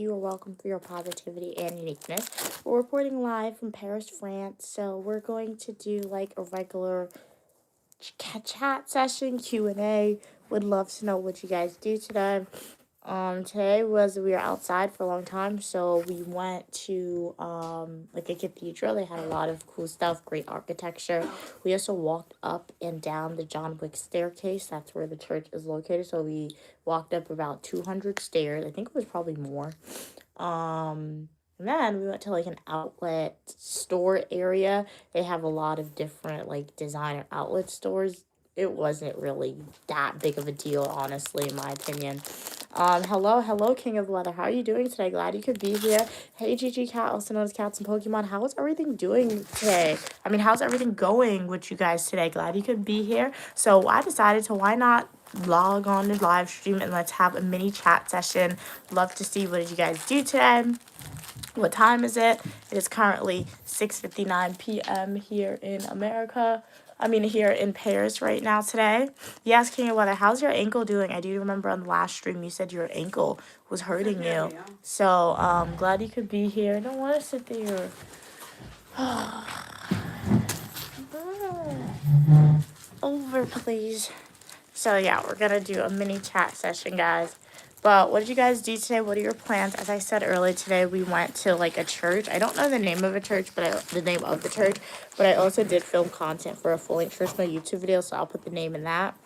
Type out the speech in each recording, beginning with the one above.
You are welcome for your positivity and uniqueness. We're reporting live from Paris, France. So we're going to do like a regular chat session, Q&A. Would love to know what you guys do today. Today we were outside for a long time, so we went to like a cathedral. They had a lot of cool stuff, great architecture. We also walked up and down the John Wick staircase. That's where the church is located. So we walked up about 200 stairs. I think it was probably more. And then we went to like an outlet store area. They have a lot of different like designer outlet stores. It wasn't really that big of a deal, honestly, in my opinion. Hello, King of the Weather. How are you doing today? Glad you could be here. Hey, GG Cat, also known as Cats and Pokemon. How is everything doing today? I mean, how's everything going with you guys today? Glad you could be here. So I decided to why not log on to live stream and let's have a mini chat session. Love to see what did you guys do today. What time is it? It is currently 6:59 p.m. here in America. Here in Paris right now today. Yes, King of Weather, how's your ankle doing? I do remember on the last stream you said your ankle was hurting you. So, glad you could be here. I don't want to sit there. Over, please. So, yeah, we're going to do a mini chat session, guys. But what did you guys do today? What are your plans? As I said earlier today, we went to like a church. I don't know the name of a church, but the name of the church. But I also did film content for a full-length traditional YouTube video, so I'll put the name in that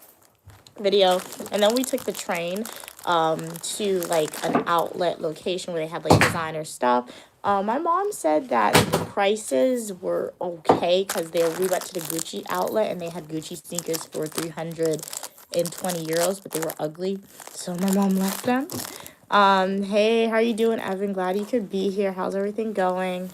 video. And then we took the train to like an outlet location where they had like designer stuff. My mom said that the prices were okay because we went to the Gucci outlet and they had Gucci sneakers for 320 euros, but they were ugly, so my mom left them. Hey, how are you doing, Evan? Glad you could be here. How's everything going?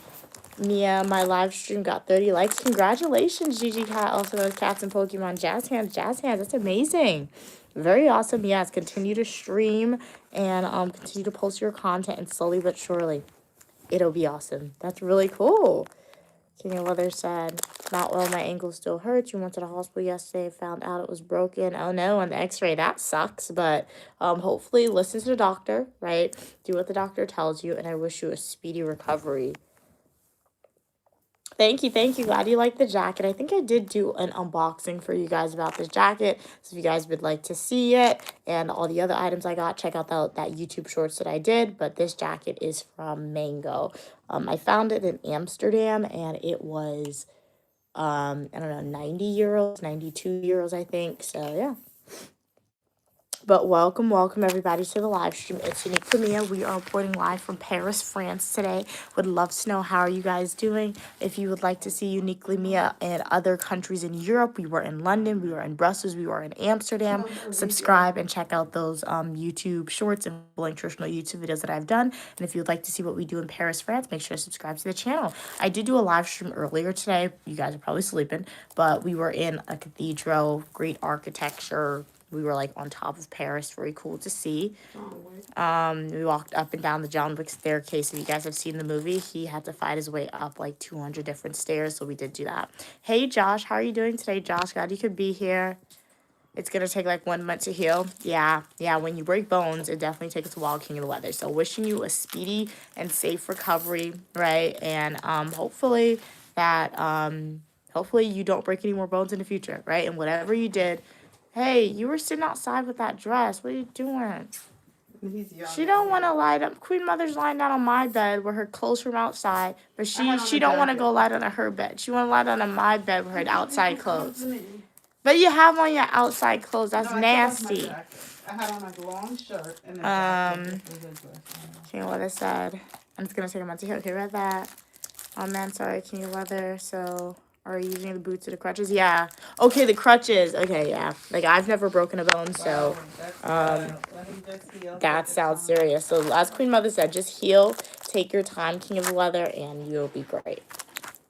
Mia, my live stream got 30 likes. Congratulations, Gigi Cat, also known as Cats and Pokemon. Jazz hands, that's amazing. Very awesome. Yes, continue to stream and continue to post your content, and slowly but surely it'll be awesome. That's really cool. King of Weather said, not well, my ankle still hurts. You went to the hospital yesterday, found out it was broken. Oh no, on the x-ray, that sucks. But hopefully listen to the doctor, right? Do what the doctor tells you, and I wish you a speedy recovery. Thank you. Glad you like the jacket. I think I did do an unboxing for you guys about this jacket. So if you guys would like to see it and all the other items I got, check out that YouTube shorts that I did. But this jacket is from Mango. I found it in Amsterdam and it was, I don't know, 90 euros, 92 euros, I think. So yeah. But welcome everybody to the live stream. It's Unique Mia. We are reporting live from Paris, France today. Would love to know how are you guys doing. If you would like to see Uniquely Mia in other countries in Europe, we were in London, we were in Brussels, we were in Amsterdam. Subscribe and check out those YouTube shorts and full-length traditional YouTube videos that I've done. And if you'd like to see what we do in Paris, France, make sure to subscribe to the channel. I did do a live stream earlier today. You guys are probably sleeping, but we were in a cathedral, great architecture. We were like on top of Paris, very cool to see. We walked up and down the John Wick staircase. If you guys have seen the movie, he had to fight his way up like 200 different stairs, so we did do that. Hey Josh, how are you doing today, Josh? Glad you could be here. It's gonna take like 1 month to heal. Yeah, when you break bones, it definitely takes a while, King of the Weather. So wishing you a speedy and safe recovery, right? And hopefully you don't break any more bones in the future, right? And whatever you did. Hey, you were sitting outside with that dress. What are you doing? She don't want to lie down. Queen Mother's lying down on my bed with her clothes from outside, but she don't want to go lie down on her bed. She want to lie down on my bed with her outside clothes. But you have on your outside clothes. That's nasty. I had on a long shirt and a King of Weather said, I'm just gonna take a month to heal. Okay, read that. Oh man, sorry, King of Weather. So. Are you using the boots or the crutches? Yeah. Okay, the crutches. Okay, yeah. Like, I've never broken a bone, so that sounds serious. So, as Queen Mother said, just heal, take your time, King of the Weather, and you'll be great.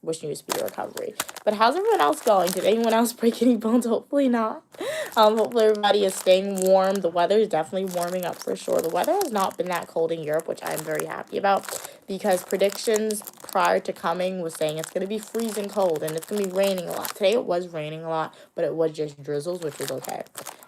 Wishing you a speedy recovery. But how's everyone else going? Did anyone else break any bones? Hopefully not. Hopefully everybody is staying warm. The weather is definitely warming up for sure. The weather has not been that cold in Europe, which I'm very happy about. because predictions prior to coming was saying it's going to be freezing cold and it's going to be raining a lot. Today it was raining a lot, but it was just drizzles, which was okay.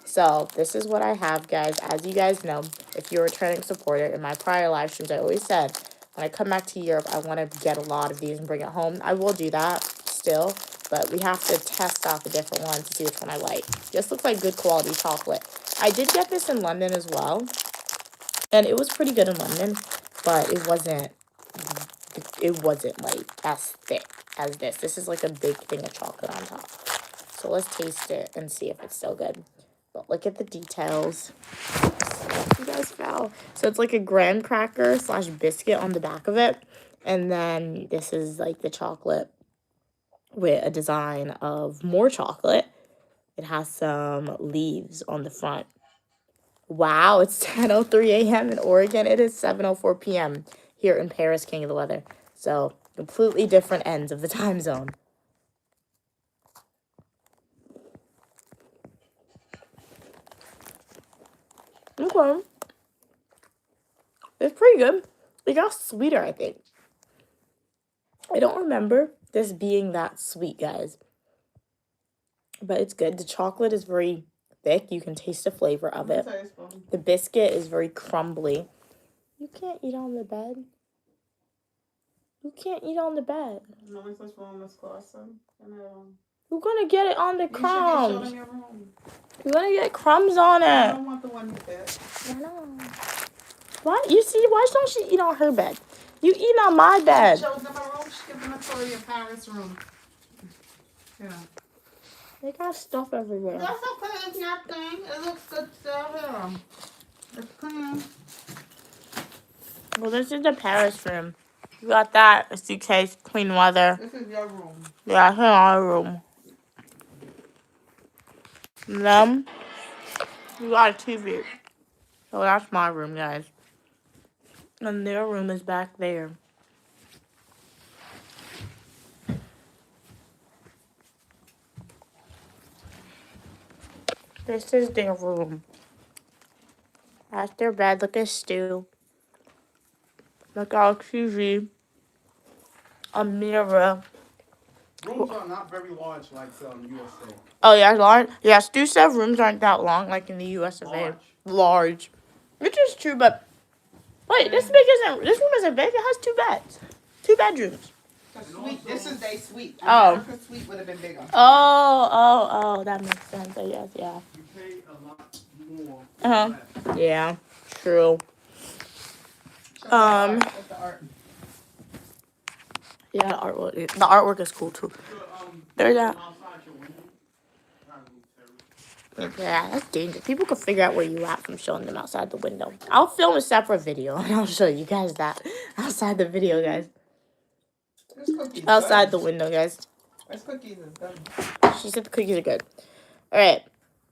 So this is what I have, guys. As you guys know, if you're a returning supporter, in my prior live streams, I always said, when I come back to Europe, I want to get a lot of these and bring it home. I will do that still, but we have to test out the different ones to see which one I like. This looks like good quality chocolate. I did get this in London as well, and it was pretty good in London, but it wasn't like as thick as this. This is like a big thing of chocolate on top. So let's taste it and see if it's still good. But look at the details. You guys fell. So it's like a graham cracker / biscuit on the back of it. And then this is like the chocolate with a design of more chocolate. It has some leaves on the front. Wow, it's 10:03 a.m. in Oregon. It is 7:04 p.m. here in Paris, King of the Weather. So completely different ends of the time zone. Okay. It's pretty good. It got sweeter, I think. I don't remember this being that sweet, guys. But it's good. The chocolate is very thick. You can taste the flavor of it. The biscuit is very crumbly. You can't eat on the bed. You can't eat on the bed. No, it's what's wrong, Miss Carson. You're gonna get it on the crumbs. You should be showing your room. You're gonna get crumbs on I it. don't want the one you fit. I know. What? You see, why don't she eat on her bed? You eat on my bed. She shows them a room, she gives them a tour of your Paris room. Yeah. They got stuff everywhere. That's okay, it's nothing. It looks good still here. It's clean. Well, this is the Paris room. You got that, a suitcase, clean weather. This is your room. Yeah, it's in our room. And then, you got a TV. So that's my room, guys. And their room is back there. This is their room. That's their bed. Look at Stu. Look at our TV. A mirror. Rooms are not very large like USA. Oh, yeah, large. Yeah, Stu said rooms aren't that long like in the US of A. Large. Which is true, but wait, this room isn't big. It has 2 beds. 2 bedrooms. Suite. This is their suite. Oh. America's suite would have been bigger. Oh, that makes sense, I guess, yeah. You pay a lot more. Uh-huh. Yeah, true. What's the art? Yeah, the artwork is cool too. There's that. Yeah, that's dangerous. People could figure out where you at from showing them outside the window. I'll film a separate video and I'll show you guys that outside the video, guys. Outside the window, guys. This cookies is good. She said the cookies are good. All right.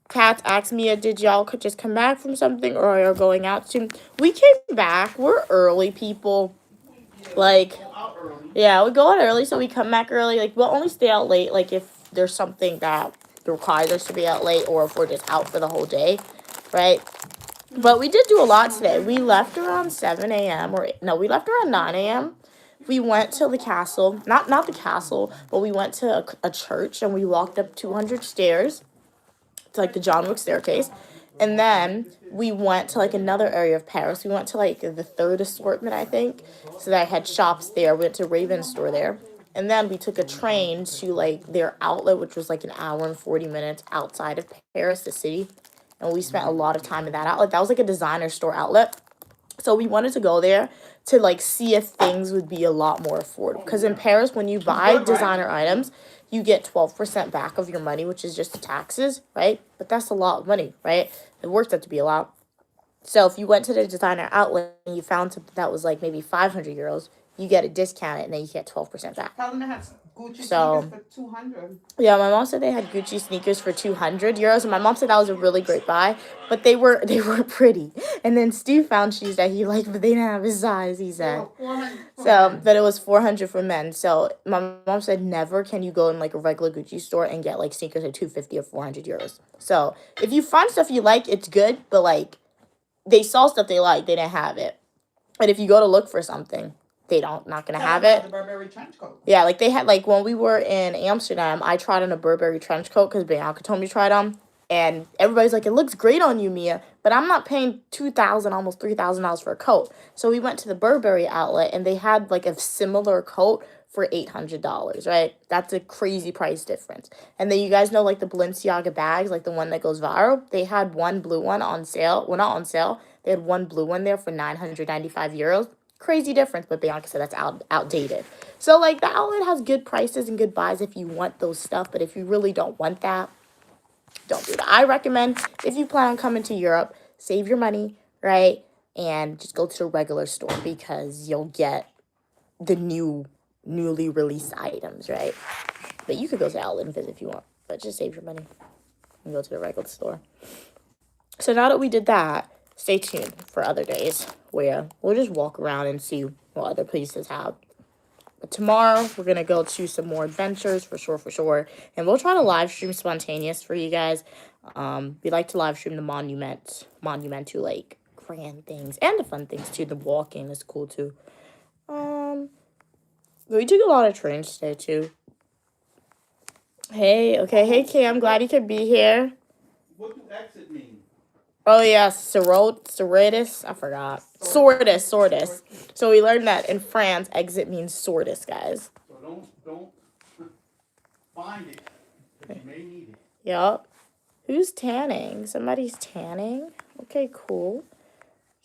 Kat asked me, did y'all could just come back from something or are you going out soon? We came back. We're early people. Like, yeah, we go out early, so we come back early. Like, we'll only stay out late, like, if there's something that requires us to be out late or if we're just out for the whole day, right? But we did do a lot today. We left around 7 a.m. We left around 9 a.m. We went to the castle. Not the castle, but we went to a church, and we walked up 200 stairs to, like, the John Wick staircase. And then we went to, like, another area of Paris. We went to, like, the third assortment, I think. So that I had shops there. We went to Raven's store there. And then we took a train to, like, their outlet, which was, like, an hour and 40 minutes outside of Paris, the city. And we spent a lot of time in that outlet. That was, like, a designer store outlet. So we wanted to go there to, like, see if things would be a lot more affordable. Because in Paris, when you buy designer items, you get 12% back of your money, which is just the taxes, right? But that's a lot of money, right? It works out to be a lot. So if you went to the designer outlet and you found something that was, like, maybe 500 euros, you get a discount and then you get 12% back. Tell them they have Gucci So, sneakers for 200. Yeah, my mom said they had Gucci sneakers for 200 euros, and my mom said that was a really great buy, but they weren't pretty. And then Steve found shoes that he liked, but they didn't have his size, he said. So, but it was 400 for men. So my mom said never can you go in, like, a regular Gucci store and get, like, sneakers at 250 or 400 euros. So if you find stuff you like, it's good, but, like, they saw stuff they liked, they didn't have it. But if you go to look for something, not gonna Tell have them it. about the Burberry trench coat. Yeah, like they had, like when we were in Amsterdam, I tried on a Burberry trench coat because Bianca told me to try it on, and everybody's like, "It looks great on you, Mia," but I'm not paying $2,000, almost $3,000 for a coat. So we went to the Burberry outlet, and they had like a similar coat for $800, right? That's a crazy price difference. And then you guys know like the Balenciaga bags, like the one that goes viral. They had one blue one on sale. Well, not on sale. They had one blue one there for 995 euros. Crazy difference, but Bianca said that's outdated. So like the outlet has good prices and good buys if you want those stuff, but if you really don't want that, don't do that. I recommend if you plan on coming to Europe, save your money, right? And just go to the regular store because you'll get the newly released items, right? But you could go to the outlet and visit if you want, but just save your money and go to the regular store. So now that we did that, stay tuned for other days where we'll just walk around and see what other places have. But tomorrow, we're going to go to some more adventures for sure. And we'll try to live stream spontaneous for you guys. We like to live stream the monument to like grand things and the fun things too. The walking is cool too. We took a lot of trains today too. Hey Cam, glad you could be here. What do exit mean? Oh yeah, Sortis. I forgot. Sortis. So we learned that in France, exit means sortis, guys. So don't find it, but you may need it. Yup. Who's tanning? Somebody's tanning. Okay, cool.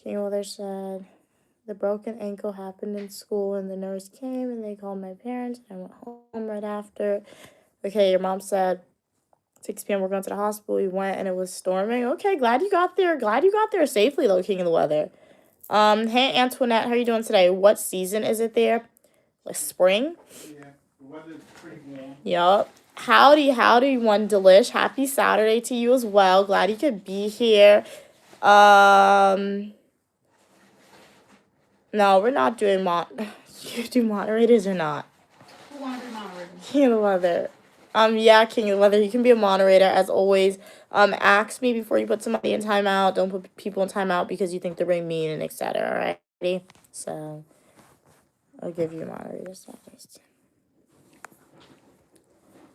King Mother said the broken ankle happened in school, and the nurse came and they called my parents, and I went home right after. Okay, your mom said 6 p.m. we're going to the hospital. We went and it was storming. Okay, glad you got there. Glad you got there safely though, King of the Weather. Hey Antoinette, how are you doing today? What season is it there? Like spring? Yeah, the weather's pretty warm. Yup. Howdy, one delish. Happy Saturday to you as well. Glad you could be here. No, we're not doing you do moderators or not? Who wanna be moderator? King of the Weather. Yeah, King of the Weather. You can be a moderator as always. Ask me before you put somebody in timeout. Don't put people in timeout because you think they're being mean and etc. Alright? So I'll give you a moderator status.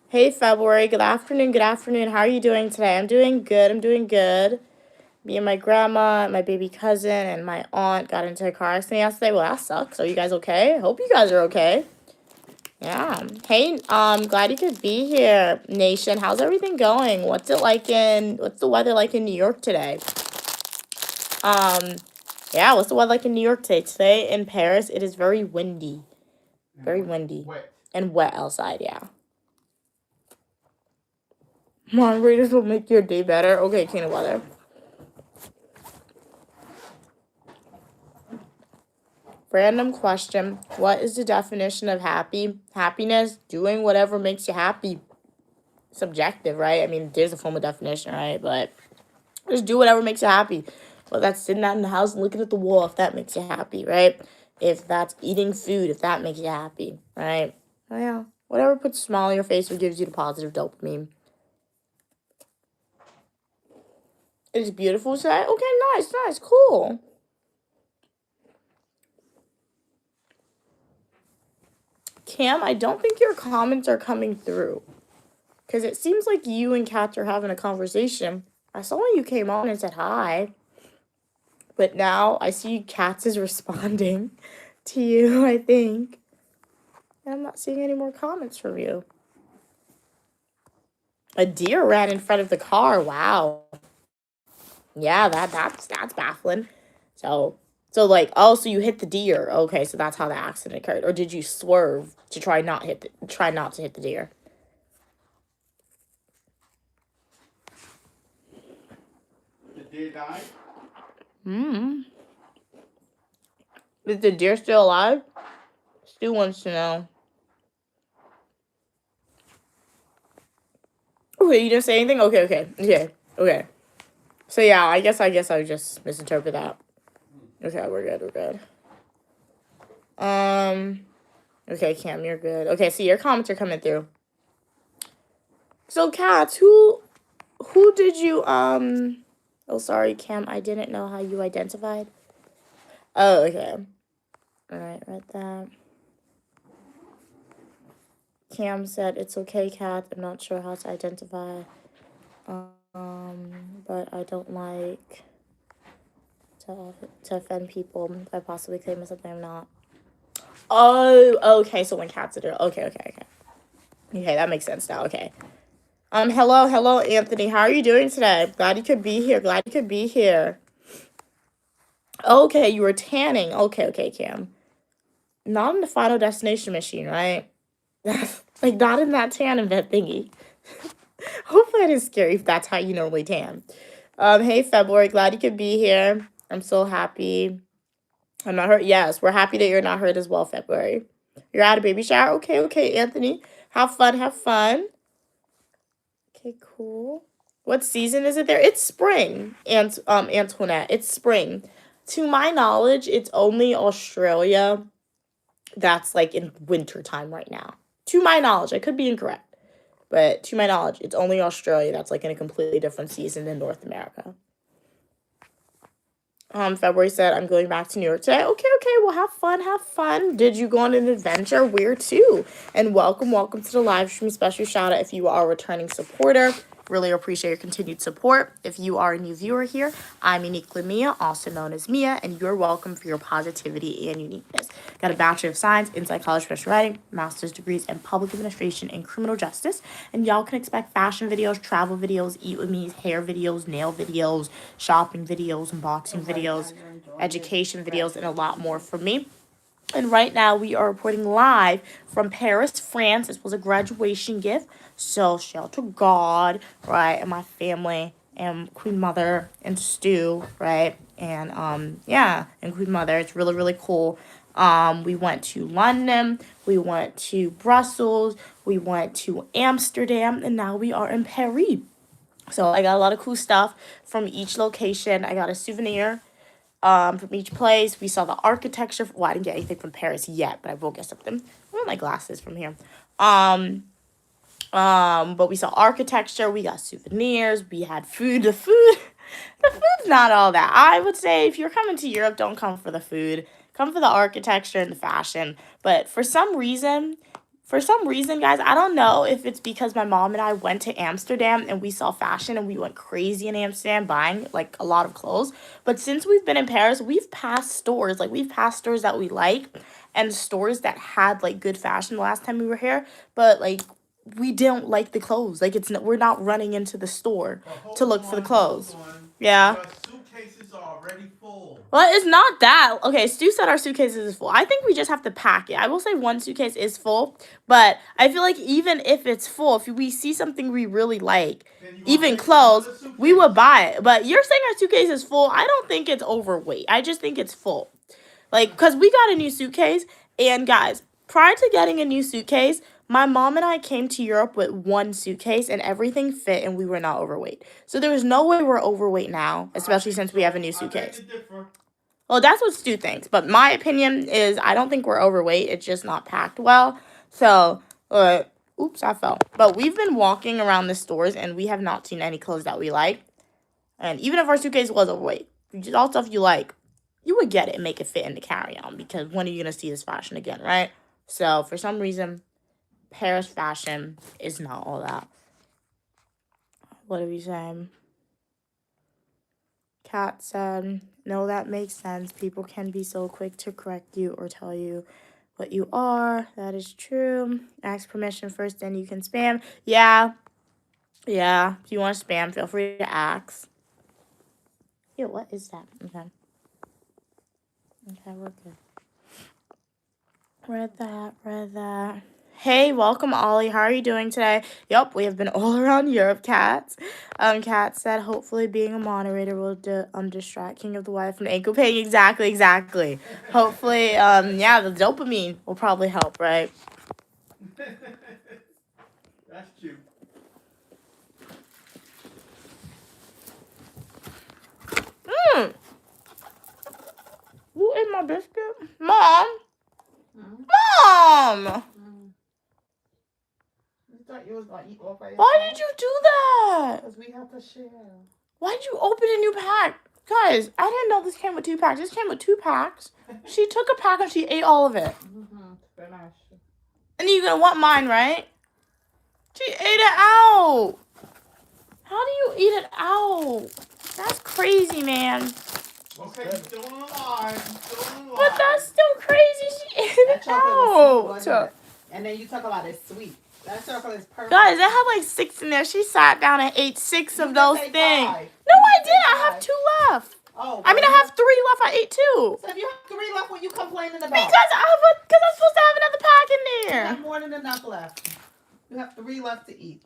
Hey February, good afternoon. How are you doing today? I'm doing good. Me and my grandma, and my baby cousin, and my aunt got into a car accident yesterday. Well, that sucks. Are you guys okay? I hope you guys are okay. Yeah. Hey, glad you could be here, Nation. How's everything going? What's the weather like in New York today? Yeah, what's the weather like in New York today? Today in Paris, it is very windy. Very windy. Wet. And wet outside, yeah. Moderators will make your day better. Okay, King of Weather. Random question. What is the definition of happiness? Doing whatever makes you happy. Subjective, right? I mean, there's a formal definition, right? But just do whatever makes you happy. Well, that's sitting out in the house and looking at the wall if that makes you happy, right? If that's eating food, if that makes you happy, right? Oh, yeah. Whatever puts a smile on your face or gives you the positive dopamine. It's beautiful today. Okay, nice, cool. Cam, I don't think your comments are coming through. Because it seems like you and Katz are having a conversation. I saw when you came on and said hi. But now I see Katz is responding to you, I think. And I'm not seeing any more comments from you. A deer ran in front of the car. Wow. Yeah, that's baffling. So like, oh, so you hit the deer. Okay, so that's how the accident occurred. Or did you swerve to try not to hit the deer? The deer died? Is the deer still alive? Stu wants to know. Okay, you didn't say anything? Okay. So yeah, I guess I just misinterpreted that. Okay, we're good. Okay, Cam, you're good. Okay, so your comments are coming through. So, Katz, who did you, oh, sorry, Cam, I didn't know how you identified. Oh, okay. Alright, read that. Cam said, it's okay, Kat. I'm not sure how to identify. But I don't like to offend people if I possibly claim something I'm not. Oh, okay. So when Kat's it, okay. Okay, that makes sense now. Okay. Hello, Anthony. How are you doing today? Glad you could be here. Okay, you were tanning. Okay, Cam. Not in the Final Destination machine, right? Like, not in that tan event thingy. Hopefully I didn't scare you if that's how you normally tan. Hey, February. Glad you could be here. I'm so happy. I'm not hurt. Yes, we're happy that you're not hurt as well, February. You're at a baby shower? Okay, Anthony. Have fun. Okay, cool. What season is it there? It's spring, Antoinette. It's spring. To my knowledge, it's only Australia that's like in winter time right now. To my knowledge, I could be incorrect. But to my knowledge, it's only Australia that's like in a completely different season than North America. February said, I'm going back to New York today. Okay, well, have fun. Did you go on an adventure? We're too. And welcome to the live stream. Special shout out if you are a returning supporter. Really appreciate your continued support. If you are a new viewer here, I'm Uniquely Mia, also known as Mia, and you're welcome for your positivity and uniqueness. Got a Bachelor of Science in Psychology, Special Writing, Master's degrees in Public Administration and Criminal Justice, and y'all can expect fashion videos, travel videos, eat with me, hair videos, nail videos, shopping videos, unboxing videos, education videos, and a lot more from me. And right now we are reporting live from Paris, France. This was a graduation gift. So shout out to God, right, and my family and Queen Mother and Stu, right? And and Queen Mother. It's really, really cool. We went to London, we went to Brussels, we went to Amsterdam, and now we are in Paris. So I got a lot of cool stuff from each location. I got a souvenir from each place. We saw the architecture. Well, I didn't get anything from Paris yet, but I will get something. Where are my glasses from here? But we saw architecture. We got souvenirs. We had food. The food's not all that. I would say if you're coming to Europe, don't come for the food. Come for the architecture and the fashion. But for some reason, guys, I don't know if it's because my mom and I went to Amsterdam and we saw fashion and we went crazy in Amsterdam buying like a lot of clothes. But since we've been in Paris, we've passed stores. Like we've passed stores that we like and stores that had like good fashion the last time we were here. But like we didn't like the clothes. Like we're not running into the store to look for the clothes. Yeah. Your suitcases are already full. Well, it's not that. Okay, Stu said our suitcases is full. I think we just have to pack it. I will say one suitcase is full, but I feel like even if it's full, if we see something we really like, even clothes, we would buy it. But you're saying our suitcase is full. I don't think it's overweight. I just think it's full. Like, because we got a new suitcase, and guys, prior to getting a new suitcase, my mom and I came to Europe with one suitcase and everything fit and we were not overweight. So there was no way we're overweight now, especially since we have a new suitcase. Well, that's what Stu thinks. But my opinion is I don't think we're overweight. It's just not packed well. So, oops, I fell. But we've been walking around the stores and we have not seen any clothes that we like. And even if our suitcase was overweight, all stuff you like, you would get it and make it fit in the carry-on. Because when are you going to see this fashion again, right? So, for some reason, Paris fashion is not all that. What are we saying? Kat said, no, that makes sense. People can be so quick to correct you or tell you what you are. That is true. Ask permission first, then you can spam. Yeah. If you want to spam, feel free to ask. Ew, what is that? Okay, we're good. Read that. Hey, welcome, Ollie. How are you doing today? Yep, we have been all around Europe, Kat. Kat said, hopefully being a moderator will distract King of the Wife from ankle pain. Exactly. Hopefully, the dopamine will probably help, right? That's cute. Who ate my biscuit? Mom! Mom! Thought you was gonna eat all by yourself. Why did you do that? Because we have to share. Why did you open a new pack? Guys, I didn't know this came with 2 packs. This came with 2 packs. She took a pack and she ate all of it. Very nice. And you're gonna want mine, right? She ate it out. How do you eat it out? That's crazy, man. Okay, you're still on the line. But that's still crazy. She ate That it chocolate was sweet, out. wasn't it? And then you talk about it sweet. That chocolate is perfect. Guys, I had like 6 in there. She sat down and ate 6 You of can those take things. 5. No, You I can didn't. take I have 5. 2 left. Oh, I mean, I well, have 3 left. I ate 2. So if you have 3 left, what you complaining about? Because I'm supposed to have another pack in You there. have more than enough left. You have 3 left to eat.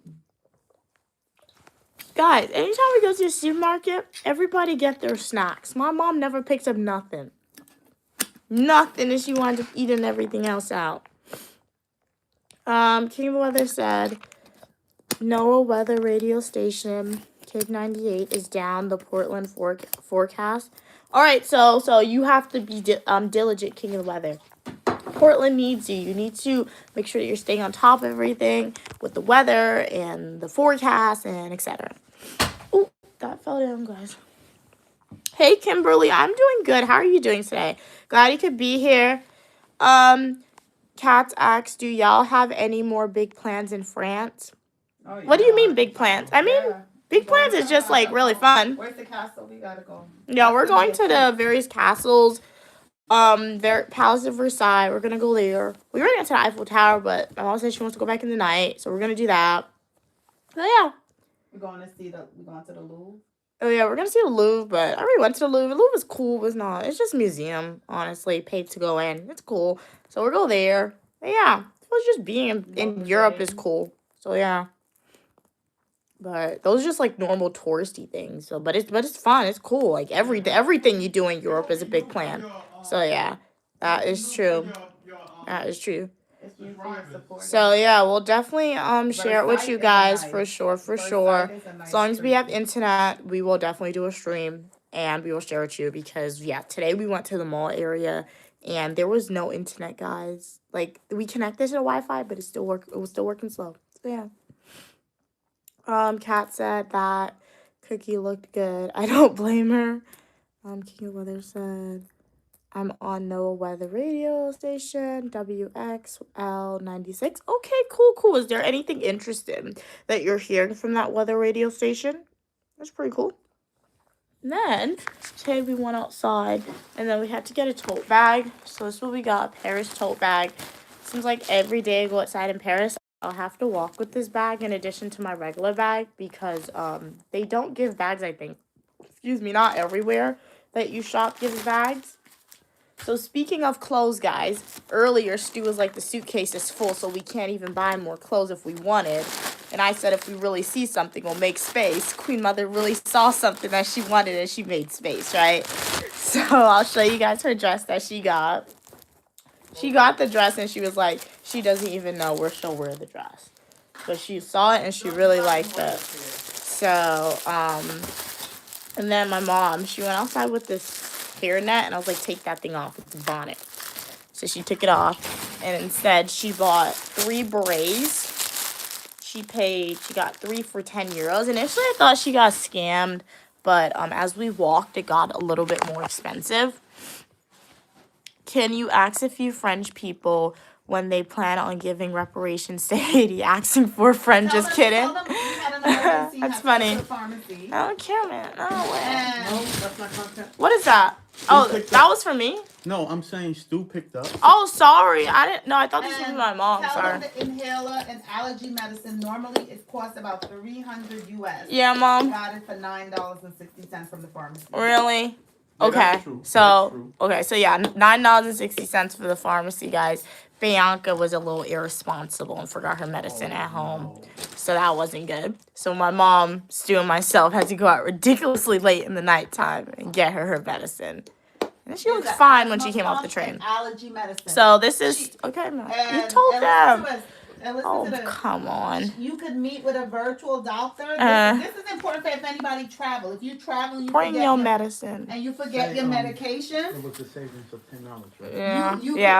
Guys, anytime we go to the supermarket, everybody get their snacks. My mom never picks up nothing. Nothing, and she winds up eating everything else out. King of the Weather said, NOAA weather radio station, Cape 98, is down the Portland forecast. All right, so you have to be diligent, King of the Weather. Portland needs you. You need to make sure that you're staying on top of everything with the weather and the forecast and etc. Oh, that fell down, guys. Hey, Kimberly, I'm doing good. How are you doing today? Glad you could be here. Katz asks, do y'all have any more big plans in France? Oh, What do you yeah. mean big plans? I mean, Yeah. big plans is just like really fun. Where's the castle? We gotta go. Yeah, we're That's gonna going be to a the various castles. Palace of Versailles. We're gonna go there. We were gonna to the Eiffel Tower, but my mom said she wants to go back in the night, so we're gonna do that. So yeah. We're going to the Louvre. Oh yeah, we're gonna see the Louvre, but I already went to the Louvre. The Louvre is cool, but it's not. It's just a museum, honestly. Paid to go in. It's cool. So we'll go there. But yeah. I suppose just being in Europe is cool. So yeah. But those are just like normal touristy things. So but it's fun. It's cool. Like everything you do in Europe is a big plan. So yeah. That is true. That is true. It's you for your support. So yeah, we'll definitely share it with Versailles you is guys nice. for sure. Versailles is a nice As long as we street. have internet, we will definitely do a stream and we will share it with you because yeah, today we went to the mall area and there was no internet, guys. Like we connected to the Wi-Fi, but it was still working slow. So yeah. Kat said that cookie looked good. I don't blame her. King of Weather said, I'm on NOAA weather radio station, WXL96. Okay, cool. Is there anything interesting that you're hearing from that weather radio station? That's pretty cool. And then, today we went outside, and then we had to get a tote bag. So this is what we got, a Paris tote bag. Seems like every day I go outside in Paris, I'll have to walk with this bag in addition to my regular bag because they don't give bags, I think. Not everywhere that you shop gives bags. So speaking of clothes, guys, earlier Stu was like, the suitcase is full, so we can't even buy more clothes if we wanted. And I said, if we really see something, we'll make space. Queen Mother really saw something that she wanted and she made space, right? So I'll show you guys her dress that she got. She got the dress and she was like, she doesn't even know where she'll wear the dress. But she saw it and she really liked it. So, and then my mom, she went outside with this hairnet, and I was like, take that thing off. It's a bonnet. So she took it off, and instead she bought 3 berets. She got 3 for 10 euros. Initially, I thought she got scammed, but as we walked, it got a little bit more expensive. Can you ask a few French people when they plan on giving reparations to Haiti, asking for a friend? Just kidding. That's funny. I don't care, man. No way. No, that's not content. What is that? Oh, that was for me? No, I'm saying Stu picked up. Oh, sorry. I didn't know. I thought this was my mom. Tell Sorry. them the inhaler and allergy medicine, normally it costs about $300 US. Yeah, Mom. Got it for $9.60 from the pharmacy. Really? Yeah, Okay. that's true. So, okay. So, yeah, $9.60 for the pharmacy, guys. Bianca was a little irresponsible and forgot her medicine at home. So that wasn't good. So my mom, Stu, and myself had to go out ridiculously late in the nighttime and get her medicine. And she looked fine when she came off the train. Allergy medicine. So this is okay, man. You told them. Oh, come on. You could meet with a virtual doctor. This is important for if anybody travel. If you travel, you bring forget your medicine. And you forget your medication. It was a savings of $10, right? Yeah.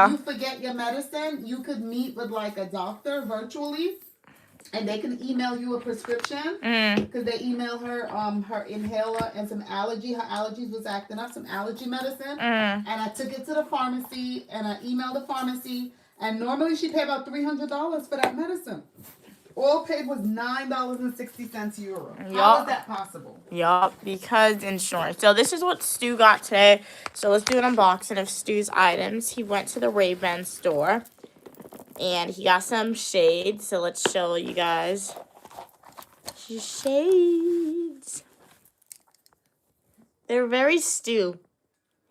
You forget your medicine. You could meet with like a doctor virtually. And they can email you a prescription because they email her her inhaler and some allergy. Her allergies was acting up, some allergy medicine. And I took it to the pharmacy and I emailed the pharmacy. And normally she paid about $300 for that medicine. All paid was $9.60 euro. How is that possible? Yup, because insurance. So this is what Stu got today. So let's do an unboxing of Stu's items. He went to the Ray-Ban store. And he got some shades. So let's show you guys. Shades. They're very Stu.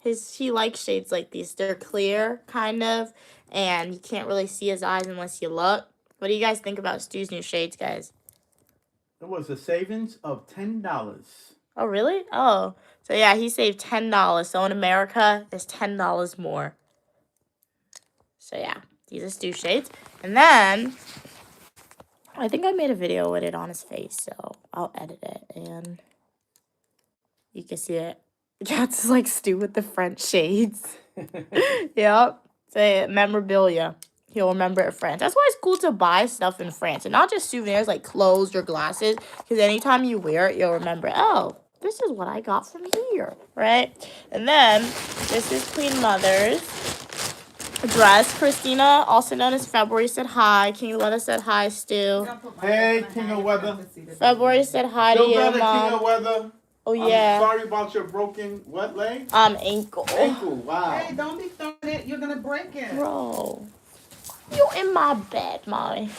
He likes shades like these. They're clear, kind of. And you can't really see his eyes unless you look. What do you guys think about Stu's new shades, guys? It was a savings of $10. Oh, really? Oh. So, yeah, he saved $10. So, in America, it's $10 more. So, yeah, these are Stu shades. And then, I think I made a video with it on his face. So, I'll edit it. And you can see it. Cat's like Stu with the French shades. Yep. Say memorabilia. He'll remember it France. That's why it's cool to buy stuff in France. And not just souvenirs like clothes or glasses. Because anytime you wear it, you'll remember, oh, this is what I got from here. Right? And then, this is Queen Mother's dress. Christina, also known as February, said hi. King of Weather said hi, Stu. Hey, King of Weather. February said hi to Feel you, better, Mom. King of Weather. Oh, yeah. I'm sorry about your broken, what leg? Ankle. Ankle, wow. Hey, don't be throwing it. You're going to break it. Bro. You in my bed, Mommy.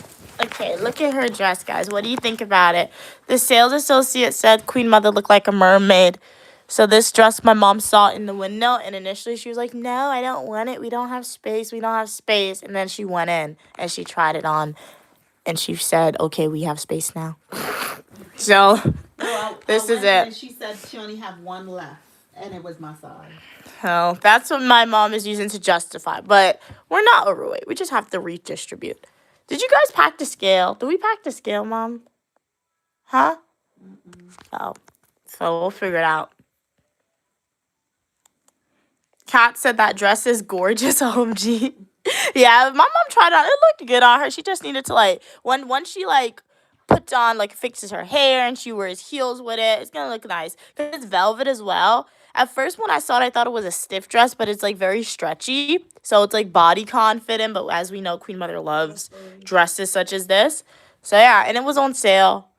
Okay, look at her dress, guys. What do you think about it? The sales associate said Queen Mother looked like a mermaid. So this dress, my mom saw it in the window, and initially she was like, no, I don't want it. We don't have space. We don't have space. And then she went in, and she tried it on, and she said, okay, we have space now. So, this is it. And she said she only have one left, and it was my size. Oh, that's what my mom is using to justify. But we're not overweight. We just have to redistribute. Did you guys pack the scale? Did we pack the scale, Mom? Huh? Oh. So we'll figure it out. Kat said that dress is gorgeous, OMG. Yeah, my mom tried it on. It looked good on her. She just needed to, like, once she, like, puts on, like, fixes her hair and she wears heels with it, it's going to look nice. Because it's velvet as well. At first, when I saw it, I thought it was a stiff dress, but it's, like, very stretchy. So it's, like, bodycon fitting. But as we know, Queen Mother loves dresses such as this. So, yeah, and it was on sale.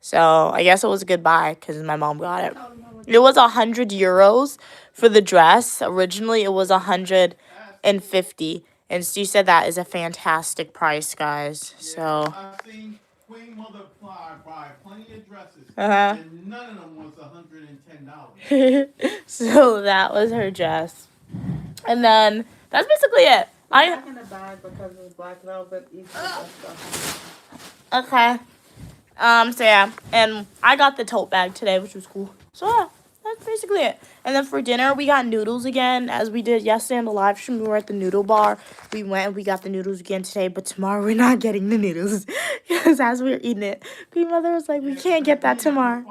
So I guess it was a good buy because my mom got it. It was 100 euros for the dress. Originally, it was 150. And Stu said that is a fantastic price, guys. So. I've seen Queen Mother buy plenty of dresses, Uh-huh. and none of them was $110. So that was her dress. And then that's basically it. Back in the bag because it was black velvet. Okay. So yeah, and I got the tote bag today, which was cool. So yeah, that's basically it. And then for dinner, we got noodles again, as we did yesterday on the live stream. We were at the noodle bar. We went and we got the noodles again today, but tomorrow we're not getting the noodles because as we were eating it, Queen Mother was like, we can't get that tomorrow.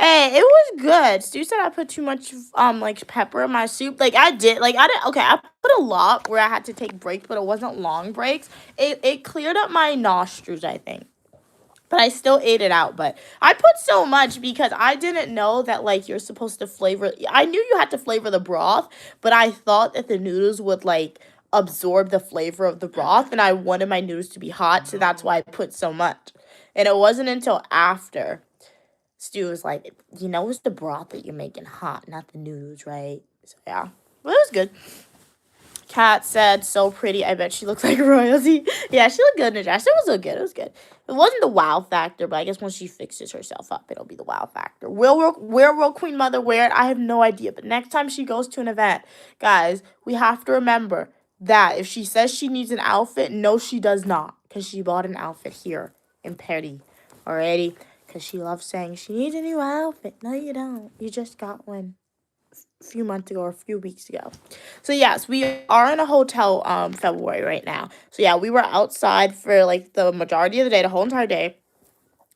Hey, it was good. Stu said I put too much like pepper in my soup. Like I did. Okay, I put a lot where I had to take breaks, but it wasn't long breaks. It cleared up my nostrils, I think. But I still ate it out. But I put so much because I didn't know that, like, you're supposed to flavor. I knew you had to flavor the broth, but I thought that the noodles would, like, absorb the flavor of the broth. And I wanted my noodles to be hot, so that's why I put so much. And it wasn't until after Stu was like, you know, it's the broth that you're making hot, not the noodles, right? So, yeah. But it was good. Kat said, so pretty. I bet she looks like royalty. Yeah, she looked good in the dress. It was so good. It was good. It wasn't the wow factor, but I guess once she fixes herself up, it'll be the wow factor. Where will Queen Mother wear it? I have no idea. But next time she goes to an event, guys, we have to remember that if she says she needs an outfit, no, she does not. Because she bought an outfit here in Paris already. Because she loves saying she needs a new outfit. No, you don't. You just got one a few months ago or a few weeks ago. So yes, we are in a hotel February right now. So yeah, we were outside for like the majority of the day, the whole entire day.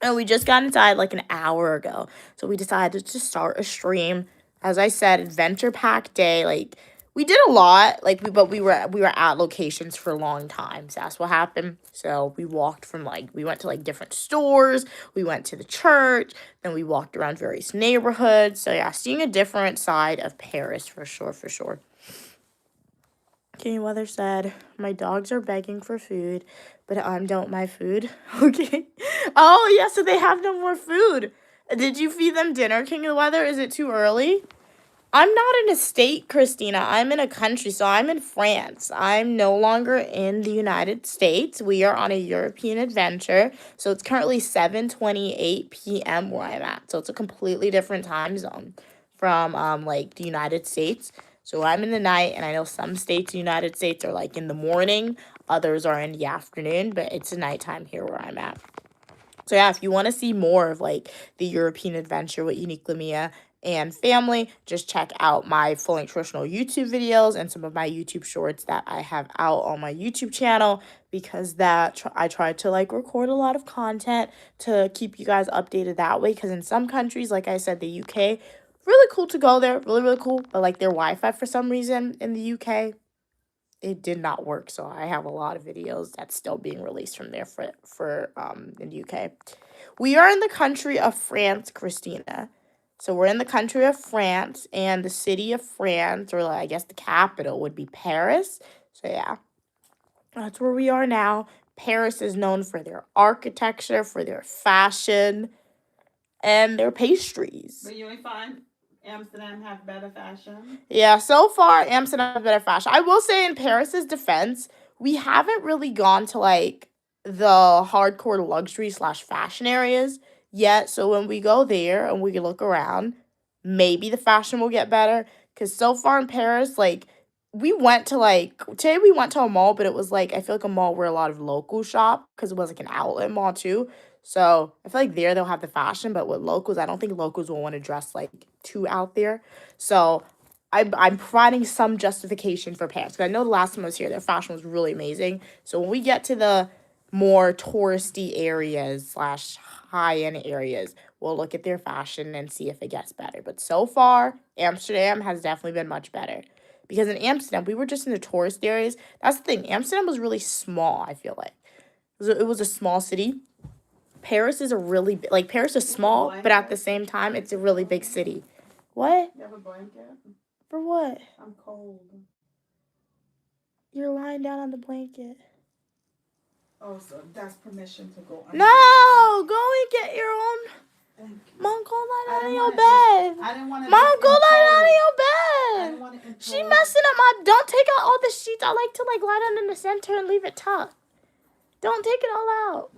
And we just got inside like an hour ago. So we decided to start a stream. As I said, adventure pack day. Like we did a lot, like but we were at locations for a long time. So that's what happened. So we walked from we went to different stores, we went to the church, then we walked around various neighborhoods. So yeah, seeing a different side of Paris for sure, for sure. Okay, Weather said, my dogs are begging for food, but I don't my food. Okay. Oh yeah, so they have no more food. Did you feed them dinner, King of the Weather? Is it too early? I'm not in a state, Christina. I'm in a country, so I'm in France. I'm no longer in the United States. We are on a European adventure. So it's currently 7:28 p.m. where I'm at. So it's a completely different time zone from the United States. So I'm in the night, and I know some states in the United States are in the morning. Others are in the afternoon, but it's a nighttime here where I'm at. So yeah, if you want to see more of the European adventure with Unique Lamia and family, just check out my full-length traditional YouTube videos and some of my YouTube shorts that I have out on my YouTube channel, because I try to record a lot of content to keep you guys updated that way, because in some countries, like I said, the UK, really cool to go there, really, really cool, but their Wi-Fi for some reason in the UK, it did not work. So I have a lot of videos that's still being released from there for in the UK. We are in the country of France, Christina. So we're in the country of France, and the city of France, or I guess the capital, would be Paris. So yeah, that's where we are now. Paris is known for their architecture, for their fashion, and their pastries. But you ain't find Amsterdam have better fashion? Yeah, so far Amsterdam has better fashion. I will say, in Paris's defense, we haven't really gone to the hardcore luxury / fashion areas yet. So when we go there and we can look around, maybe the fashion will get better. Because so far in Paris, we went to today we went to a mall, but it was I feel a mall where a lot of locals shop, because it was an outlet mall too. So I feel there they'll have the fashion, but with locals, I don't think locals will want to dress too out there. So I'm providing some justification for Paris, because I know the last time I was here, their fashion was really amazing. So when we get to the more touristy areas / high-end areas, we'll look at their fashion and see if it gets better. But so far, Amsterdam has definitely been much better. Because in Amsterdam, we were just in the tourist areas. That's the thing. Amsterdam was really small, I feel it was a small city. Paris is a really Paris is small, but at the same time, it's a really big city. What? You have a blanket? For what? I'm cold. You're lying down on the blanket. Oh, so that's permission to go. No, go and get your own. Thank you. Mom, go lie down I in didn't your wanna bed. I didn't want to. Mom, go lie down in I your didn't bed. want to. She messing up my. Don't take out all the sheets. I like to lie down in the center and leave it tucked. Don't take it all out.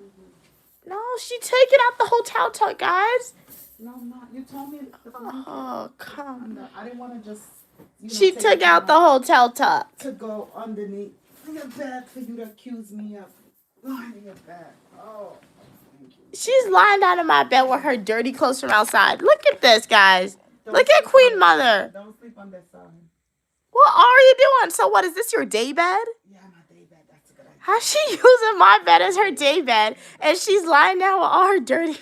No, she taking out the hotel tuck, guys. No, I'm not. You told me. Oh, come. I didn't want to just. She took out the hotel tuck. To go underneath your bed for you to accuse me of lying in your bed. Oh. She's lying down in my bed with her dirty clothes from outside. Look at this, guys. Look at Queen Mother. Don't sleep on that side. What are you doing? So what, is this your day bed? Yeah, my day bed. That's a good idea. How's she using my bed as her day bed? And she's lying down with all her dirty...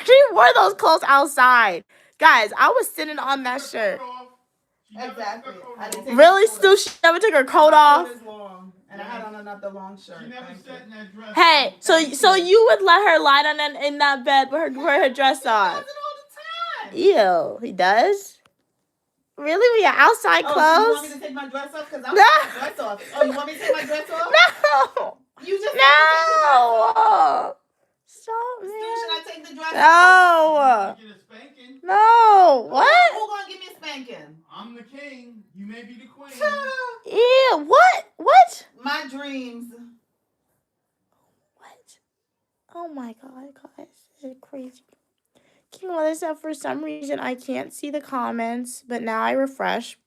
She wore those clothes outside. Guys, I was sitting on that shirt. Exactly. I didn't take Really? my coat Still, off. she never took her coat My off? coat is long, and I had on another long shirt. She never Thank sat you. in that dress. Hey, so you would let her lie down in that bed with her dress She on? does it all the time. Ew, he does? Really? With your outside Oh, so you want clothes? me to take my dress off? Because I'm No. taking my dress off. Oh, you want me to take my dress off? No! You just said to No! Stop, take the dress off. Stu, man. should I take the dress off? No! Get a spanking. No! What? Who gonna give me a spanking? I'm the king. You may be the queen. Ew, what? What? My dreams. What? Oh my god, guys. This is crazy. King Mother said for some reason I can't see the comments, but now I refresh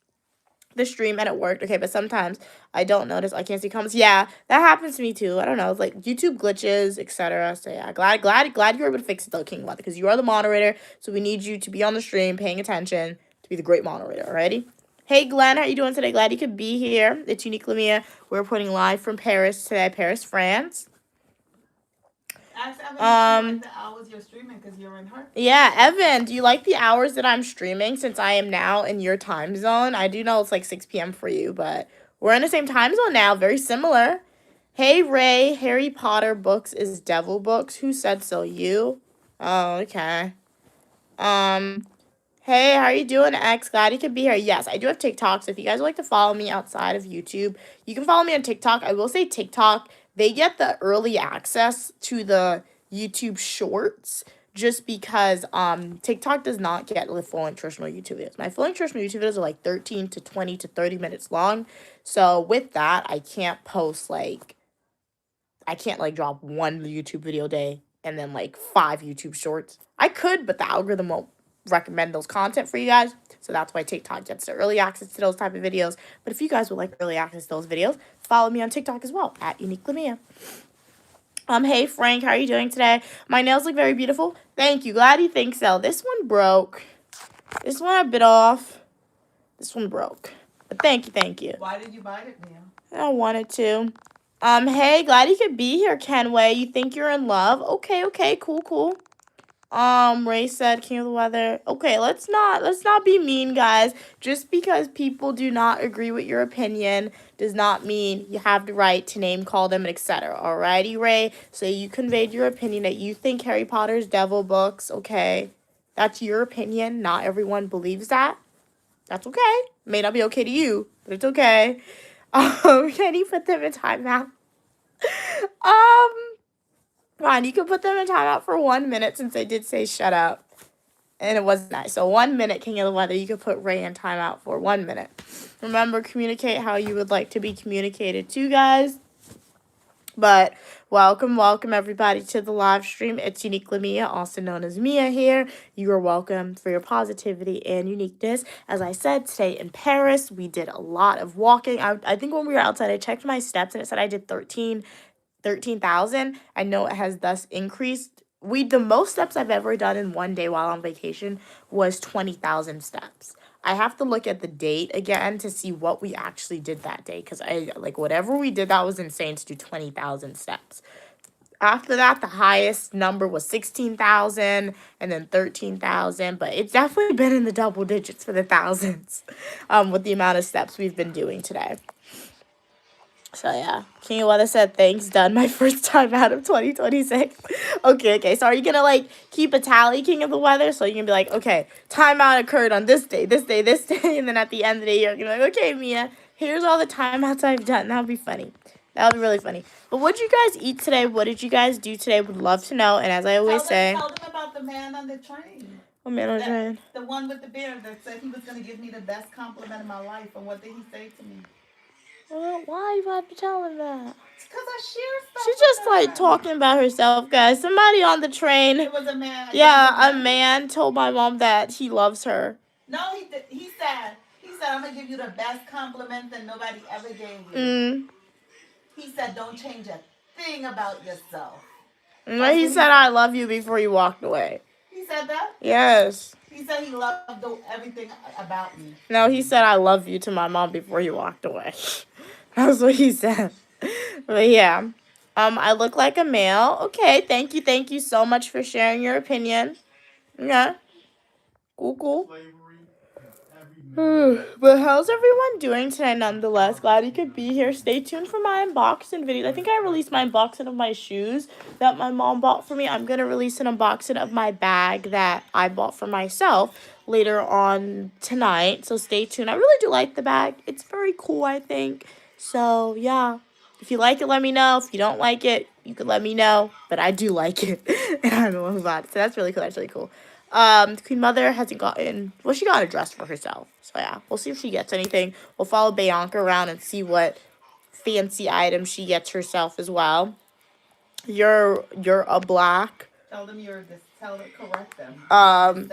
the stream and it worked. Okay, but sometimes I don't notice. I can't see comments. Yeah, that happens to me too. I don't know. It's YouTube glitches, etc. So yeah, glad you're able to fix it though, King Mother, because you are the moderator. So we need you to be on the stream, paying attention, to be the great moderator. Alrighty. Hey Glenn, how you doing today? Glad you could be here. It's Unique Lamia. We're reporting live from Paris today, Paris, France. Ask Evan if you like the hours you're streaming because you're in her. Yeah, Evan, do you like the hours that I'm streaming since I am now in your time zone? I do know it's like 6 p.m. for you, but we're in the same time zone now. Very similar. Hey, Ray, Harry Potter books is devil books. Who said so? You? Oh, okay. Hey, how are you doing, X? Glad you could be here. Yes, I do have TikTok, so if you guys would like to follow me outside of YouTube, you can follow me on TikTok. I will say TikTok, they get the early access to the YouTube shorts just because TikTok does not get the full nutritional YouTube videos. My full nutritional YouTube videos are like 13 to 20 to 30 minutes long. So with that, I can't post I can't drop one YouTube video a day and then 5 YouTube shorts. I could, but the algorithm won't recommend those content for you guys. So that's why TikTok gets the early access to those type of videos. But if you guys would like early access to those videos, follow me on TikTok as well at Unique Lamia. Hey Frank, how are you doing today? My nails look very beautiful. Thank you. Glad you think so. This one broke. This one I bit off. This one broke. But thank you. Why did you buy it, Mia? I wanted to. Hey, glad you could be here, Kenway. You think you're in love? Okay, cool. Ray said, King of the Weather. Okay, let's not be mean, guys. Just because people do not agree with your opinion does not mean you have the right to name call them, etc. Alrighty, Ray. So you conveyed your opinion that you think Harry Potter's devil books, okay? That's your opinion. Not everyone believes that. That's okay. May not be okay to you, but it's okay. Can you put them in timeout? Fine, you can put them in timeout for 1 minute since I did say shut up. And it was nice. So 1 minute, King of the Weather, you could put Ray in timeout for 1 minute. Remember, communicate how you would like to be communicated to, guys. But welcome everybody to the live stream. It's Unique Lamia, also known as Mia here. You are welcome for your positivity and uniqueness. As I said, today in Paris, we did a lot of walking. I think when we were outside, I checked my steps and it said I did 13,000. I know it has thus increased. The most steps I've ever done in one day while on vacation was 20,000 steps. I have to look at the date again to see what we actually did that day, because whatever we did, that was insane to do 20,000 steps. After that, the highest number was 16,000 and then 13,000, but it's definitely been in the double digits for the thousands with the amount of steps we've been doing today. So yeah, King of Weather said, thanks, done my first time out of 2026. Okay. So are you going to keep a tally, King of the Weather? So you're going to be like, okay, timeout occurred on this day. And then at the end of the day, you're going to be like, okay, Mia, here's all the timeouts I've done. That would be funny. That would be really funny. But what did you guys eat today? What did you guys do today? Would love to know. And as I always say. Tell them about the man on the train. What man on the train? The one with the beard that said he was going to give me the best compliment of my life. And what did he say to me? Well, why you have to tell him that? Because I share stuff. She's just talking about herself, guys. Somebody on the train. It was a man. Yeah, a man told my mom that he loves her. No, he said, I'm going to give you the best compliment that nobody ever gave you. He said, don't change a thing about yourself. No, he said, I love you before he walked away. He said that? Yes. He said he loved everything about me. No, he said, I love you to my mom before he walked away. That's what he said. But yeah. I look like a male. Okay, thank you so much for sharing your opinion. Yeah. Cool. But how's everyone doing today nonetheless? Glad you could be here. Stay tuned for my unboxing videos. I think I released my unboxing of my shoes that my mom bought for me. I'm going to release an unboxing of my bag that I bought for myself later on tonight. So stay tuned. I really do like the bag. It's very cool, I think. So yeah. If you like it, let me know. If you don't like it, you can let me know. But I do like it. And I don't know about it. So that's really cool. Queen Mother hasn't gotten, well, she got a dress for herself. So yeah, we'll see if she gets anything. We'll follow Bianca around and see what fancy items she gets herself as well. You're a black. Tell them correct them.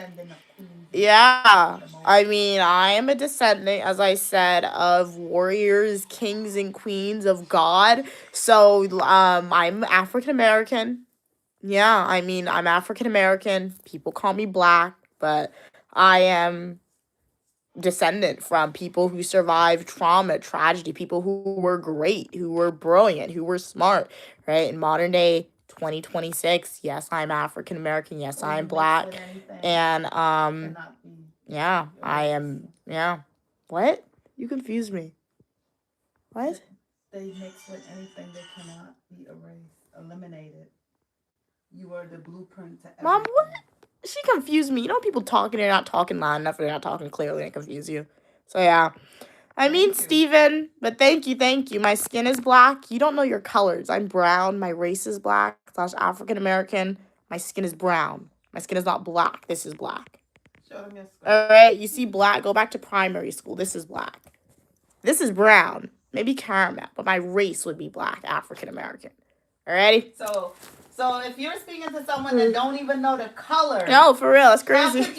Yeah, I mean, I am a descendant, as I said, of warriors, kings, and queens of God. So, I'm African American. Yeah, I mean, I'm African American. People call me black, but I am descendant from people who survived trauma, tragedy, people who were great, who were brilliant, who were smart, right? In modern day 2026. Yes, I'm African American. Yes, So you I'm mix black. with anything, And cannot be yeah, your I race. am. Yeah. What? You confused me. What? They mix with anything, they cannot be erased, eliminated. You are the blueprint to everything. Mom, what? She confused me. You know, people talking, they're not talking loud enough, they're not talking clearly, and confuse you. So yeah. I mean, Thank you. Steven, but thank you. My skin is black. You don't know your colors. I'm brown. My race is black / African American. My skin is brown. My skin is not black. This is black. Show them your skirt. All right, you see black? Go back to primary school. This is black. This is brown. Maybe caramel, but my race would be black, African American. Alrighty? So if you're speaking to someone that don't even know the color, No, for real, that's how crazy. could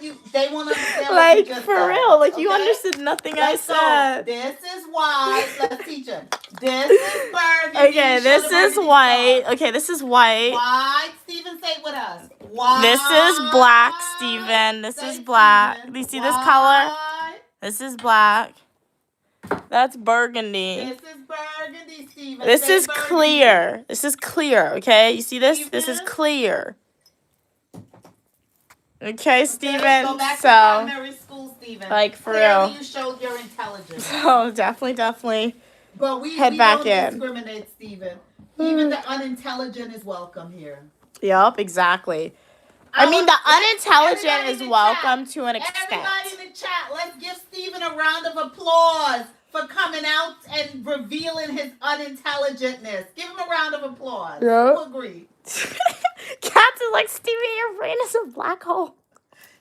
you, they won't understand what Like, you just for said, real, like, you okay? understood nothing Let's I go. said. This is white. Let's teach them. This is burgundy. Okay, Show this the is burgundy white. star. Okay, this is white. White. Steven, say it with us. White. This is black, Steven. This Say is black. Steven. Do you see this color? White. This is black. That's burgundy. This is burgundy, Steven. This Say is burgundy. clear. This is clear, okay? You see this? This is Steven? clear. Okay, Okay, Steven. go back to So, primary school, Steven. like, for Clearly real. you showed your intelligence. So, definitely. But we Head back don't in. discriminate, Steven. Even the unintelligent is welcome here. Yup, exactly. I mean, the unintelligent everybody is in the welcome chat. to an extent. Everybody in the chat, let's give Steven a round of applause for coming out and revealing his unintelligentness. Give him a round of applause. Yeah. Who agree? Cats is like, Steven, your brain is a black hole.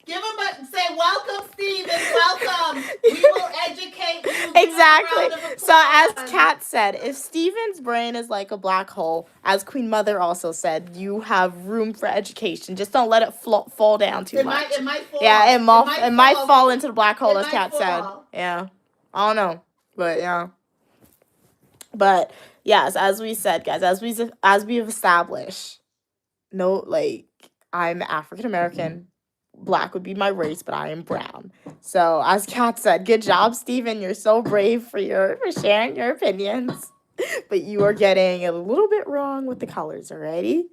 Give him say, welcome, Steven, welcome. We will educate you. Give him a Exactly. round of applause. So as Kat said, if Steven's brain is like a black hole, as Queen Mother also said, you have room for education. Just don't let it fall down too much. It might fall. Yeah, it might fall into the black hole, It as might Kat said. fall. Yeah. I don't know. But yeah. But yes, as we said, guys, as we've established, no, like, I'm African American. Black would be my race, but I am brown. So, as Kat said, good job, Steven. You're so brave for sharing your opinions. But you are getting a little bit wrong with the colors, alrighty?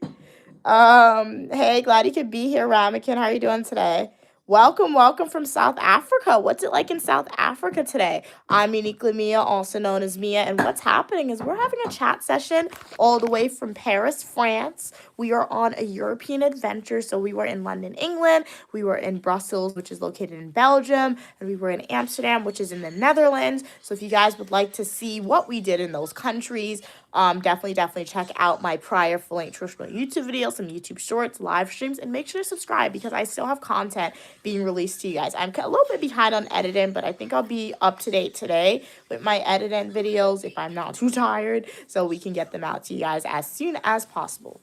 Hey, glad you could be here, Ramakin. How are you doing today? Welcome from South Africa. What's it like in South Africa today? I'm Uniquely Mia, also known as Mia, and what's happening is we're having a chat session all the way from Paris, France. We are on a European adventure, so we were in London, England, we were in Brussels, which is located in Belgium, and we were in Amsterdam, which is in the Netherlands. So if you guys would like to see what we did in those countries, definitely check out my prior Full Length Traditional YouTube videos, some YouTube shorts, live streams, and make sure to subscribe because I still have content being released to you guys. I'm a little bit behind on editing, but I think I'll be up to date today with my editing videos if I'm not too tired, so we can get them out to you guys as soon as possible.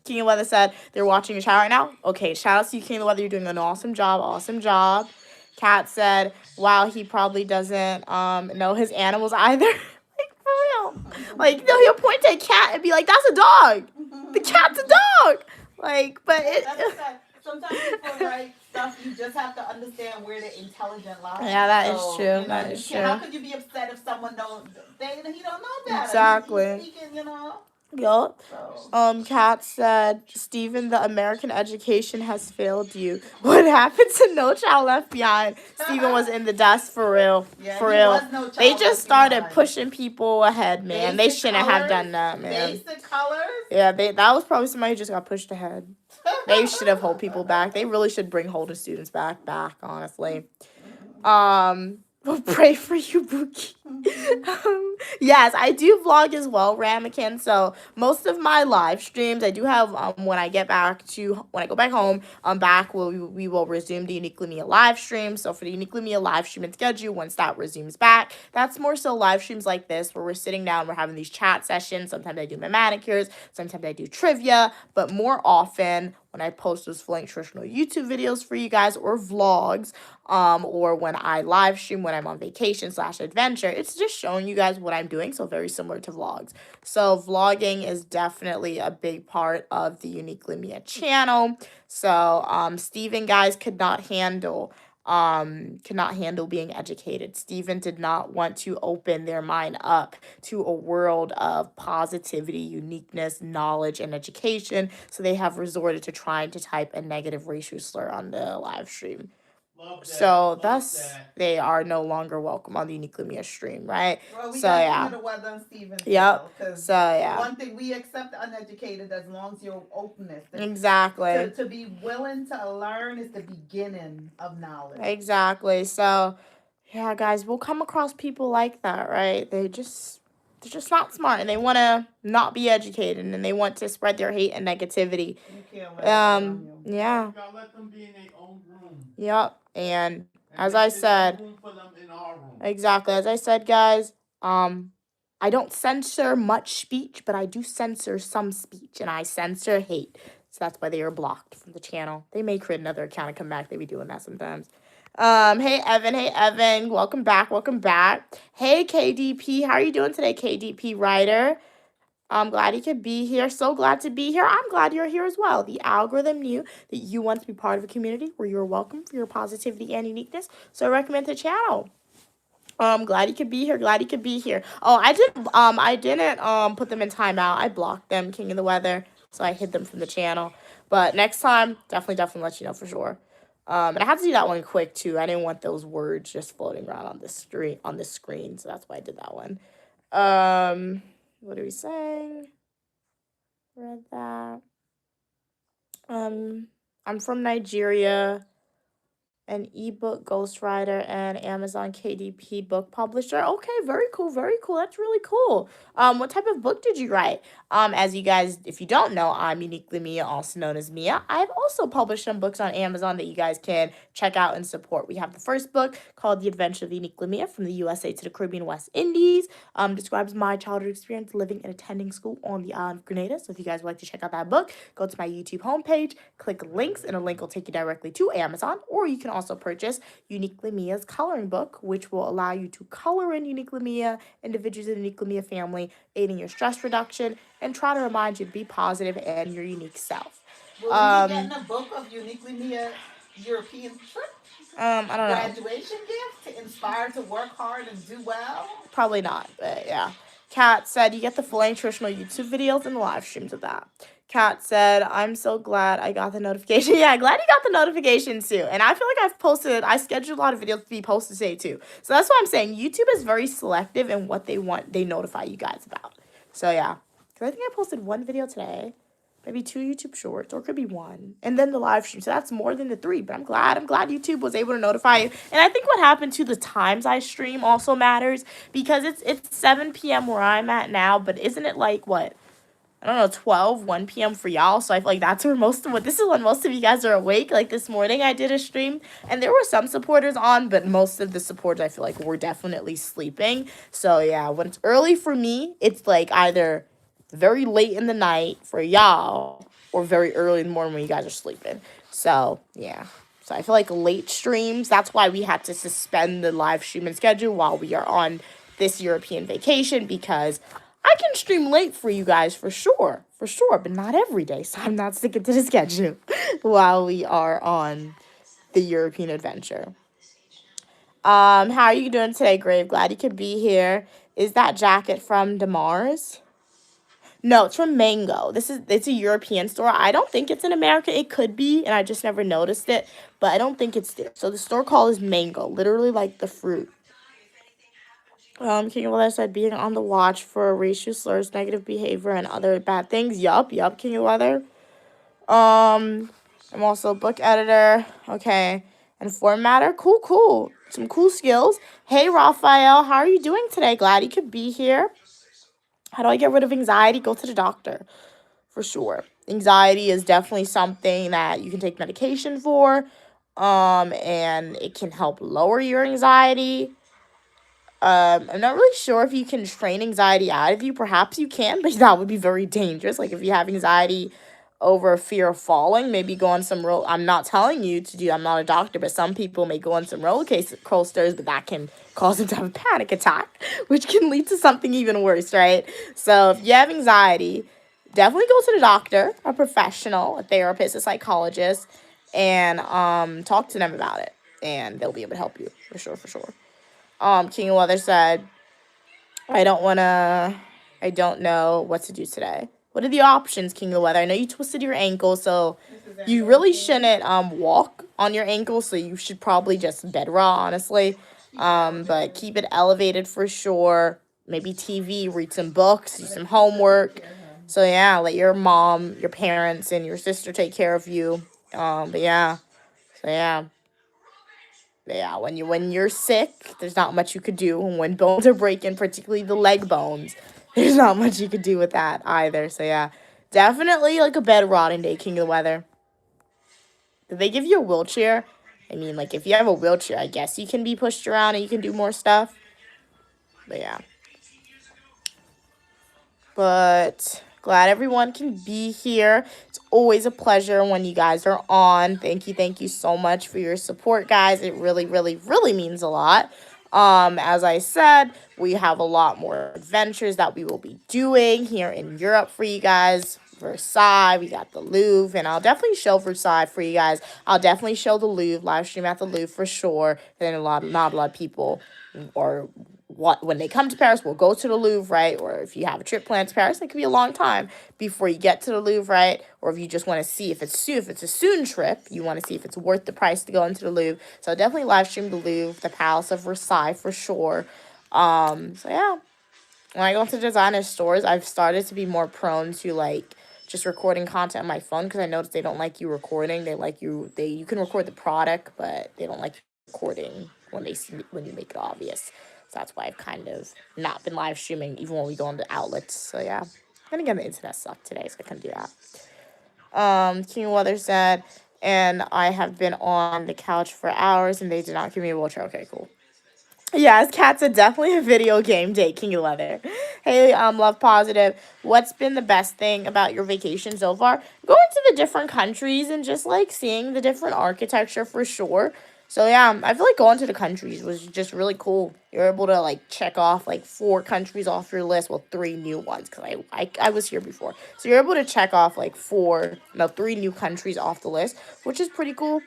King of Weather said they're watching a chat right now. Okay, shout out to you, King of the Weather. You're doing an awesome job. Kat said, wow, he probably doesn't know his animals either. Like, for real. Like, no, he'll point to a cat and be like, that's a dog. The cat's a dog. Like, but it... That's what I said. Sometimes people write stuff, you just have to understand where the intelligent lies. Yeah, that is true. You know, That is true. How could you be upset if someone he don't know better? Exactly. He's speaking, you know. Yup. So. Kat said, Steven, the American education has failed you. What happened to No Child Left Behind? Steven was in the dust, for real. Yeah, For he real. was No Child They Left just started Behind. pushing people ahead, man. They Basic shouldn't have colors, done that, man. Basic colors. Yeah, that was probably somebody who just got pushed ahead. They should have held people back. They really should bring Holden students back, honestly. We'll pray for you, Buki. Yes, I do vlog as well, Ramekin. So most of my live streams, I do have when I go back home, we will resume the Uniquely Mia live stream. So for the Uniquely Mia live stream and schedule, once that resumes back, that's more so live streams like this where we're sitting down, we're having these chat sessions. Sometimes I do my manicures, sometimes I do trivia, but more often when I post those Full Length Traditional YouTube videos for you guys or vlogs, or when I live stream when I'm on vacation / adventure, it's just showing you guys what I'm doing. So very similar to vlogs. So vlogging is definitely a big part of the Uniquely Mia channel. So Steven, guys, could not handle cannot handle being educated. Stephen did not want to open their mind up to a world of positivity, uniqueness, knowledge, and education. So they have resorted to trying to type a negative racial slur on the live stream. Love that. So Love thus that. they are no longer welcome on the Uniquely Mia stream, right? Well, we So got yeah. King of the Weather and Steven. Yep. Because So yeah. one thing, we accept the uneducated as long as your openness. Exactly. To be willing to learn is the beginning of knowledge. Exactly. So yeah, guys, we'll come across people like that, right? They're just not smart, and they want to not be educated, and they want to spread their hate and negativity. You can't let them you. Yeah. You gotta let them be in their own room. Yep. And as make I this said, room for them in our room. exactly. As I said, guys, I don't censor much speech, but I do censor some speech, and I censor hate. So that's why they are blocked from the channel. They may create another account and come back. They be doing that sometimes. Hey Evan, welcome back. Hey KDP, how are you doing today, KDP writer? I'm glad you could be here. So glad to be here. I'm glad you're here as well. The algorithm knew that you want to be part of a community where you're welcome for your positivity and uniqueness. So I recommend the channel. Glad you could be here. Oh, I didn't put them in timeout. I blocked them, King of the Weather. So I hid them from the channel. But next time, definitely let you know for sure. And I had to do that one quick too. I didn't want those words just floating around on the screen. So that's why I did that one. What are we saying? Read that. I'm from Nigeria. An ebook ghostwriter and Amazon KDP book publisher. Okay, very cool. That's really cool. What type of book did you write? As you guys, if you don't know, I'm Uniquely Mia, also known as Mia. I have also published some books on Amazon that you guys can check out and support. We have the first book called The Adventure of Uniquely Mia, from the USA to the Caribbean West Indies. Describes my childhood experience living and attending school on the island of Grenada. So if you guys would like to check out that book, go to my YouTube homepage, click links, and a link will take you directly to Amazon, or you can also purchase Uniquely Mia's coloring book, which will allow you to color in Uniquely Mia, individuals in the Uniquely Mia family, aiding your stress reduction, and try to remind you to be positive and your unique self. Will we be getting a book of Uniquely Mia European trip? I don't know. Graduation gift to inspire to work hard and do well? Probably not, but yeah. Kat said you get the full nutritional YouTube videos and the live streams of that. Kat said, I'm so glad I got the notification. Yeah, glad you got the notifications too. And I feel like I scheduled a lot of videos to be posted today too. So that's what I'm saying. YouTube is very selective in what they notify you guys about. So yeah. Because I think I posted one video today. Maybe 2 YouTube shorts, or it could be 1. And then the live stream. So that's more than the 3. But I'm glad YouTube was able to notify you. And I think what happened to the times I stream also matters. Because it's 7 p.m. where I'm at now. But isn't it like, what? I don't know, 1 p.m. for y'all. So I feel like that's where this is when most of you guys are awake. Like this morning I did a stream. And there were some supporters on. But most of the supporters I feel like were definitely sleeping. So yeah, when it's early for me, it's like either very late in the night for y'all or very early in the morning when you guys are sleeping. So yeah, so I feel like late streams, that's why we had to suspend the live streaming schedule while we are on this European vacation, because I can stream late for you guys for sure, but not every day. So I'm not sticking to the schedule while we are on the European adventure. How are you doing today, Grave? Glad you could be here. Is that jacket from Damar's? No, it's from Mango. It's a European store. I don't think it's in America. It could be, and I just never noticed it, but I don't think it's there. So the store call is Mango, literally like the fruit. King of Weather said being on the watch for racial slurs, negative behavior, and other bad things. Yup, King of Weather. I'm also a book editor. Okay. And formatter. Cool. Some cool skills. Hey, Raphael, how are you doing today? Glad you could be here. How do I get rid of anxiety? Go to the doctor, for sure. Anxiety is definitely something that you can take medication for, and it can help lower your anxiety. I'm not really sure if you can train anxiety out of you. Perhaps you can, but that would be very dangerous. Like if you have anxiety over fear of falling, maybe go on some I'm not telling you to do, I'm not a doctor, but some people may go on some roller coasters, but that can cause them to have a panic attack, which can lead to something even worse, right? So if you have anxiety, definitely go to the doctor, a professional, a therapist, a psychologist, and talk to them about it. and they'll be able to help you for sure, for sure. King of Weather said, I don't know what to do today. What are the options, King of Weather? I know you twisted your ankle, so you really shouldn't walk on your ankle, so you should probably just bed raw, honestly. But keep it elevated for sure. Maybe TV, read some books, do some homework. So yeah, let your mom, your parents, and your sister take care of you. But yeah. So yeah. Yeah, when you're sick, there's not much you could do. And when bones are breaking, particularly the leg bones, there's not much you could do with that either. So yeah, definitely like a bed rotting day, King of the Weather. Did they give you a wheelchair? I mean, like if you have a wheelchair, I guess you can be pushed around and you can do more stuff. But yeah. But glad everyone can be here. It's always a pleasure when you guys are on. Thank you so much for your support, guys. It really, really, really means a lot. As I said, we have a lot more adventures that we will be doing here in Europe for you guys. Versailles, we got the Louvre, and I'll definitely show Versailles for you guys. I'll definitely show the Louvre, live stream at the Louvre for sure. Then not a lot of people or when they come to Paris, we'll go to the Louvre, right? Or if you have a trip planned to Paris, it could be a long time before you get to the Louvre, right? Or if you just want to see if it's a soon trip, you want to see if it's worth the price to go into the Louvre. So definitely live stream the Louvre, the Palace of Versailles for sure. So yeah, when I go into designer stores, I've started to be more prone to like just recording content on my phone because I noticed they don't like you recording. They like you can record the product, but they don't like recording when you make it obvious. So that's why I've kind of not been live streaming even when we go into outlets. So yeah. Then again, the internet sucked today, so I couldn't do that. King of Weather said, and I have been on the couch for hours and they did not give me a wheelchair. Okay, cool. Yes, Cats are definitely a video game day, King of Leather. Hey, Love Positive. What's been the best thing about your vacation so far? Going to the different countries and just like seeing the different architecture for sure. So yeah, I feel like going to the countries was just really cool. You're able to like check off like 4 countries off your list. Well, 3 new ones because I was here before. So you're able to check off like 3 new countries off the list, which is pretty cool.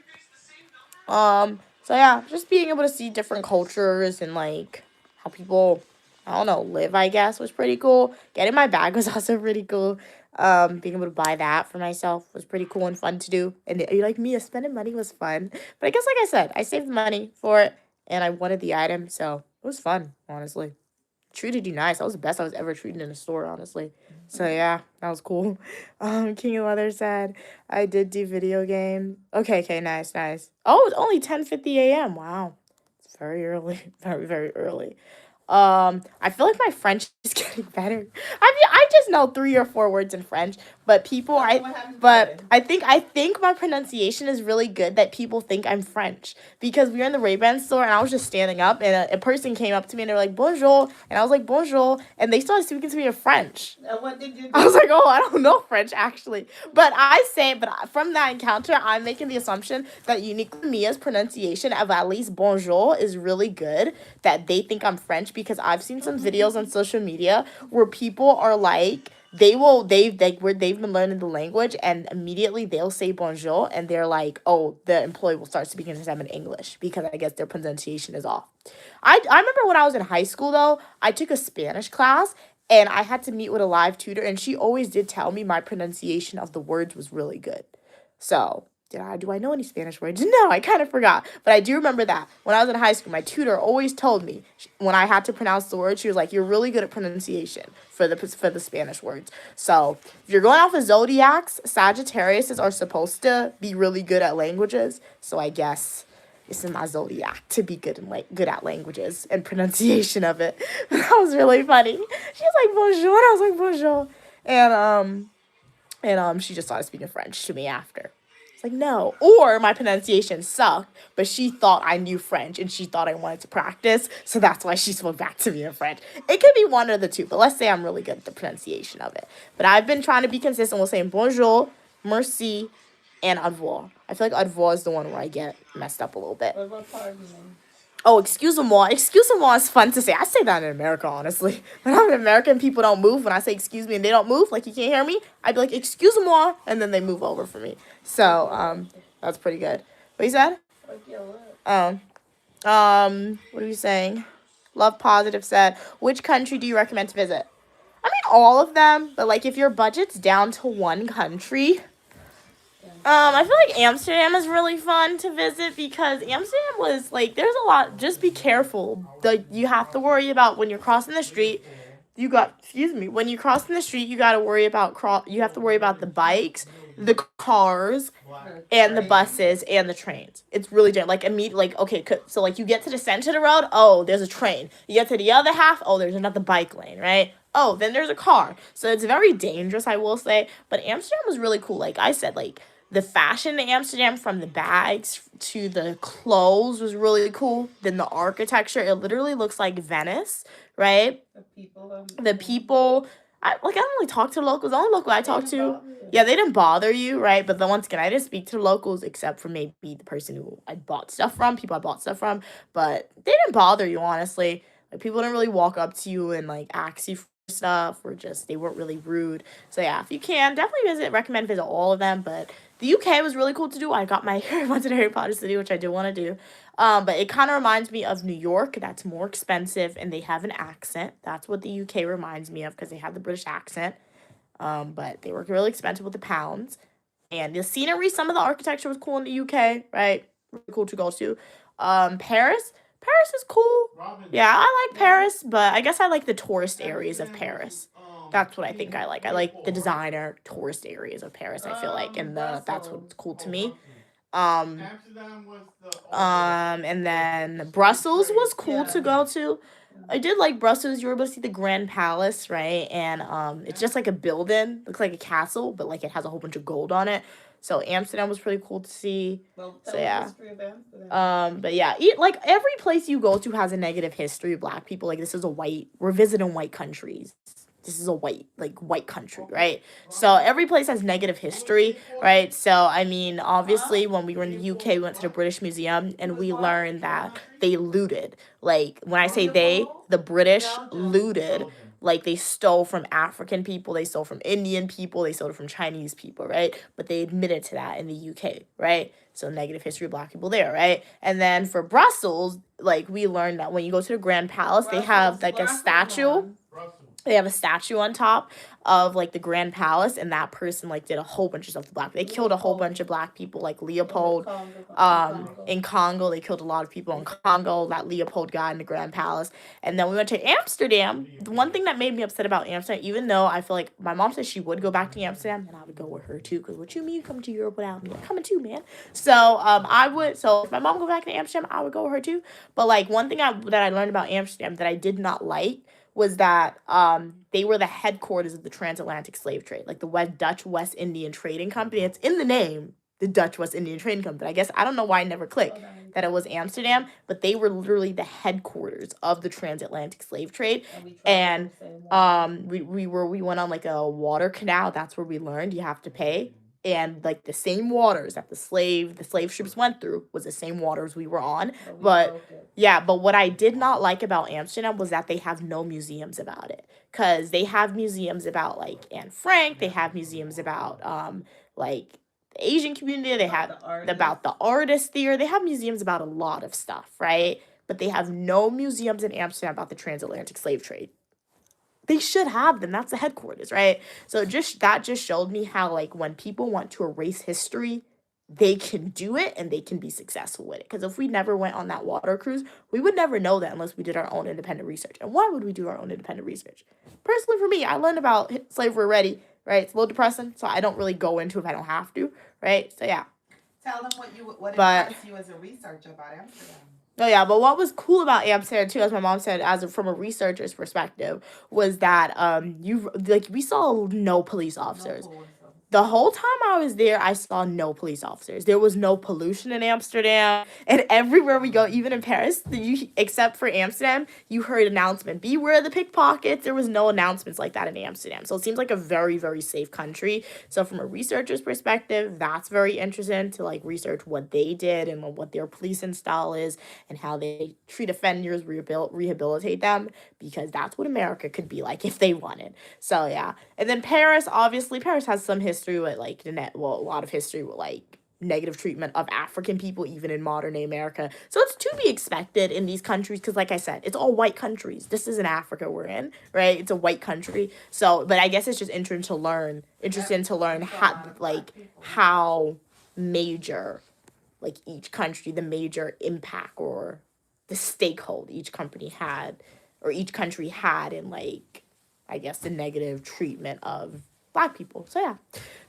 So yeah, just being able to see different cultures and like how people, I don't know, live, I guess, was pretty cool. Getting my bag was also pretty cool. Being able to buy that for myself was pretty cool and fun to do. And you like Mia, spending money was fun. But I guess like I said, I saved money for it and I wanted the item, so it was fun, honestly. Treated you nice. That was the best I was ever treated in a store, honestly. So yeah, that was cool. King of Leather said, I did do video game. Okay, nice. Oh, it's only 10:50 a.m. Wow. It's very early. Very, very early. I feel like my French is getting better. I mean, I just know 3 or 4 words in French, but I think my pronunciation is really good that people think I'm French because we were in the Ray-Ban store and I was just standing up and a person came up to me and they were like, bonjour, and I was like, bonjour, and they started speaking to me in French. What did you do? I was like, oh, I don't know French actually, but from that encounter, I'm making the assumption that Uniquely Mia's pronunciation of at least bonjour is really good, that they think I'm French because I've seen some videos on social media where people are like, they've been learning the language and immediately they'll say bonjour and they're like, oh, the employee will start speaking to them in English because I guess their pronunciation is off. I remember when I was in high school though, I took a Spanish class and I had to meet with a live tutor and she always did tell me my pronunciation of the words was really good. So do I know any Spanish words? No, I kind of forgot. But I do remember that when I was in high school, my tutor always told me when I had to pronounce the word, she was like, you're really good at pronunciation for the Spanish words. So if you're going off of zodiacs, Sagittariuses are supposed to be really good at languages. So I guess it's in my zodiac to be good at languages and pronunciation of it. That was really funny. She was like, bonjour. And I was like, bonjour. And she just started speaking French to me after. Like, no. Or my pronunciation sucked, but she thought I knew French and she thought I wanted to practice, so that's why she spoke back to me in French. It could be one or the two, but let's say I'm really good at the pronunciation of it. But I've been trying to be consistent with saying bonjour, merci, and au revoir. I feel like au revoir is the one where I get messed up a little bit. What part do you mean? Oh, excuse-moi. Excuse-moi is fun to say. I say that in America, honestly. When I'm in America and people don't move, when I say excuse me and they don't move, like you can't hear me, I'd be like, excuse-moi, and then they move over for me. So, that's pretty good. What you said? Like your lip. Oh. What are you saying? Love Positive said, which country do you recommend to visit? I mean, all of them, but like if your budget's down to one country, I feel like Amsterdam is really fun to visit because Amsterdam was like, there's a lot. Just be careful. You have to worry about when you're crossing the street. When you're crossing the street, you got to worry about you have to worry about the bikes, the cars, and the buses and the trains. It's really like okay, so like you get to the center of the road, oh, there's a train. You get to the other half, oh, there's another bike lane, right? Oh, then there's a car. So it's very dangerous, I will say. But Amsterdam was really cool. Like I said, like the fashion in Amsterdam, from the bags to the clothes, was really cool. Then the architecture, it literally looks like Venice, right? The people, I don't really talk to locals. The only local I talked to, yeah, they didn't bother you, right? But then once again, I didn't speak to the locals except for maybe the person who I bought stuff from, people I bought stuff from. But they didn't bother you, honestly. Like, people didn't really walk up to you and, like, ask you for stuff, or just, they weren't really rude. So, yeah, if you can, definitely recommend visit all of them. But the UK was really cool to do. I got my went to the Harry Potter City, which I do want to do. But it kind of reminds me of New York. That's more expensive, and they have an accent. That's what the UK reminds me of, because they have the British accent. But they were really expensive with the pounds. And the scenery, some of the architecture was cool in the UK, right? Really cool to go to. Paris is cool. Yeah, I like Paris, but I guess I like the tourist areas of Paris. That's what I think I like. I like the designer tourist areas of Paris, I feel like, and that's what's cool to me. And then Brussels was cool to go to. I did like Brussels. You were able to see the Grand Palace, right? And it's just like a building, looks like a castle, but like it has a whole bunch of gold on it. So Amsterdam was pretty cool to see. So yeah. But yeah, like every place you go to has a negative history of Black people. Like we're visiting white countries. This is a white country, right? So every place has negative history, right? So, I mean, obviously, when we were in the UK, we went to the British Museum, and we learned that they looted. Like, when I say the British looted. Like, they stole from African people, they stole from Indian people, they stole from Chinese people, right? But they admitted to that in the UK, right? So negative history of Black people there, right? And then for Brussels, like, we learned that when you go to the Grand Palace, they have, like, a statue. They have a statue on top of, like, the Grand Palace, and that person, like, did a whole bunch of stuff to Black people. They killed a whole bunch of Black people, like Leopold. In Congo, they killed a lot of people in Congo, that Leopold guy in the Grand Palace. And then we went to Amsterdam. The one thing that made me upset about Amsterdam, even though I feel like my mom said she would go back to Amsterdam, and I would go with her, too, because what you mean you come to Europe without me? I'm coming, too, man. So, if my mom go back to Amsterdam, I would go with her, too. But, like, one thing that I learned about Amsterdam that I did not like was that they were the headquarters of the transatlantic slave trade, like the Dutch West Indian Trading Company. It's in the name, the Dutch West Indian Trading Company. I guess I don't know why I never clicked that it was Amsterdam, but they were literally the headquarters of the transatlantic slave trade. And we went on like a water canal. That's where we learned you have to pay. And like the same waters that the slave ships went through was the same waters we were on. But what I did not like about Amsterdam was that they have no museums about it. Because they have museums about like Anne Frank, they have museums about like the Asian community, they have about the artists there, they have museums about a lot of stuff, right? But they have no museums in Amsterdam about the transatlantic slave trade. They should have them. That's the headquarters, right? So that just showed me how, like, when people want to erase history, they can do it and they can be successful with it. Because if we never went on that water cruise, we would never know that unless we did our own independent research. And why would we do our own independent research? Personally, for me, I learned about slavery already, right? It's a little depressing, so I don't really go into it if I don't have to, right? So, yeah. Tell them what impressed you as a researcher about Amsterdam. Oh, yeah, but what was cool about Amsterdam, too, as my mom said, from a researcher's perspective, was that we saw no police officers. The whole time I was there, I saw no police officers. There was no pollution in Amsterdam. And everywhere we go, even in Paris, except for Amsterdam, you heard announcement, beware the pickpockets. There was no announcements like that in Amsterdam. So it seems like a very, very safe country. So from a researcher's perspective, that's very interesting to like research what they did and what their policing style is and how they treat offenders, rehabilitate them, because that's what America could be like if they wanted. So yeah. And then Paris, obviously, Paris has some history with like a lot of history with like negative treatment of African people, even in modern day America. So it's to be expected in these countries because, like I said, it's all white countries. This isn't Africa we're in, right? It's a white country. So, but I guess it's just interesting to learn how major, like each country, the major impact or the stakehold each company had, or each country had in, like, I guess the negative treatment of Black people. So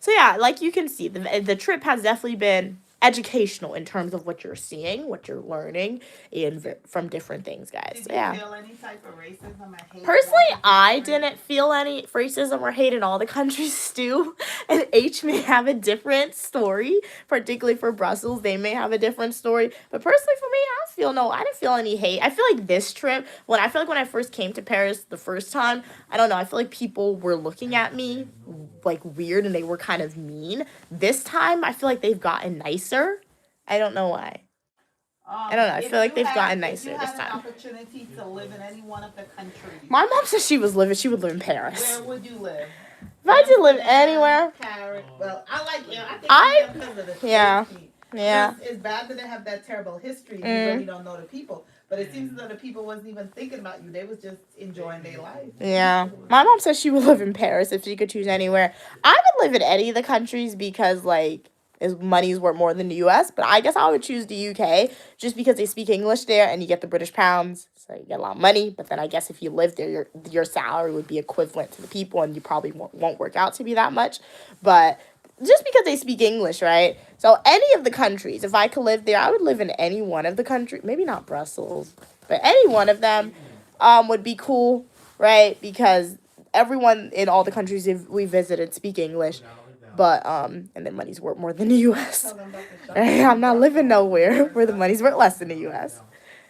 yeah, like you can see, the trip has definitely been educational in terms of what you're seeing, what you're learning, and from different things, guys. Did you feel any type of racism or hate? Personally, I didn't feel any racism or hate in all the countries, Stu and H may have a different story, particularly for Brussels. They may have a different story. But personally, for me, I didn't feel any hate. I feel like this trip, when I first came to Paris the first time, I don't know, I feel like people were looking at me like weird and they were kind of mean. This time, I feel like they've gotten nicer. I don't know why. I don't know. I feel like they've gotten nicer this If you had time. an opportunity to live in any one of the countries, My mom said she would live in Paris. where would you live? If I could live anywhere, Paris. Well, I like you. I- because of the yeah. safety. Yeah. It's bad that they have that terrible history. You Mm. really don't know the people. But it seems as though the people wasn't even thinking about you. They was just enjoying their life. Yeah. My mom says she would live in Paris if she could choose anywhere. I would live in any of the countries because, like, money's worth more than the U.S., but I guess I would choose the U.K. just because they speak English there and you get the British pounds, so you get a lot of money. But then I guess if you live there, your salary would be equivalent to the people and you probably won't work out to be that much. But just because they speak English, right? So any of the countries, if I could live there, I would live in any one of the countries. Maybe not Brussels, but any one of them would be cool, right? Because everyone in all the countries we visited speak English. But, and then money's worth more than the U.S. Tell them about the I'm not living nowhere where the money's worth less than the U.S.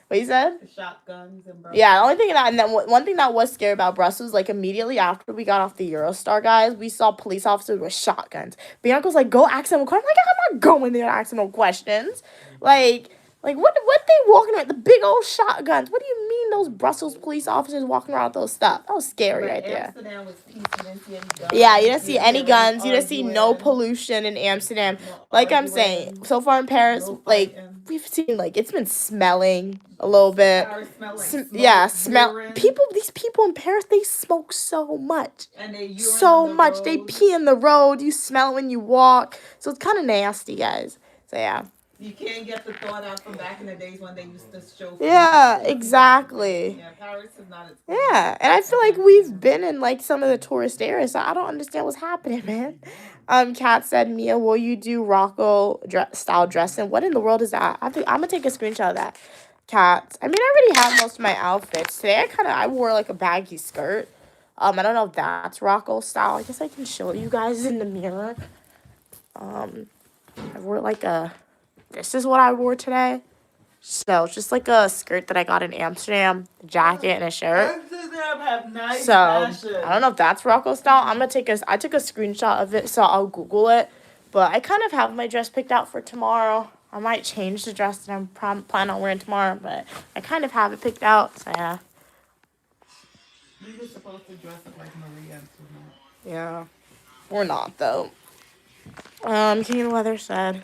What you said? The shotguns and Yeah, the only thing and then one thing that was scary about Brussels, like immediately after we got off the Eurostar, guys, we saw police officers with shotguns. Bianca's like, go ask them a question. I'm like, I'm not going there to ask them no questions. Like what they walking around, the big old shotguns? What do you mean those Brussels police officers walking around with those stuff? That was scary right there. Amsterdam was peace. You didn't see any guns. Yeah, you didn't see any guns. You didn't see no arguing, pollution in Amsterdam. no Like I'm arguing, saying, so far in Paris, no like fighting. we've seen, like it's been smelling a little bit. Paris smell like Smell. urine, These people in Paris, they smoke so much. and they urine So on the much. They road. pee in the road. You smell it when you walk. So it's kind of nasty, guys. So yeah. You can't get the thought out from back in the days when they used to show. Yeah, exactly. Yeah, Paris is not as. Yeah, and I feel like we've been in like some of the tourist areas, so I don't understand what's happening, man. Kat said, Mia, will you do Rocco style dressing? What in the world is that? I'm gonna take a screenshot of that. Kat, I mean, I already have most of my outfits today. I wore like a baggy skirt. I don't know if that's Rocco style. I guess I can show you guys in the mirror. I wore like this is what I wore today. So it's just like a skirt that I got in Amsterdam, a jacket and a shirt. Amsterdam have nice So fashion. I don't know if that's Rocco style. I took a screenshot of it, so I'll Google it. But I kind of have my dress picked out for tomorrow. I might change the dress that I'm planning on wearing tomorrow, but I kind of have it picked out. So yeah. We were supposed to dress up like Maria tonight. Yeah. We're not though. King of the Weather said,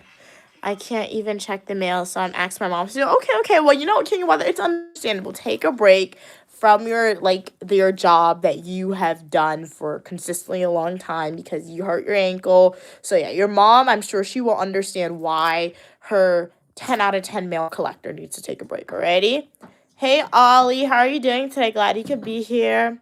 I can't even check the mail, so I'm asking my mom. So okay. Well, you know what, King of Weather, it's understandable. Take a break from your job that you have done for consistently a long time because you hurt your ankle. So yeah, your mom, I'm sure she will understand why her 10 out of 10 mail collector needs to take a break. Alrighty? Hey Ollie, how are you doing today? Glad you could be here.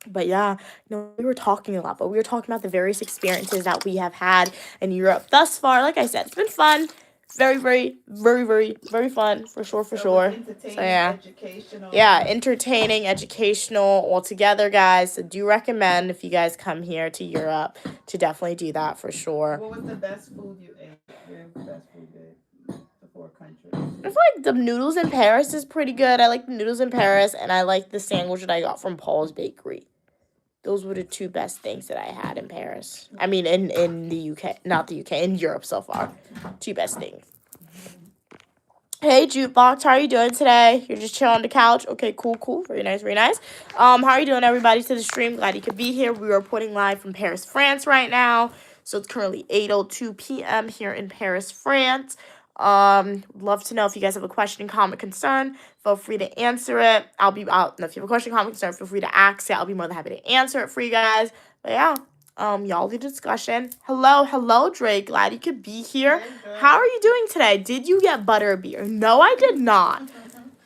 But yeah, we were talking a lot, but we were talking about the various experiences that we have had in Europe thus far. Like I said, it's been fun. Very, very, very, very, very fun, for sure. So yeah. Educational. Yeah, entertaining, educational, all together, guys. So do recommend if you guys come here to Europe to definitely do that for sure. What was the best food you ate? Where's the best food you ate? The 4 countries. I feel like the noodles in Paris is pretty good. I like the noodles in Paris, and I like the sandwich that I got from Paul's Bakery. Those were the 2 best things that I had in Paris. I mean, in the UK. Not the UK. In Europe so far. 2 best things. Hey, Jukebox. How are you doing today? You're just chilling on the couch? Okay, cool. Very nice, very nice. How are you doing, everybody, to the stream? Glad you could be here. We are reporting live from Paris, France right now. So it's currently 8:02 p.m. here in Paris, France. Love to know if you guys have a question, comment, concern. Feel free to answer it. If you have a question, comment, concern, feel free to ask it. I'll be more than happy to answer it for you guys. But yeah, y'all lead the discussion. Hello, Drake. Glad you could be here. How are you doing today? Did you get butterbeer? No, I did not.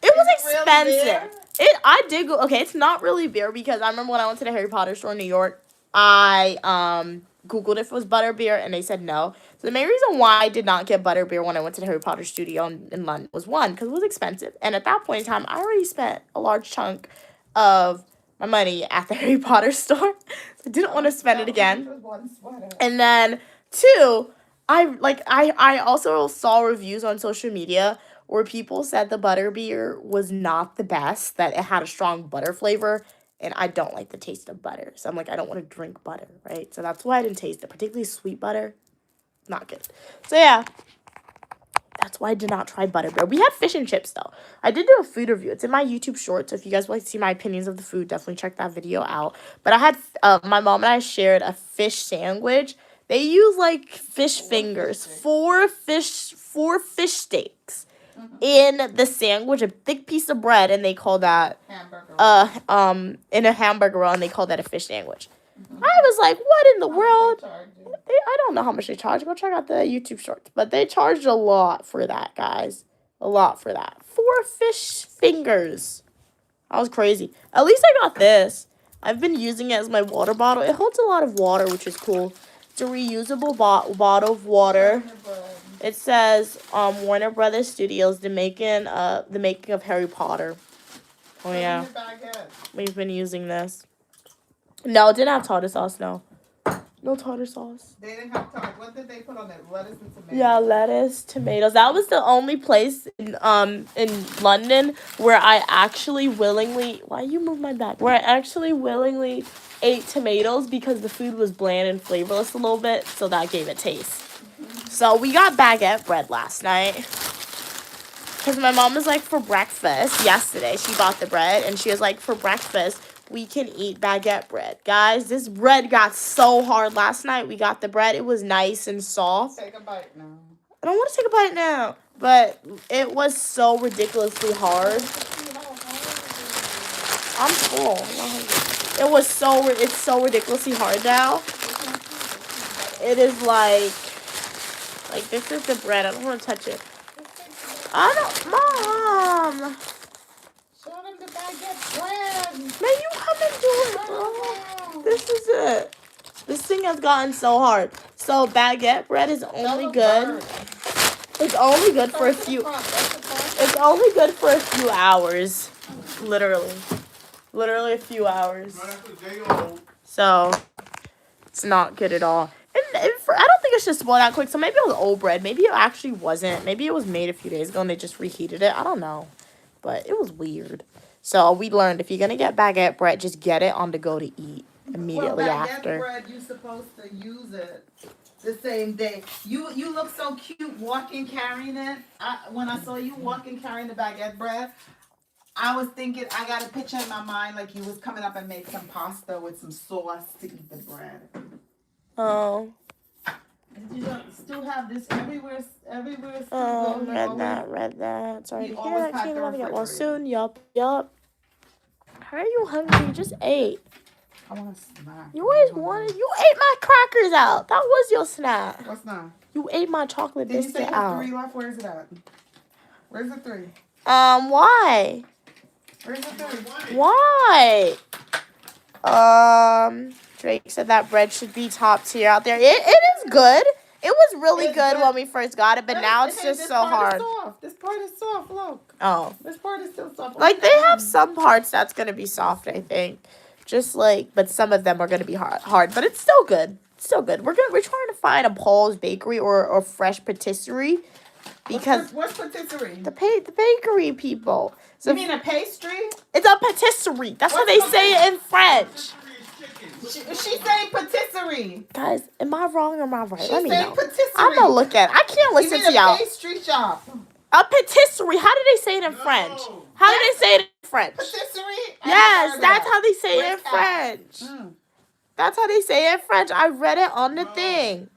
It was expensive. I did go. Okay, it's not really beer because I remember when I went to the Harry Potter store in New York, I Googled if it was butterbeer and they said no. So the main reason why I did not get butterbeer when I went to the Harry Potter studio in London was one, because it was expensive. And at that point in time, I already spent a large chunk of my money at the Harry Potter store. So I didn't want to spend it again. And then two, I also saw reviews on social media where people said the butterbeer was not the best, that it had a strong butter flavor, and I don't like the taste of butter. So I'm like, I don't want to drink butter, right? So that's why I didn't taste it, particularly sweet butter. Not good. So yeah, that's why I did not try butterbeer. We had fish and chips, though. I did do a food review. It's in my YouTube shorts, so if you guys would like to see my opinions of the food, definitely check that video out. But I had, my mom and I shared a fish sandwich. They use, like, fish fingers, four fish steaks in the sandwich, a thick piece of bread, and they call that in a hamburger roll, and they call that a fish sandwich. I was like, what in the world? I don't know how much they charge. Go check out the YouTube shorts. But they charged a lot for that, guys. A lot for that. 4 fish fingers. That was crazy. At least I got this. I've been using it as my water bottle. It holds a lot of water, which is cool. It's a reusable bottle of water. It says Warner Brothers Studios, the making of Harry Potter. Oh yeah, we've been using this. No, it didn't have tartar sauce. No tartar sauce. They didn't have tartar. What did they put on it? Lettuce and tomatoes. Yeah, lettuce, tomatoes. That was the only place in London where I actually willingly. Why you move my back? Where I actually willingly ate tomatoes because the food was bland and flavorless a little bit, so that gave it taste. So we got baguette bread last night because my mom was like, for breakfast yesterday, she bought the bread and she was like, for breakfast, we can eat baguette bread. Guys, this bread got so hard last night. We got the bread. It was nice and soft. Take a bite now. I don't want to take a bite now, but it was so ridiculously hard. I'm full. It's so ridiculously hard now. It is like this is the bread. I don't want to touch it. Mom. Show them the baguette bread. Man, you come and do it, bro. This is it. This thing has gotten so hard. So baguette bread is only good. It's only good for a few. It's only good for a few hours. Literally a few hours. So it's not good at all. And I don't think it's just spoiled that quick. So maybe it was old bread. Maybe it actually wasn't. Maybe it was made a few days ago and they just reheated it. I don't know. But it was weird. So we learned if you're going to get baguette bread, just get it on the go to eat immediately after. Baguette bread, you're supposed to use it the same day. You look so cute walking, carrying it. When I saw you walking, carrying the baguette bread, I was thinking, I got a picture in my mind like you was coming up and make some pasta with some sauce to eat the bread. Oh. You still have this everywhere. Oh, read that. Sorry to hear that. Can't let me get well soon. Yup. How are you hungry? You just ate. I want to snack. You always wanted. You ate my crackers out. That was your snack. What's that? You ate my chocolate Did you say biscuit you have out. 3 left? Where's it at? Where's the 3? Why? Where's the 3? Why? Drake said that bread should be top tier out there. It is good. It was really good when we first got it, but now it's just so hard. This part is soft, look. Oh. This part is still soft. Like, they have some parts that's going to be soft, I think. Just like, but some of them are going to be hard. But it's still good. We're trying to find a Paul's Bakery or Fresh Patisserie. Because what's patisserie? The bakery people. So You mean a pastry? it's a patisserie. That's how they say it in French. She's saying patisserie. Guys, am I wrong or am I right? She's Let me saying know. patisserie. I'm gonna look at it. I can't listen You to mean a y'all. pastry shop? A patisserie. How do they say it in French? How do they say it in French? Patisserie? Yes, that's how they say it in Where's that? French. That's how they say it in French. I read it on the thing.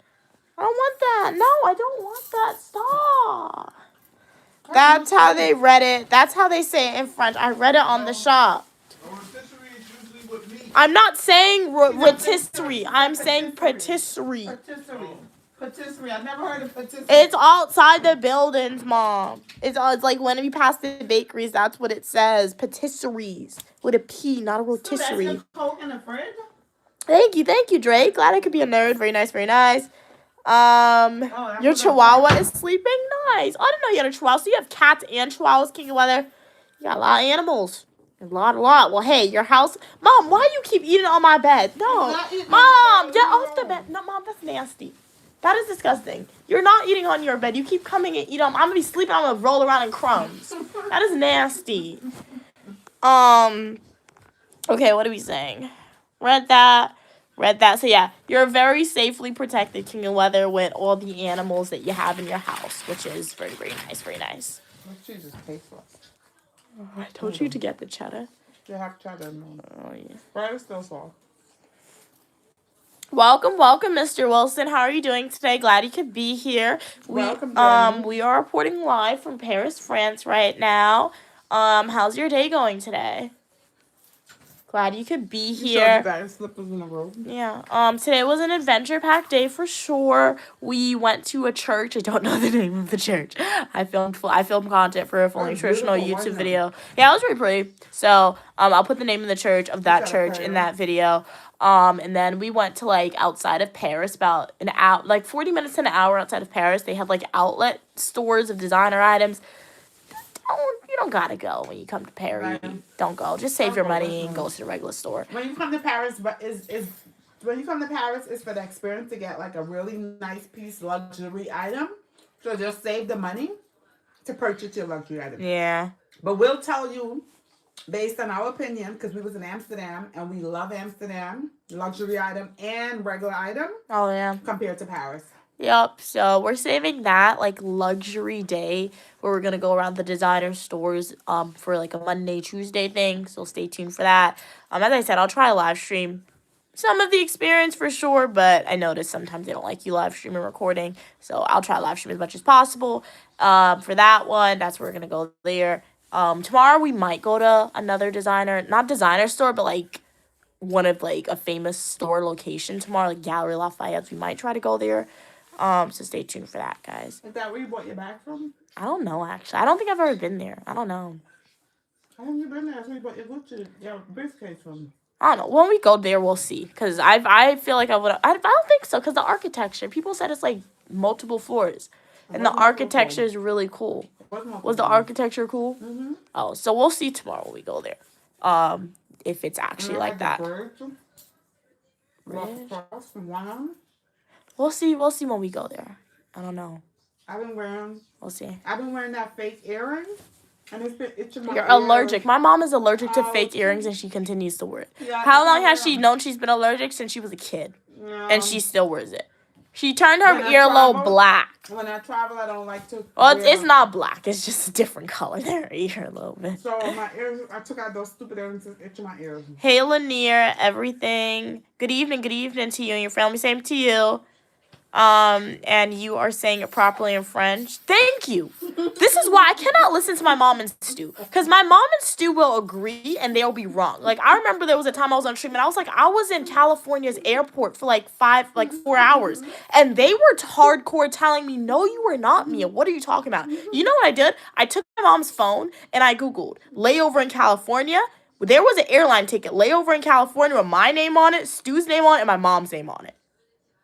I don't want that. No, I don't want that. Stop. That's how they read it. That's how they say it in French. I read it on the shop. A rotisserie is usually with meat. I'm not saying rotisserie. I'm saying patisserie. Patisserie. I never heard of patisserie. It's outside the buildings, Mom. It's like when you pass the bakeries, that's what it says. Patisseries with a P, not a So that's rotisserie. the Coke in the fridge? Thank you, Drake. Glad I could be a nerd. Very nice, very nice. that's Your what chihuahua is sleeping. Nice. Oh, I didn't know you had a chihuahua. So you have cats and chihuahuas, King of Weather. You got a lot of animals. A lot. Well, hey, your house. Mom, why do you keep eating on my bed? No. Not eating on Mom, the bed. get off the bed. No, Mom, that's nasty. That is disgusting. You're not eating on your bed. You keep coming and eat on. I'm going to be sleeping. I'm going to roll around in crumbs. That is nasty. Okay, what are we saying? Read that. So yeah, you're very safely protected, King of Weather, with all the animals that you have in your house, which is very, very nice, very nice. Cheese is tasteless. I told you to get the cheddar. You have cheddar. No. Oh yeah. Bread is still soft. Welcome, Mr. Wilson. How are you doing today? Glad you could be here. Welcome, Jen. We are reporting live from Paris, France right now. How's your day going today? Glad you could be here. Slippers in the road. Yeah. Today was an adventure packed day for sure. We went to a church. I don't know the name of the church. I filmed content for a full nutritional YouTube video. Yeah, it was really pretty. So, I'll put the name of the church of that church in that video. And then we went to like outside of Paris, about an hour, like 40 minutes to an hour outside of Paris. They have like outlet stores of designer items. You don't gotta go when you come to Paris. Right. Don't go. Just save your money and go to the regular store. When you come to Paris, it's for the experience to get like a really nice piece luxury item. So just save the money to purchase your luxury item. Yeah. But we'll tell you, based on our opinion, because we was in Amsterdam and we love Amsterdam, luxury item and regular item Oh yeah. compared to Paris. Yep. So we're saving that like luxury day where we're gonna go around the designer stores for like a Monday, Tuesday thing. So stay tuned for that. As I said, I'll try a live stream some of the experience for sure, but I noticed sometimes they don't like you live streaming recording. So I'll try live stream as much as possible. For that one, that's where we're gonna go there. Tomorrow we might go to another not designer store, but like one of like a famous store location tomorrow, like Gallery Lafayette. We might try to go there. So stay tuned for that, guys. Is that where you bought your bag from? I don't know, actually. I don't think I've ever been there. I don't know. How have you been there? That's where you bought your briefcase from. I don't know. When we go there, we'll see. Because I feel like I don't think so. Because the architecture. People said it's like multiple floors. And the architecture is really cool. Was the architecture cool? Mm-hmm. Oh, so we'll see tomorrow when we go there. If it's actually like that. We'll see when we go there. I don't know. We'll see. I've been wearing that fake earring, and it's been itching my You're ear. allergic. My mom is allergic to fake earrings, and she continues to wear it. Yeah, How long has she known she's been allergic? Since she was a kid, and she still wears it. She turned her When I earlobe travel- black. When I travel, I don't like to. Well, it's wear- not black. It's just a different color there, earlobe. So my ears, I took out those stupid earrings and itching my ears. Hey, Lanier, everything. Good evening to you and your family. Same to you. And you are saying it properly in French. Thank you. This is why I cannot listen to my mom and Stu. Because my mom and Stu will agree and they'll be wrong. Like, I remember there was a time I was on stream and I was like, I was in California's airport for like 4 hours. And they were hardcore telling me, no, you were not, Mia. What are you talking about? You know what I did? I took my mom's phone and I Googled layover in California. There was an airline ticket, layover in California with my name on it, Stu's name on it, and my mom's name on it.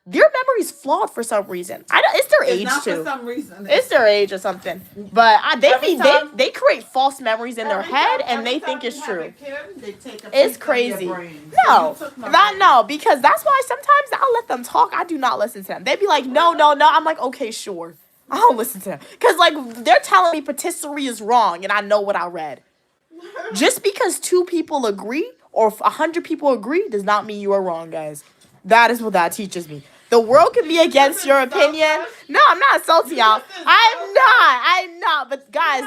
Their memory's flawed for some reason. It's their age not too. for some reason. It's their age or something. But they create false memories in their Every head time- and every they time think you it's have true. a kid, they take a It's piece of crazy. your brain. No, So you took my brain. no, because that's why sometimes I'll let them talk. I do not listen to them. They'd be like, no. I'm like, okay, sure. I don't listen to them. Because, like, they're telling me patisserie is wrong and I know what I read. Just because 2 people agree or 100 people agree does not mean you are wrong, guys. That is what that teaches me. The world can be against your opinion. No, I'm not insulting y'all. I'm not. But guys,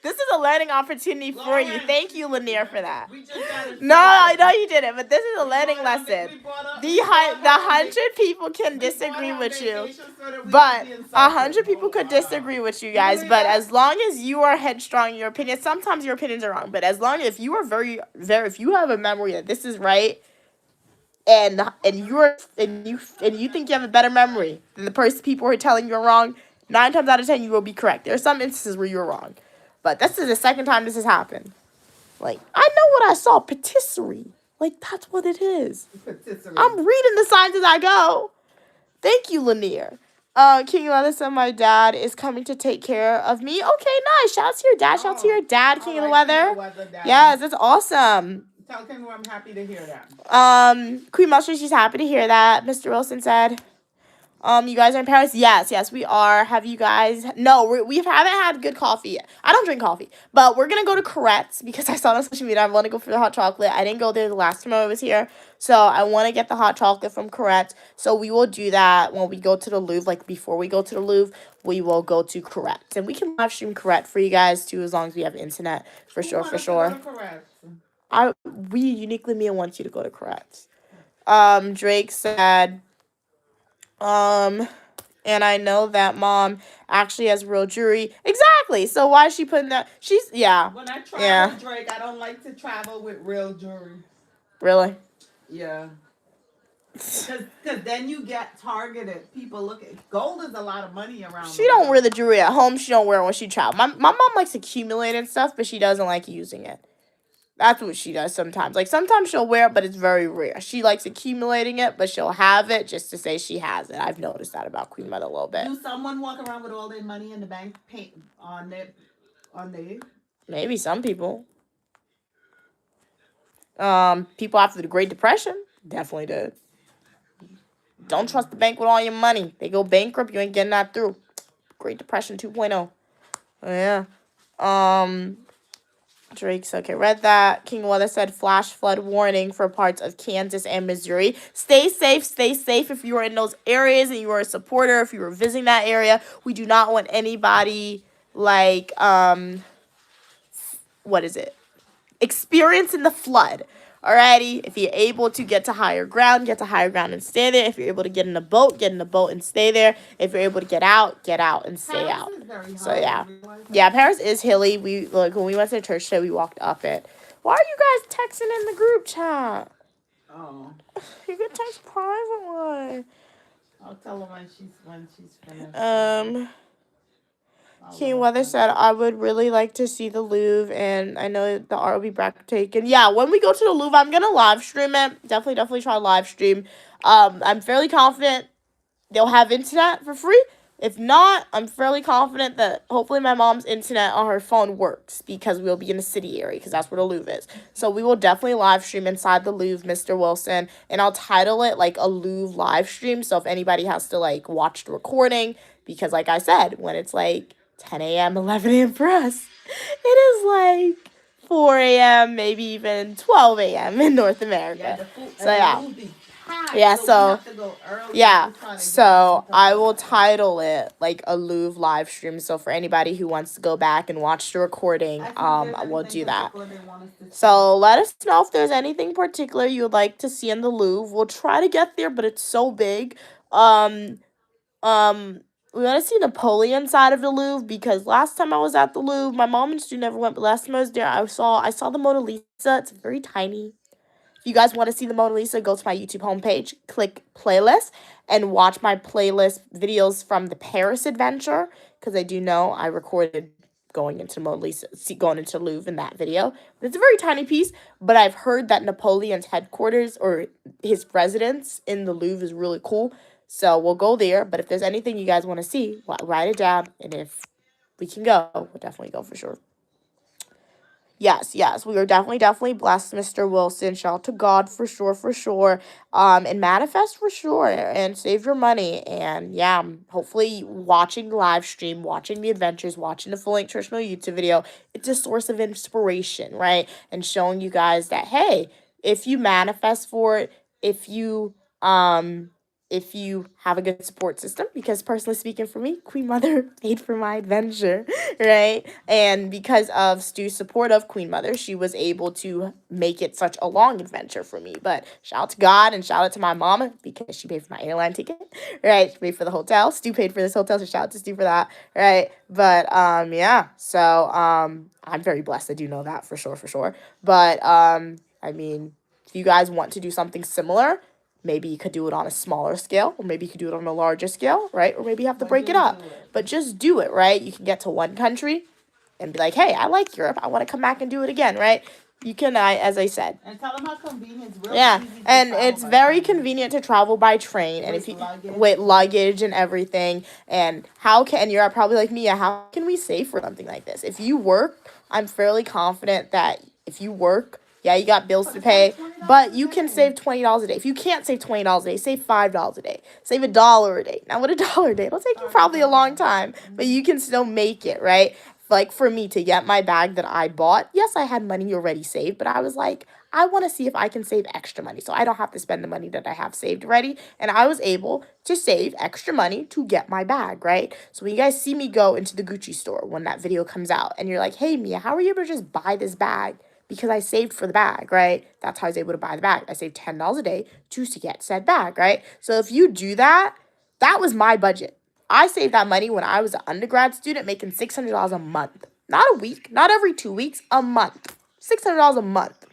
This is a learning opportunity for you. Lauren, Thank you, Lanier, for that. We just got it. No, I know you didn't, but this is a learning We brought lesson. up- The we brought her on 100 vac- people can we brought disagree her on with you, vacation so that we could but be insulted. 100 people could disagree with you guys. Really? But as long as you are headstrong in your opinion, sometimes your opinions are wrong. But as long as if you are very, very, if you have a memory that this is right, and you think you have a better memory than the people who are telling you are wrong, 9 times out of 10 you will be correct. There are some instances where you're wrong, but this is the second time this has happened. Like, I know what I saw, patisserie. Like, that's what it is. Patisserie. I'm reading the signs as I go. Thank you, Lanier. King Leather said my dad is coming to take care of me. Okay, nice. Shout out to your dad. Shout out to your dad, King of the Weather. Dad. Yes, that's awesome. Tell King I'm happy to hear that. Queen Mustard, she's happy to hear that. Mr. Wilson said, you guys are in Paris? Yes, we are. Have you guys? No, we haven't had good coffee yet. I don't drink coffee, but we're gonna go to Corette's because I saw it on social media. I want to go for the hot chocolate. I didn't go there the last time I was here, so I want to get the hot chocolate from Corette's. So we will do that when we go to the Louvre. Like before we go to the Louvre, we will go to Corette's, and we can live stream Corette for you guys too, as long as we have internet. For sure. We uniquely me wants you to go to Corette's. Drake said, and I know that mom actually has real jewelry. Exactly. So why is she putting that? Yeah. When I travel with Drake, I don't like to travel with real jewelry. Really? Yeah. Because then you get targeted. People look at gold is a lot of money around. She don't wear the jewelry at home. She don't wear it when she travels. My mom likes accumulating stuff, but she doesn't like using it. That's what she does sometimes. Like, sometimes she'll wear it, but it's very rare. She likes accumulating it, but she'll have it just to say she has it. I've noticed that about Queen Mother a little bit. Do someone walk around with all their money in the bank on their? Maybe some people. People after the Great Depression definitely did. Don't trust the bank with all your money. They go bankrupt, you ain't getting that through. Great Depression 2.0. Oh, yeah. Drake's okay. Read that. King Weather said flash flood warning for parts of Kansas and Missouri. Stay safe. Stay safe if you are in those areas and you are a supporter. If you are visiting that area, we do not want anybody like experiencing the flood. Alrighty, if you're able to get to higher ground and stay there. If you're able to get in a boat and stay there. If you're able to get out and stay out. So yeah, Paris is hilly. When we went to church today, we walked up it. Why are you guys texting in the group chat? Oh, You can text privately. I'll tell her when she's finished. King Weather said, I would really like to see the Louvre, and I know the art will be breathtaking. Yeah, when we go to the Louvre, I'm going to live stream it. Definitely try to live stream. I'm fairly confident they'll have internet for free. If not, I'm fairly confident that hopefully my mom's internet on her phone works because we'll be in the city area because that's where the Louvre is. So we will definitely live stream inside the Louvre, Mr. Wilson, and I'll title it like a Louvre live stream. So if anybody has to like watch the recording, because like I said, when it's like 10 a.m., 11 a.m. for us, it is like 4 a.m., maybe even 12 a.m. in North America. So I will title it like a Louvre live stream. So for anybody who wants to go back and watch the recording, we'll do that. So let us know if there's anything particular you would like to see in the Louvre. We'll try to get there, but it's so big. We want to see Napoleon side of the Louvre because last time I was at the Louvre, my mom and Stu never went, but last time I was there, I saw the Mona Lisa. It's very tiny. If you guys want to see the Mona Lisa, go to my YouTube homepage, click playlist, and watch my playlist videos from the Paris adventure because I do know I recorded going into the Louvre in that video. But it's a very tiny piece, but I've heard that Napoleon's headquarters or his residence in the Louvre is really cool. So we'll go there, but if there's anything you guys want to see, write it down, and if we can go, we'll definitely go for sure. Yes, we are definitely blessed, Mr. Wilson. Shout out to God for sure. And manifest for sure, and save your money, and yeah, hopefully watching the live stream, watching the adventures, watching the full-length traditional YouTube video, it's a source of inspiration, right? And showing you guys that, hey, if you manifest for it, if you, if you have a good support system, because personally speaking for me, Queen Mother paid for my adventure, right? And because of Stu's support of Queen Mother, she was able to make it such a long adventure for me. But shout out to God and shout out to my mama because she paid for my airline ticket, right? She paid for the hotel. Stu paid for this hotel, so shout out to Stu for that, right? But yeah, so I'm very blessed. I do know that for sure. But I mean, if you guys want to do something similar, maybe you could do it on a smaller scale, or maybe you could do it on a larger scale, right? Or maybe you have to break it up. But just do it, right? You can get to one country and be like, hey, I like Europe. I want to come back and do it again, right? You can, as I said. And tell them how convenient it's Yeah, easy to and travel it's by very train. convenient to travel by train, and With if you luggage. with luggage and everything. And you're probably like me, how can we save for something like this? If you work, I'm fairly confident that if you work, yeah, you got bills to pay, but you can save $20 a day. If you can't save $20 a day, save $5 a day, save $1 a day. Now, with $1 a day, it'll take you probably a long time, but you can still make it, right? Like for me to get my bag that I bought, yes, I had money already saved, but I was like, I want to see if I can save extra money so I don't have to spend the money that I have saved already. And I was able to save extra money to get my bag, right? So when you guys see me go into the Gucci store when that video comes out and you're like, hey, Mia, how are you able to just buy this bag? Because I saved for the bag, right? That's how I was able to buy the bag. I saved $10 a day to get said bag, right? So if you do that, that was my budget. I saved that money when I was an undergrad student making $600 a month. Not a week, not every 2 weeks, a month. $600 a month.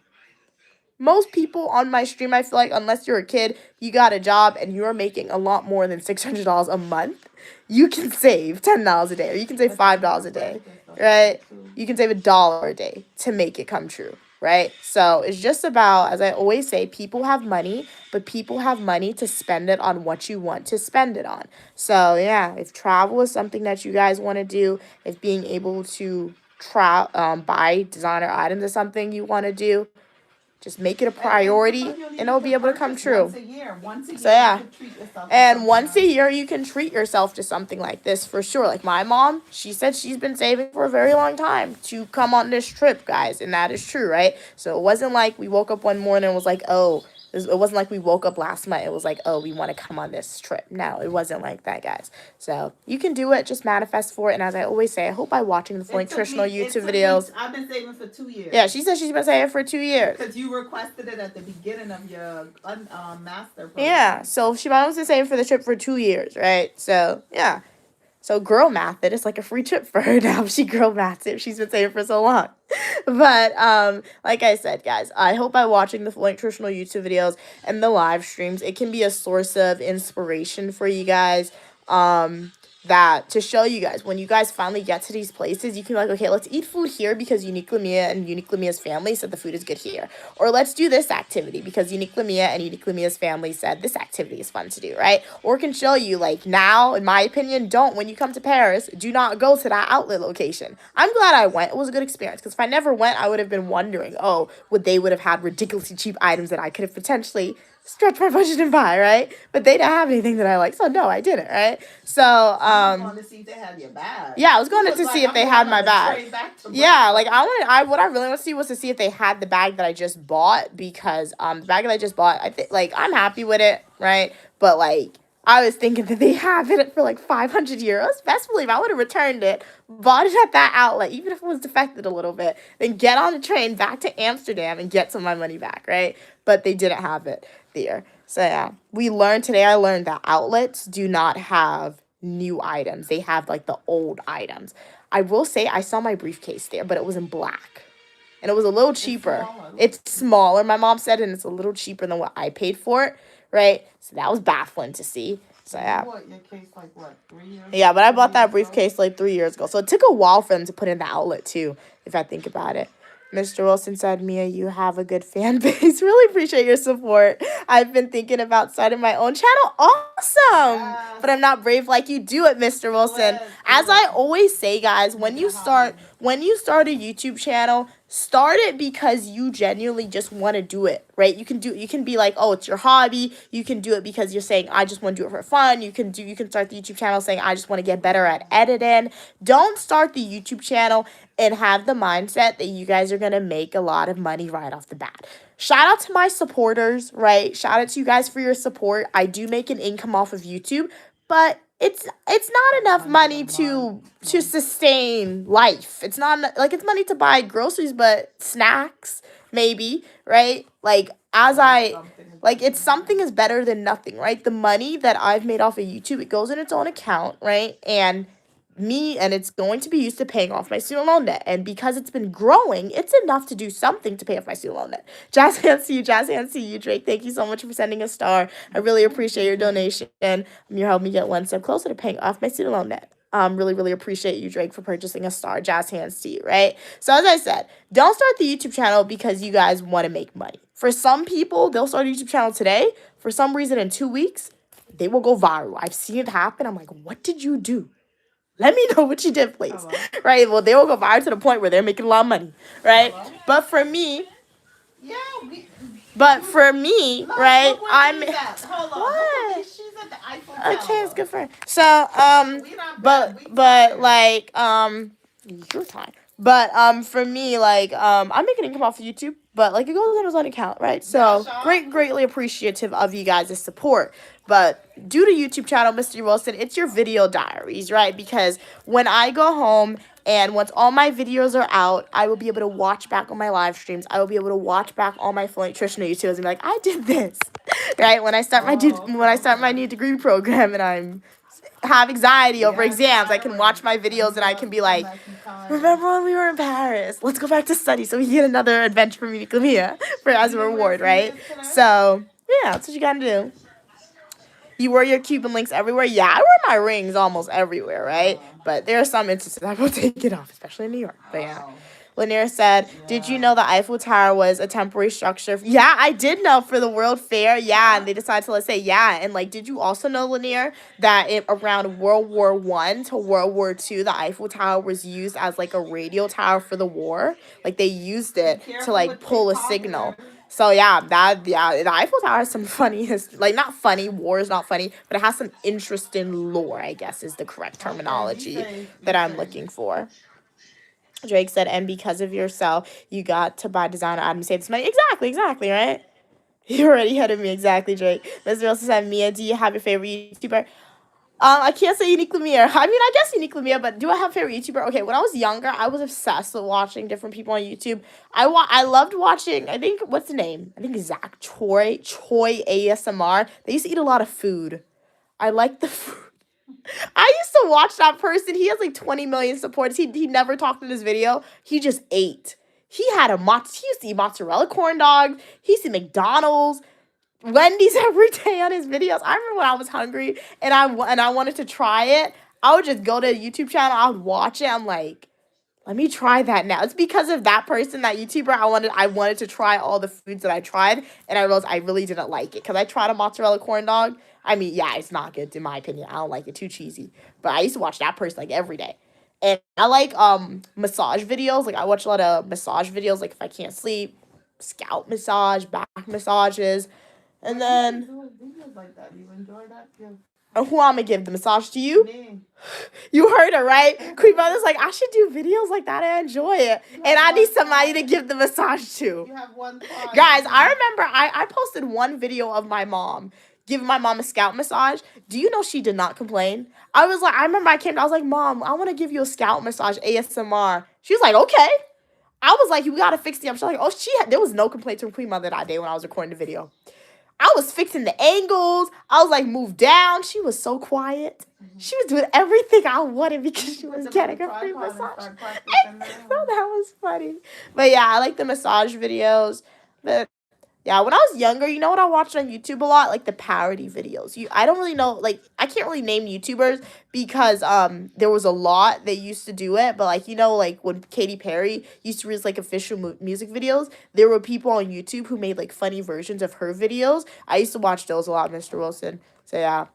Most people on my stream, I feel like, unless you're a kid, you got a job and you're making a lot more than $600 a month, you can save $10 a day, or you can save $5 a day, right? You can save $1 a day to make it come true, right? So it's just about, as I always say, people have money, but people have money to spend it on what you want to spend it on. So yeah, if travel is something that you guys want to do, if being able to buy designer items is something you want to do, just make it a priority, and it'll be able to come true. Once a year, So yeah, you can treat yourself to and something once a nice. year you can treat yourself to something like this for sure. Like my mom, she said she's been saving for a very long time to come on this trip, guys, and that is true, right? So it wasn't like we woke up one morning and was like, oh, it wasn't like we woke up last night. It was like, oh, we want to come on this trip. No, it wasn't like that, guys. So you can do it. Just manifest for it. And as I always say, I hope by watching the full nutritional YouTube videos. I've been saving for 2 years. Yeah, she said she's been saving for 2 years. Because you requested it at the beginning of your master program. Yeah, so she was saving for the trip for 2 years, right? So yeah. So girl math it. It's like a free trip for her now. She girl maths it. She's been saving for so long. But like I said, guys, I hope by watching the full nutritional YouTube videos and the live streams, it can be a source of inspiration for you guys. That to show you guys when you guys finally get to these places, you can be like, okay, let's eat food here because Uniquely Mia and Uniquely Mia's family said the food is good here. Or let's do this activity because Uniquely Mia and Uniquely Mia's family said this activity is fun to do, right? Or can show you like now, in my opinion, when you come to Paris, do not go to that outlet location. I'm glad I went. It was a good experience because if I never went, I would have been wondering, oh, would have had ridiculously cheap items that I could have potentially stretch my budget and buy, right? But they didn't have anything that I like, so no, I didn't, right? So I was going to see if they had your bag. yeah, I was going to see if they had my bag. Yeah, like what I really want to see was to see if they had the bag that I just bought, because the bag that I just bought, I think, like, I'm happy with it, right? But like, I was thinking that they have it for like 500 euros. Best believe I would have returned it, bought it at that outlet, even if it was defected a little bit, then get on the train back to Amsterdam and get some of my money back, right? But they didn't have it there. So yeah, I learned that outlets do not have new items. They have like the old items. I will say I saw my briefcase there, but it was in black. And it was a little cheaper. It's smaller, my mom said, and it's a little cheaper than what I paid for it, right? So that was baffling to see. So yeah. You bought your case like what, 3 years? Yeah, but I bought that briefcase like 3 years ago. So it took a while for them to put in the outlet too, if I think about it. Mr. Wilson said, Mia, you have a good fan base. Really appreciate your support. I've been thinking about starting my own channel. Awesome. Yes. But I'm not brave like you do it, Mr. Wilson. Yes. As I always say, guys, when you start when you start a YouTube channel, start it because you genuinely just want to do it, right? You can be like, oh, it's your hobby. You can do it because you're saying, I just want to do it for fun. You can start the YouTube channel saying, I just want to get better at editing. Don't start the YouTube channel and have the mindset that you guys are going to make a lot of money right off the bat. Shout out to my supporters, right? Shout out to you guys for your support. I do make an income off of YouTube, but it's not enough money to sustain life. It's not like it's money to buy groceries, but snacks maybe, right? Like it's something is better than nothing, right? The money that I've made off of YouTube, it goes in its own account, right? And it's going to be used to paying off my student loan debt. And because it's been growing, it's enough to do something to pay off my student loan debt. Jazz hands to you, Drake. Thank you so much for sending a star. I really appreciate your donation. You're helping me get one step closer to paying off my student loan debt. Really, really appreciate you, Drake, for purchasing a star. Jazz hands to you, right? So as I said, don't start the YouTube channel because you guys want to make money. For some people, they'll start a YouTube channel today. For some reason, in 2 weeks, they will go viral. I've seen it happen. I'm like, what did you do? Let me know what you did, please. Hello. Right? Well, they will go viral to the point where they're making a lot of money, right? Hello? But for me, look, right? Look I'm. Hold on. What? She's at the Eiffel Tower. Okay, it's good for her. So, your time. But for me, like, I'm making income off of YouTube, but like it goes in his own account, right? So greatly appreciative of you guys' support. But due to YouTube channel, Mr. Wilson, it's your video diaries, right? Because when I go home and once all my videos are out, I will be able to watch back on my live streams. I will be able to watch back all my Flow Nutritional YouTubers and be like, I did this, right? When I start my new degree program and I'm have anxiety over exams, I can watch my videos and I can be like, remember when we were in Paris? Let's go back to study so we can get another adventure from Unique Lamia for as a reward, right? So yeah, that's what you gotta do. You wear your Cuban links everywhere? Yeah, I wear my rings almost everywhere, right? But there are some instances I will take it off, especially in New York. But yeah. Lanier said, did you know the Eiffel Tower was a temporary structure? Yeah, I did know for the World Fair. Yeah, and they decided to let's say, yeah. And like, did you also know, Lanier, that around World War I to World War II, the Eiffel Tower was used as like a radio tower for the war? Like they used it to like pull a signal. So yeah, the Eiffel Tower has some funny like not funny, war is not funny, but it has some interesting lore, I guess is the correct terminology that I'm looking for. Drake said, and because of yourself, you got to buy designer items, save this money. Exactly, right? You already ahead of me, exactly, Drake. Mr. Wilson said, Mia, do you have your favorite YouTuber? I can't say Unique Lamia. I mean, I guess Unique Lamia, but do I have a favorite YouTuber? Okay, when I was younger, I was obsessed with watching different people on YouTube. I loved watching, I think, what's the name? I think Zach Choi ASMR. They used to eat a lot of food. I like the food. I used to watch that person. He has like 20 million supporters. He never talked in his video. He just ate. He used to eat mozzarella corn dogs. He used to eat McDonald's, Wendy's every day on his videos. I remember when I was hungry and I wanted to try it. I would just go to a YouTube channel. I would watch it. I'm like, let me try that now. It's because of that person, that YouTuber. I wanted to try all the foods that I tried, and I realized I really didn't like it because I tried a mozzarella corn dog. I mean, yeah, it's not good in my opinion. I don't like it, too cheesy. But I used to watch that person like every day. And I like massage videos. Like I watch a lot of massage videos. Like if I can't sleep, scalp massage, back massages. And then, videos like that. You enjoy that? Yeah. Who I'm gonna give the massage to you? Me. You heard her, right? Queen Mother's like, I should do videos like that and enjoy it. And I need somebody to give the massage to. You have one part. Guys, I remember I posted one video of my mom giving my mom a scalp massage. Do you know she did not complain? I remember I was like, Mom, I want to give you a scalp massage ASMR. She was like, okay. I was like, you gotta fix the She's like, oh, there was no complaints from Queen Mother that day when I was recording the video. I was fixing the angles. I was like, move down. She was so quiet. Mm-hmm. She was doing everything I wanted because she was getting a free massage. That was funny. But yeah, I like the massage videos. But yeah, when I was younger, you know what I watched on YouTube a lot? Like the parody videos. I don't really know, like, I can't really name YouTubers because there was a lot that used to do it. But like, you know, like when Katy Perry used to release like official music videos, there were people on YouTube who made like funny versions of her videos. I used to watch those a lot, Mr. Wilson. So yeah.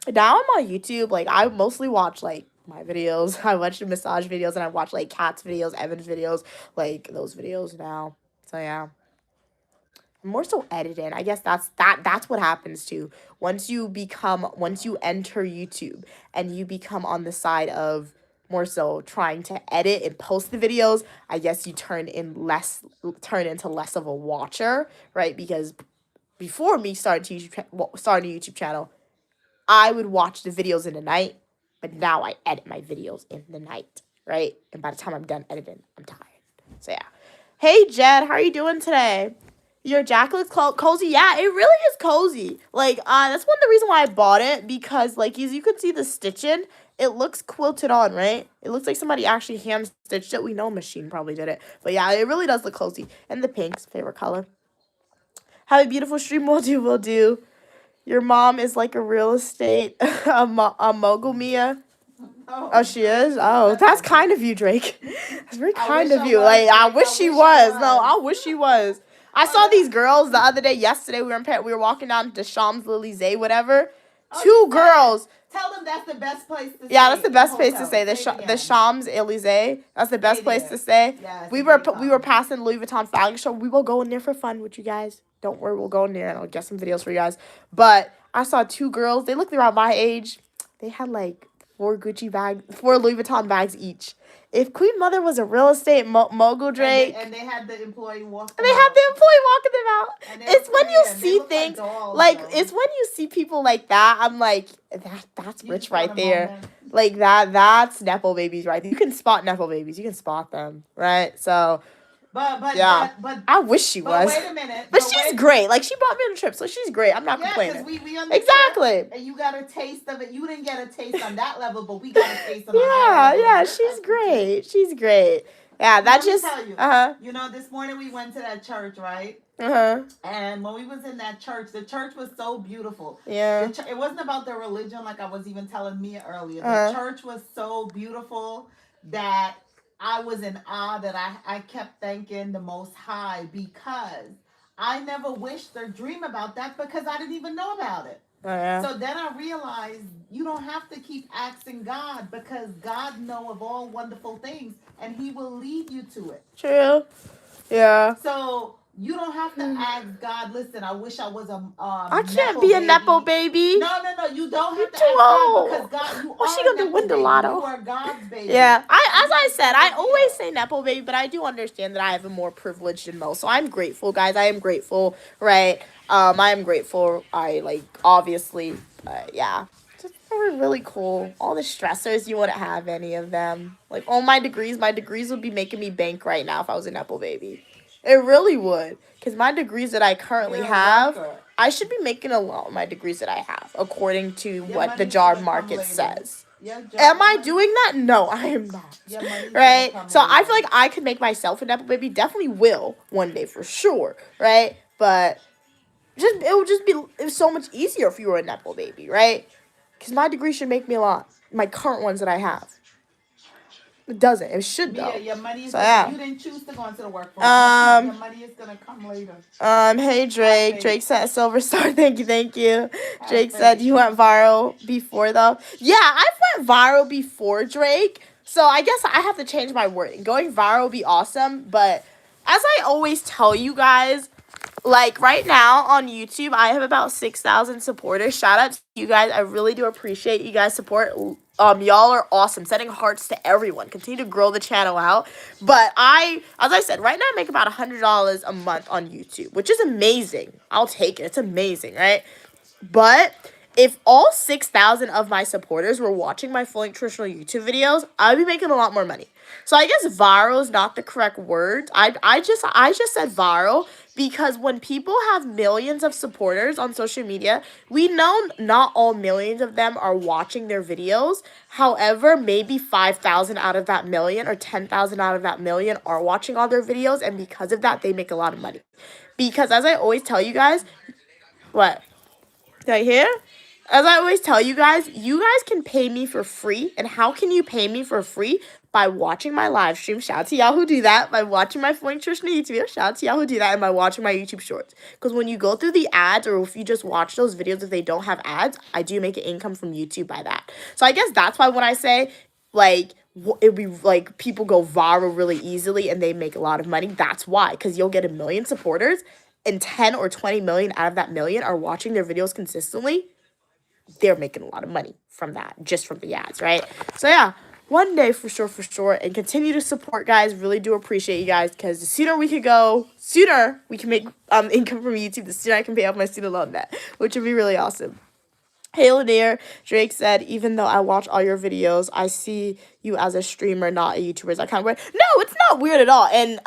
Now I'm on YouTube. Like I mostly watch like my videos. I watch the massage videos, and I watch like Kat's videos, Evan's videos, like those videos now. So yeah. More so editing. I guess that's what happens too. Once you enter YouTube and you become on the side of more so trying to edit and post the videos, I guess you turn into less of a watcher, right? Because before me starting a YouTube channel, I would watch the videos in the night, but now I edit my videos in the night, right? And by the time I'm done editing, I'm tired. So yeah. Hey Jed, how are you doing today? Your jacket looks cozy. Yeah, it really is cozy. Like, that's one of the reasons why I bought it, because like as you can see the stitching, it looks quilted on, right? It looks like somebody actually hand stitched it. We know a machine probably did it, but yeah, it really does look cozy. And the pink's favorite color. Have a beautiful stream. Will do. Your mom is like a real estate a mogul, Mia. Oh, she is? Oh, that's kind of you, Drake. That's very kind of you. Like, I wish she was. No, I wish she was. I saw these girls the other day. Yesterday, we were walking down to Champs-Élysées, whatever. Two girls. Tell them that's the best place to stay. Yeah, that's the best place to stay. The Champs-Élysées. That's the best place to stay. Yeah, we were passing Louis Vuitton fashion show. We will go in there for fun with you guys. Don't worry, we'll go in there and I'll get some videos for you guys. But I saw two girls. They looked around my age. They had like 4 Louis Vuitton bags each. If Queen Mother was a real estate mogul, Drake, and they had the employee walking them out. It's when you see things it's when you see people like that. I'm like, that's rich right there. Like that's nepo babies right there. You can spot nepo babies. You can spot them, right? So. But I wish she was. Wait a minute. But she's great. Like, she brought me on a trip, so she's great. I'm not complaining. We on the exactly. Trip, and you got a taste of it. You didn't get a taste on that level, but we got a taste on that level. Yeah, she's great. She's great. Yeah, that just. You know, this morning we went to that church, right? And when we was in that church, the church was so beautiful. Yeah. It wasn't about the religion, like I was even telling Mia earlier. The church was so beautiful that I was in awe, that I kept thanking the Most High, because I never wished or dreamed about that because I didn't even know about it. So then I realized you don't have to keep asking God, because God knows of all wonderful things and He will lead you to it. True. Yeah. So you don't have to ask God, listen, I wish I was I can't be a nepo baby. No. You don't have to ask God, because God, you are she gonna do win the lotto? You are God's baby. Yeah. As I said, I always say nepo baby, but I do understand that I have a more privilege than most. So I'm grateful, guys. I am grateful, right? I am grateful. Obviously, yeah. Just really cool. All the stressors, you wouldn't have any of them. Like, all my degrees would be making me bank right now if I was a nepo baby. It really would. Because my degrees that I currently have, I should be making a lot of my degrees that I have, according to what the job market says. Am I doing that? No, I am not. Right? So I feel like I could make myself a nepo baby. Definitely will one day for sure. Right? But it would just be so much easier if you were a nepo baby. Right? Because my degree should make me a lot. My current ones that I have. It doesn't. It should though. Yeah, your money is you didn't choose to go into the workforce. Your money is gonna come later. Hey Drake. Drake sent a silver star. Thank you. Drake said you went viral before though. Yeah, I went viral before Drake. So I guess I have to change my wording. Going viral would be awesome, but as I always tell you guys, like right now on YouTube, I have about 6,000 supporters. Shout out to you guys. I really do appreciate you guys' support. Y'all are awesome. Sending hearts to everyone. Continue to grow the channel out. But as I said, right now I make about $100 a month on YouTube, which is amazing. I'll take it. It's amazing, right? But if all 6,000 of my supporters were watching my full traditional YouTube videos, I'd be making a lot more money. So I guess viral is not the correct word. I just said viral because when people have millions of supporters on social media, we know not all millions of them are watching their videos. However, maybe 5,000 out of that million or 10,000 out of that million are watching all their videos, and because of that, they make a lot of money. Because as I always tell you guys, what? Did I hear? As I always tell you guys can pay me for free. And how can you pay me for free? By watching my live stream. Shout out to y'all who do that. By watching my Full Nutrition YouTube video. Shout out to y'all who do that. And by watching my YouTube shorts. Because when you go through the ads, or if you just watch those videos, if they don't have ads, I do make an income from YouTube by that. So I guess that's why when I say like it'd be like people go viral really easily and they make a lot of money. That's why, because you'll get 1 million supporters and 10 or 20 million out of that million are watching their videos consistently. They're making a lot of money from that, just from the ads, right? So yeah, one day for sure, and continue to support, guys. Really do appreciate you guys, because the sooner we can make income from YouTube, the sooner I can pay off my student loan debt, which would be really awesome. Hey Lanier, Drake said, even though I watch all your videos, I see you as a streamer, not a YouTuber. Is that kind of weird? No, it's not weird at all. And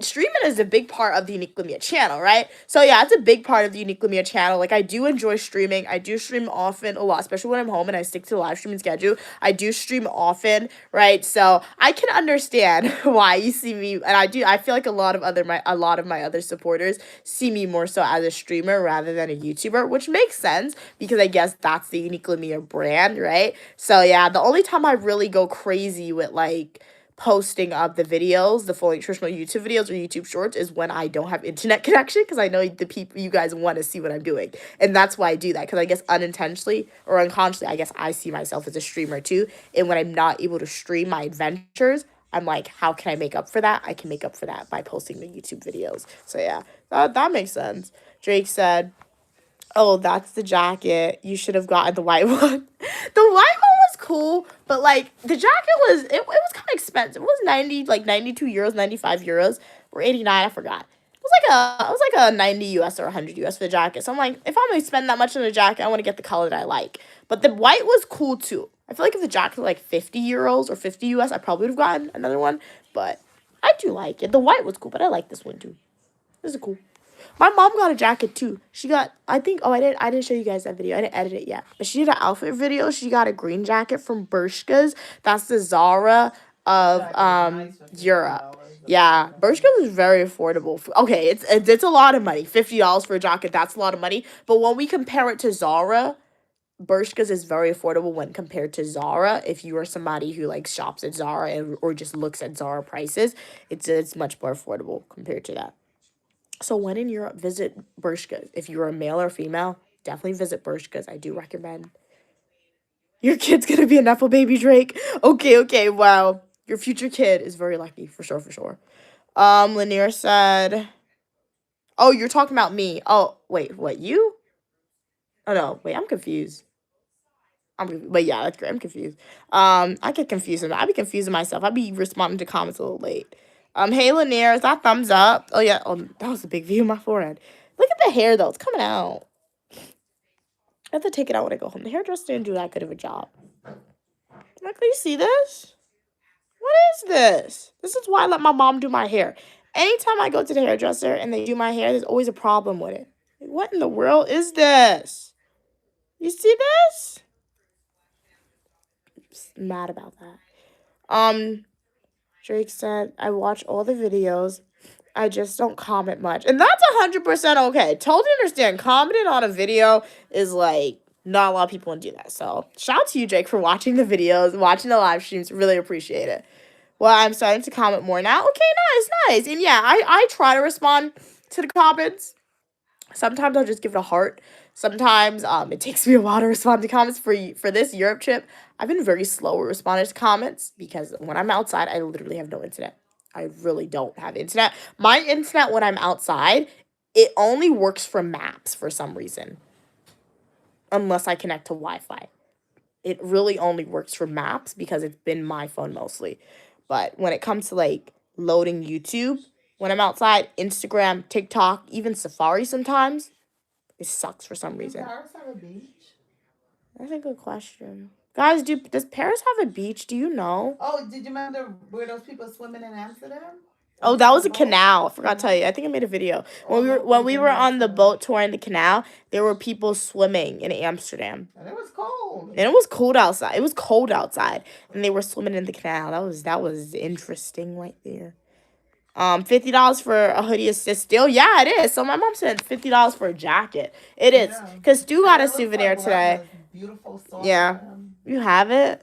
streaming is a big part of the Unique Lumia channel, right? So yeah, it's a big part of the Unique Lumia channel. Like, I do enjoy streaming. I do stream often, a lot, especially when I'm home and I stick to the live streaming schedule. I do stream often, right? So I can understand why you see me, and I feel like a lot of my other supporters see me more so as a streamer rather than a YouTuber, which makes sense because I guess that's the Unique Lumia brand, right? So yeah, the only time I really go crazy with like posting of the videos, the fully traditional YouTube videos or YouTube shorts, is when I don't have internet connection, because I know the people, you guys want to see what I'm doing, and that's why I do that, because I guess unintentionally or unconsciously, I guess I see myself as a streamer too, and when I'm not able to stream my adventures, I'm like, how can I make up for that? I can make up for that by posting the YouTube videos. So yeah, that makes sense. Drake said, oh, that's the jacket. You should have gotten the white one. The white one was cool, but like the jacket was, it was kind of expensive. It was 92 euros, 95 euros, or 89, I forgot. It was like a 90 US or 100 US for the jacket. So I'm like, if I'm gonna spend that much on a jacket, I want to get the color that I like. But the white was cool too. I feel like if the jacket was like 50 euros or 50 US, I probably would have gotten another one. But I do like it. The white was cool, but I like this one too. This is cool. My mom got a jacket too. She got, I didn't show you guys that video. I didn't edit it yet. But she did an outfit video. She got a green jacket from Bershka's. That's the Zara of Europe. Yeah, Bershka's is very affordable. Okay, it's a lot of money. $50 for a jacket, that's a lot of money. But when we compare it to Zara, Bershka's is very affordable when compared to Zara. If you are somebody who like shops at Zara or just looks at Zara prices, it's much more affordable compared to that. So when in Europe, visit Bershka's. If you're a male or female, definitely visit Bershka's. I do recommend. Your kid's gonna be a Nepo baby, Drake. Okay, wow. Your future kid is very lucky, for sure. Lanier said, oh, you're talking about me. Oh, wait, what, you? Oh, no, wait, I'm confused. But yeah, that's great. I'm confused. I get confused. I be confusing myself. I be responding to comments a little late. Hey, Lanier, is that thumbs up? Oh, yeah. Oh, that was a big view of my forehead. Look at the hair, though. It's coming out. I have to take it out when I go home. The hairdresser didn't do that good of a job. Like, can you see this? What is this? This is why I let my mom do my hair. Anytime I go to the hairdresser and they do my hair, there's always a problem with it. Like, what in the world is this? You see this? I'm just mad about that. Drake said, I watch all the videos. I just don't comment much. And that's 100% okay. Totally understand. Commenting on a video is like, not a lot of people want to do that. So shout out to you, Drake, for watching the videos, watching the live streams. Really appreciate it. Well, I'm starting to comment more now. Okay, nice. And yeah, I try to respond to the comments. Sometimes I'll just give it a heart. Sometimes it takes me a while to respond to comments. For this Europe trip, I've been very slow with responding to comments because when I'm outside, I literally have no internet. I really don't have internet. My internet when I'm outside, it only works for maps for some reason. Unless I connect to Wi-Fi. It really only works for maps because it's been my phone mostly. But when it comes to like loading YouTube, when I'm outside, Instagram, TikTok, even Safari sometimes, it sucks for some reason. Does Paris have a beach? That's a good question. Guys, does Paris have a beach? Do you know? Oh, did you remember where those people swimming in Amsterdam? Oh, that was a canal. I forgot to tell you. I think I made a video. When we were on the boat touring the canal, there were people swimming in Amsterdam. And it was cold. And it was cold outside. It was cold outside. And they were swimming in the canal. That was interesting right there. $50 for a hoodie is still, yeah, it is. So my mom said $50 for a jacket. It is. Because Stu got a souvenir today. Beautiful soft. Yeah. You have it?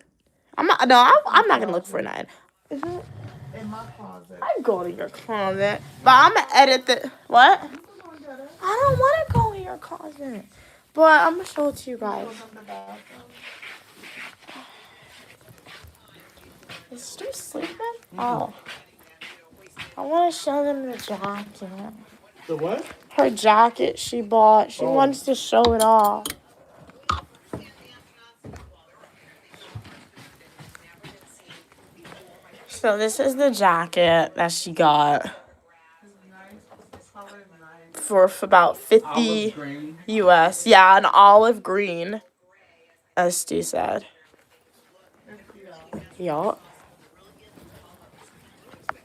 I'm not gonna look for none. Is it? In my closet. I go to your closet. But I'm gonna edit the what? I don't wanna go in your closet. But I'm gonna show it to you guys. Is Stu sleeping? Oh. I want to show them the jacket. The what? Her jacket she bought. She wants to show it off. So this is the jacket that she got for about 50 Olive green. US. Yeah, an olive green, as Stu said. Yup.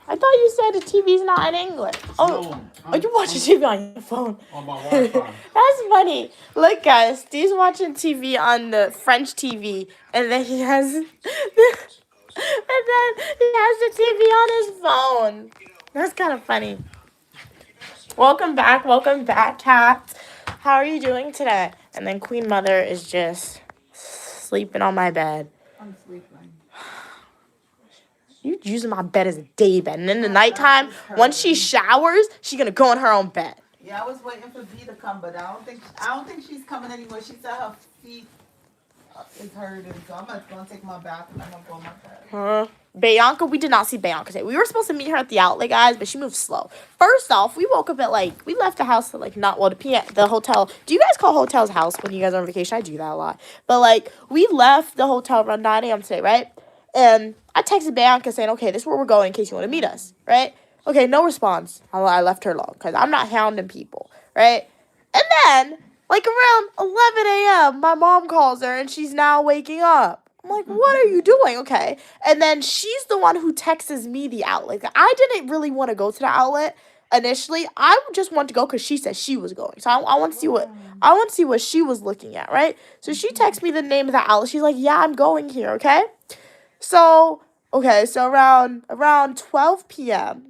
I thought you said the TV's not in English. Oh, you watching TV on your phone. On my Wi-Fi. That's funny. Look, guys, Stu's watching TV on the French TV, and then he has, the TV on his phone. That's kind of funny. Welcome back, cats. How are you doing today? And then Queen Mother is just sleeping on my bed. I'm sleeping. You using my bed as a day bed, and in the nighttime, once she showers, she's gonna go in her own bed. Yeah, I was waiting for B to come, but I don't think she's coming anymore. She said her feet is hurting, so I'm gonna take my bath and I'm gonna go on my bed. Bianca, we did not see Bianca today. We were supposed to meet her at the outlet, guys, but she moved slow. First off, we woke up at we left the house at the hotel. Do you guys call hotels house when you guys are on vacation? I do that a lot. But we left the hotel around 9 a.m. today, right? And I texted Bianca saying, okay, this is where we're going in case you want to meet us, right? Okay, no response. I left her alone because I'm not hounding people, right? And then, around 11 a.m., my mom calls her and she's now waking up. I'm like, what are you doing? Okay. And then she's the one who texts me the outlet. I didn't really want to go to the outlet initially. I just wanted to go because she said she was going. So I want to see what she was looking at, right? So she texts me the name of the outlet. She's like, yeah, I'm going here, okay? So around 12 p.m.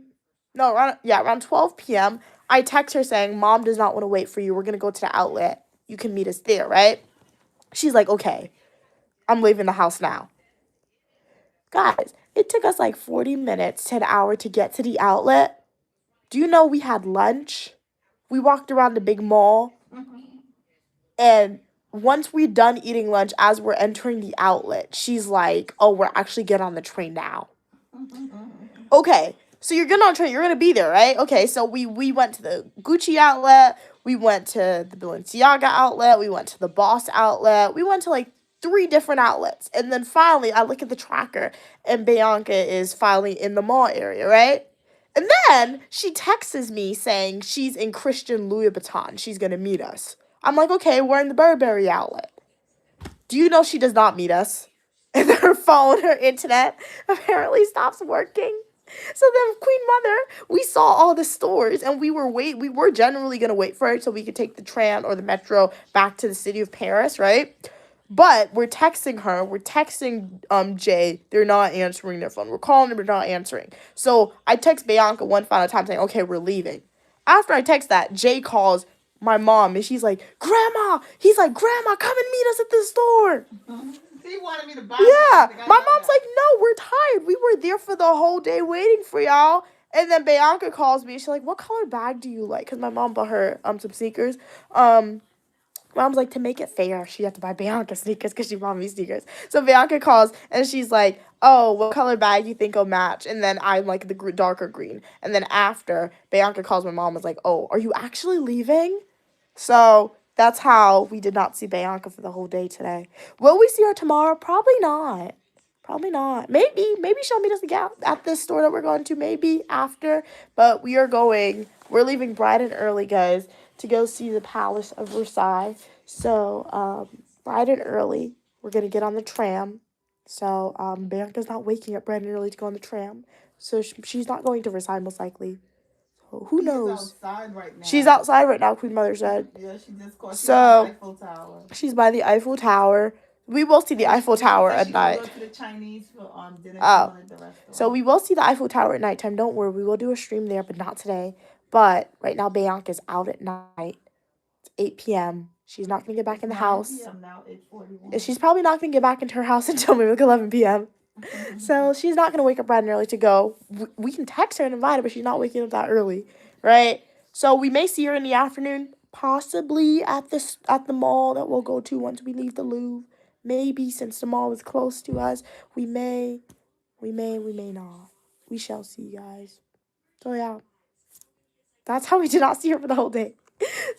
Around 12 p.m., I text her saying, Mom does not want to wait for you. We're going to go to the outlet. You can meet us there, right? She's like, okay, I'm leaving the house now. Guys, it took us 40 minutes to an hour to get to the outlet. Do you know we had lunch? We walked around the big mall. And once we're done eating lunch, as we're entering the outlet, she's like, oh, we're actually getting on the train now. Okay, so you're getting on the train. You're going to be there, right? Okay, so we went to the Gucci outlet. We went to the Balenciaga outlet. We went to the Boss outlet. We went to 3 different outlets. And then finally, I look at the tracker, and Bianca is finally in the mall area, right? And then she texts me saying she's in Christian Louis Vuitton. She's going to meet us. I'm like, okay, we're in the Burberry outlet. Do you know she does not meet us? And her phone, her internet apparently stops working. So then Queen Mother, we saw all the stores and we were generally going to wait for it so we could take the tram or the metro back to the city of Paris, right? But we're texting her, we're texting Jay, they're not answering their phone. We're calling them, they're not answering. So I text Bianca one final time saying, okay, we're leaving. After I text that, Jay calls my mom and she's like, Grandma! He's like, Grandma, come and meet us at the store. He wanted me to buy something. My mom's like, no, we're tired. We were there for the whole day waiting for y'all. And then Bianca calls me. She's like, what color bag do you like? Because my mom bought her some sneakers. Mom's like, to make it fair, she had to buy Bianca sneakers because she bought me sneakers. So Bianca calls and she's like, oh, what color bag do you think will match? And then I'm like the darker green. And then after, Bianca calls my mom and was like, oh, are you actually leaving? So that's how we did not see Bianca for the whole day today. Will we see her tomorrow? Probably not. Probably not. Maybe she'll meet us again at this store that we're going to, maybe after. But we're leaving bright and early, guys, to go see the Palace of Versailles. So, bright and early, we're going to get on the tram. So, Bianca's not waking up bright and early to go on the tram. So, she's not going to Versailles, most likely. So, who knows? Outside right now. She's outside right now, Queen Mother said. Yeah, she just called. So, the Eiffel Tower. She's by the Eiffel Tower. We will see the Eiffel Tower at night. Go to the Chinese for dinner. So we will see the Eiffel Tower at nighttime. Don't worry, we will do a stream there, but not today. But right now, Bianca's out at night. It's 8 p.m. She's not going to get back in the house. Now, 8:41. She's probably not going to get back into her house until maybe 11 p.m. So she's not going to wake up bright and early to go. We can text her and invite her, but she's not waking up that early, right? So we may see her in the afternoon, possibly at the mall that we'll go to once we leave the Louvre. Maybe since the mall is close to us, we may We may not. We shall see, guys. So yeah, that's how we did not see her for the whole day.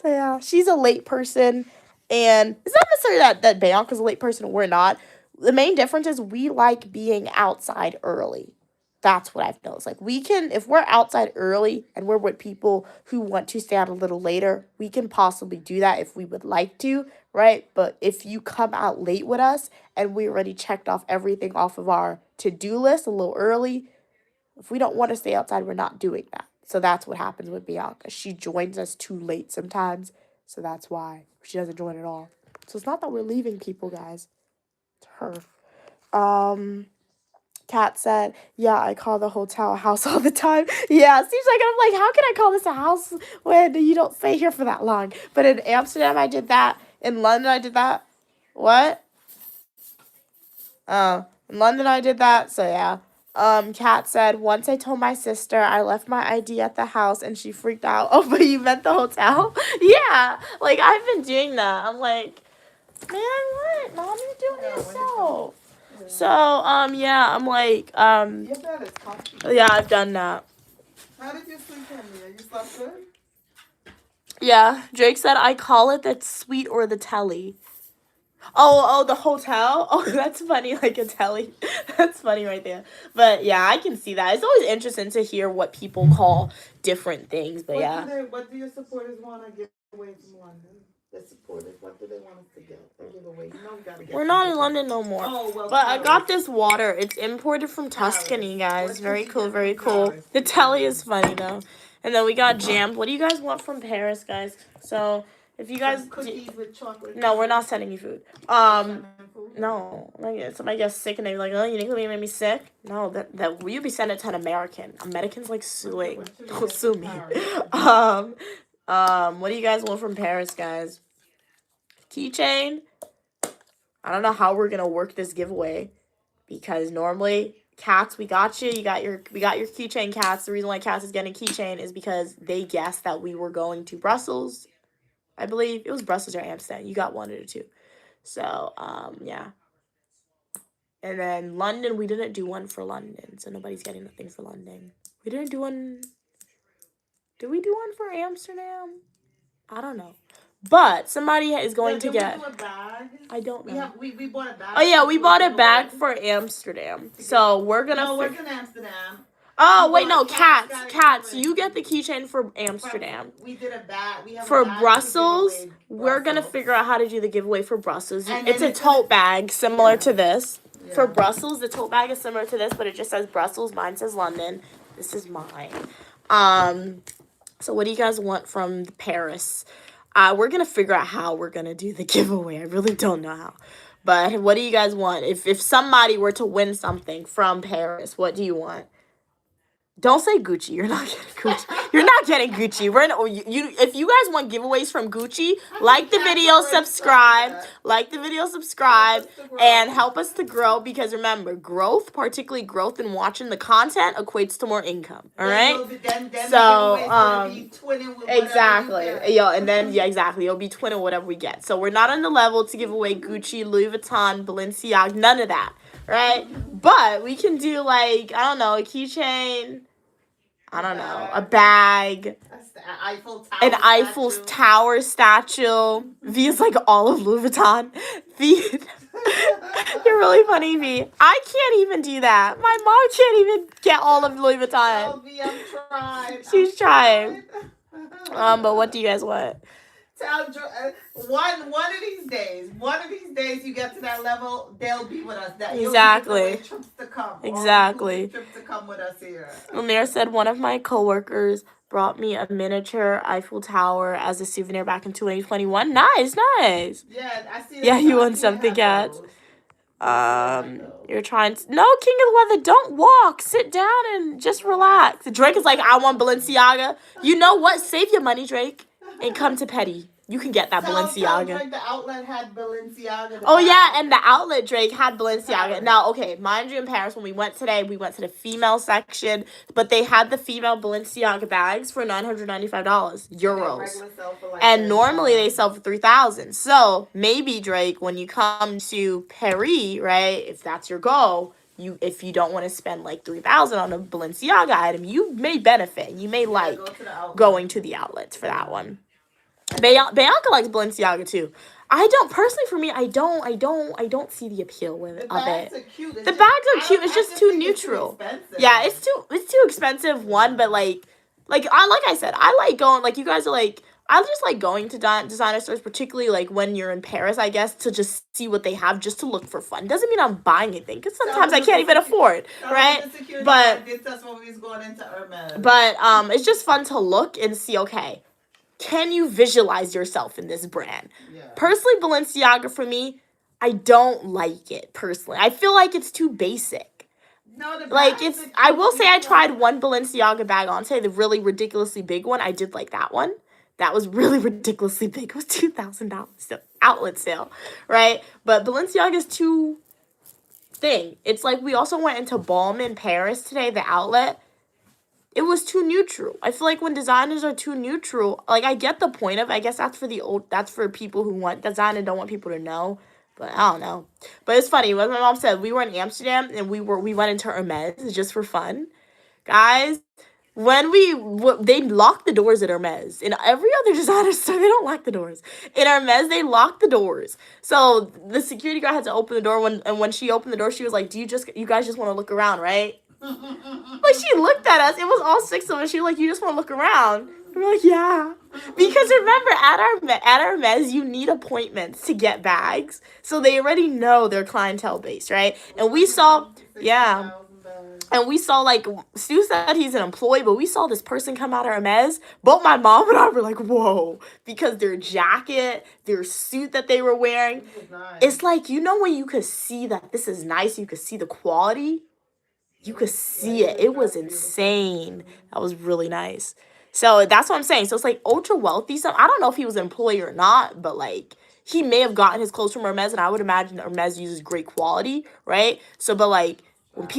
So yeah, she's a late person, and it's not necessarily that Bianca's a late person. We're not. The main difference is we like being outside early. That's what I've noticed. Like, we can, if we're outside early and we're with people who want to stay out a little later, we can possibly do that if we would like to, right? But if you come out late with us and we already checked off everything off of our to-do list a little early, if we don't want to stay outside, we're not doing that. So that's what happens with Bianca. She joins us too late sometimes, so that's why she doesn't join at all. So it's not that we're leaving people, guys. It's her. Kat said, yeah, I call the hotel a house all the time. Yeah, it seems like I'm like, how can I call this a house when you don't stay here for that long? But in Amsterdam, I did that. In London, I did that. What? In London, I did that. So, yeah. Kat said, once I told my sister I left my ID at the house and she freaked out. Oh, but you meant the hotel? Yeah. Like, I've been doing that. I'm like, man, what? Mom, you're doing it yourself. So, yeah, I'm like, Your bed is comfy. yeah, I've done that. How did you sleep, Henry? You slept good? Yeah, Drake said, I call it the suite or the telly. Oh, the hotel? Oh, that's funny, like a telly. That's funny right there. But, yeah, I can see that. It's always interesting to hear what people call different things, but yeah. What do your supporters want to give away from London? The supporters, what do they want us to get? Give away. You know we gotta get. We're not in London no more. Oh, well, but I got this water. It's imported from Tuscany, guys. Very cool, very cool. The telly is funny, though. And then we got jammed. What do you guys want from Paris, guys? So, if you guys... Cookies with chocolate. No, we're not sending you food. No. Somebody gets sick and they're like, oh, you think you made me sick? No, that you'd be sending it to an American. Americans like suing. Don't sue me. What do you guys want from Paris, guys? Keychain. I don't know how we're gonna work this giveaway because normally Cats, we got you. We got your keychain, Cats. The reason why Cats is getting keychain is because they guessed that we were going to Brussels. I believe it was Brussels or Amsterdam. You got one of the two. So yeah. And then London, we didn't do one for London, so nobody's getting nothing for London. We didn't do one. Did we do one for Amsterdam? I don't know. But somebody is going to get. We do a bag? I don't know. We bought a bag. Oh yeah, we bought a bag for Amsterdam. So we're gonna. No, we're in Amsterdam. Oh wait, no, Cats. You get the keychain for Amsterdam. We did a bag. We have for a bag Brussels, we're gonna figure out how to do the giveaway for Brussels. It's a tote bag similar to this. Yeah. For Brussels, the tote bag is similar to this, but it just says Brussels. Mine says London. This is mine. So what do you guys want from Paris? We're gonna figure out how we're gonna do the giveaway. I really don't know how. But what do you guys want? If somebody were to win something from Paris, what do you want? Don't say Gucci. You're not getting Gucci. You're not getting Gucci. If you guys want giveaways from Gucci, like the video, subscribe, and help us to grow. Because remember, growth, particularly growth in watching the content, equates to more income. All right. So exactly. Exactly. It'll be twinning whatever we get. So we're not on the level to give away Gucci, Louis Vuitton, Balenciaga, none of that. Right? But we can do like, I don't know, a keychain, I don't know, a bag, an Eiffel Tower statue. V is like all of Louis Vuitton. V, you're really funny, V. I can't even do that. My mom can't even get all of Louis Vuitton. Oh, V, I'm trying. She's trying. But what do you guys want? One of these days you get to that level, they'll be with us. Exactly. Trips to come. Exactly. Trips to come with us here. Lemire said one of my coworkers brought me a miniature Eiffel Tower as a souvenir back in 2021. Nice. Yeah, I see. Yeah, you want something, Cats? You're trying to... No, King of the Weather, don't walk. Sit down and just relax. Drake is like, I want Balenciaga. You know what? Save your money, Drake. And come to Petty. You can get that Balenciaga. Drake, the outlet had Balenciaga. Oh, yeah, and the outlet, Drake, had Balenciaga. Now, okay, mind you, in Paris, when we went today, we went to the female section, but they had the female Balenciaga bags for $995, euros. And normally they sell for $3,000. So, maybe, Drake, when you come to Paris, right, if that's your goal, if you don't want to spend like $3,000 on a Balenciaga item, you may benefit. You may like Go to the outlet. going to the outlets for that one. Bianca likes Balenciaga too. I don't personally. For me, I don't see the appeal with The of bags it. are cute. The bags are cute. It's just too neutral. Yeah, it's too expensive. One, but like I said, I like going. Like you guys are like, I just like going to designer stores, particularly like when you're in Paris, I guess, to just see what they have, just to look for fun. Doesn't mean I'm buying anything, because sometimes I can't even afford, right? But that's when we was going into Hermes. But it's just fun to look and see. Okay, can you visualize yourself in this brand? Yeah. Personally, Balenciaga for me, I don't like it personally. I feel like it's too basic. No, the Like bags it's. are I will cute. say I tried one Balenciaga bag on today, the really ridiculously big one. I did like that one. That was really ridiculously big. It was $2,000 outlet sale, right? But Balenciaga is too thing. It's like we also went into Balm in Paris today, the outlet. It was too neutral. I feel like when designers are too neutral, like I get the point of it. I guess that's for people who want design and don't want people to know. But I don't know. But it's funny. What my mom said, we were in Amsterdam and we went into Hermes just for fun. Guys, when they lock the doors at Hermes. In every other designer store, they don't lock the doors. In Hermes, they lock the doors. So the security guard had to open the door. When she opened the door, she was like, you guys just want to look around, right? Like, she looked at us. It was all six of us. She was like, you just want to look around? We're like, yeah. Because remember, at Hermes, you need appointments to get bags. So they already know their clientele base, right? And we saw, yeah. And we saw, like, Stu said he's an employee, but we saw this person come out of Hermes. Both my mom and I were like, whoa. Because their jacket, their suit that they were wearing. Nice. It's like, you know when you could see that this is nice, you could see the quality? You could see it. It was insane. That was really nice. So that's what I'm saying. So it's like ultra wealthy. So I don't know if he was an employee or not, but like he may have gotten his clothes from Hermes, and I would imagine Hermes uses great quality, right? So, but like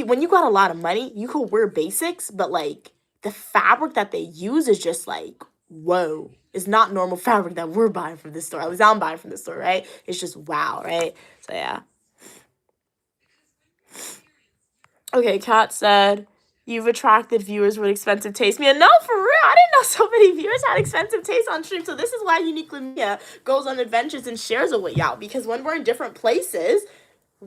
when you got a lot of money, you could wear basics, but like the fabric that they use is just like, whoa. It's not normal fabric that we're buying from this store. I'm buying from this store, right? It's just wow, right? So yeah. Okay, Kat said, you've attracted viewers with expensive taste. Man, no, for real. I didn't know so many viewers had expensive taste on stream. So this is why Uniquely Mia goes on adventures and shares it with y'all. Because when we're in different places,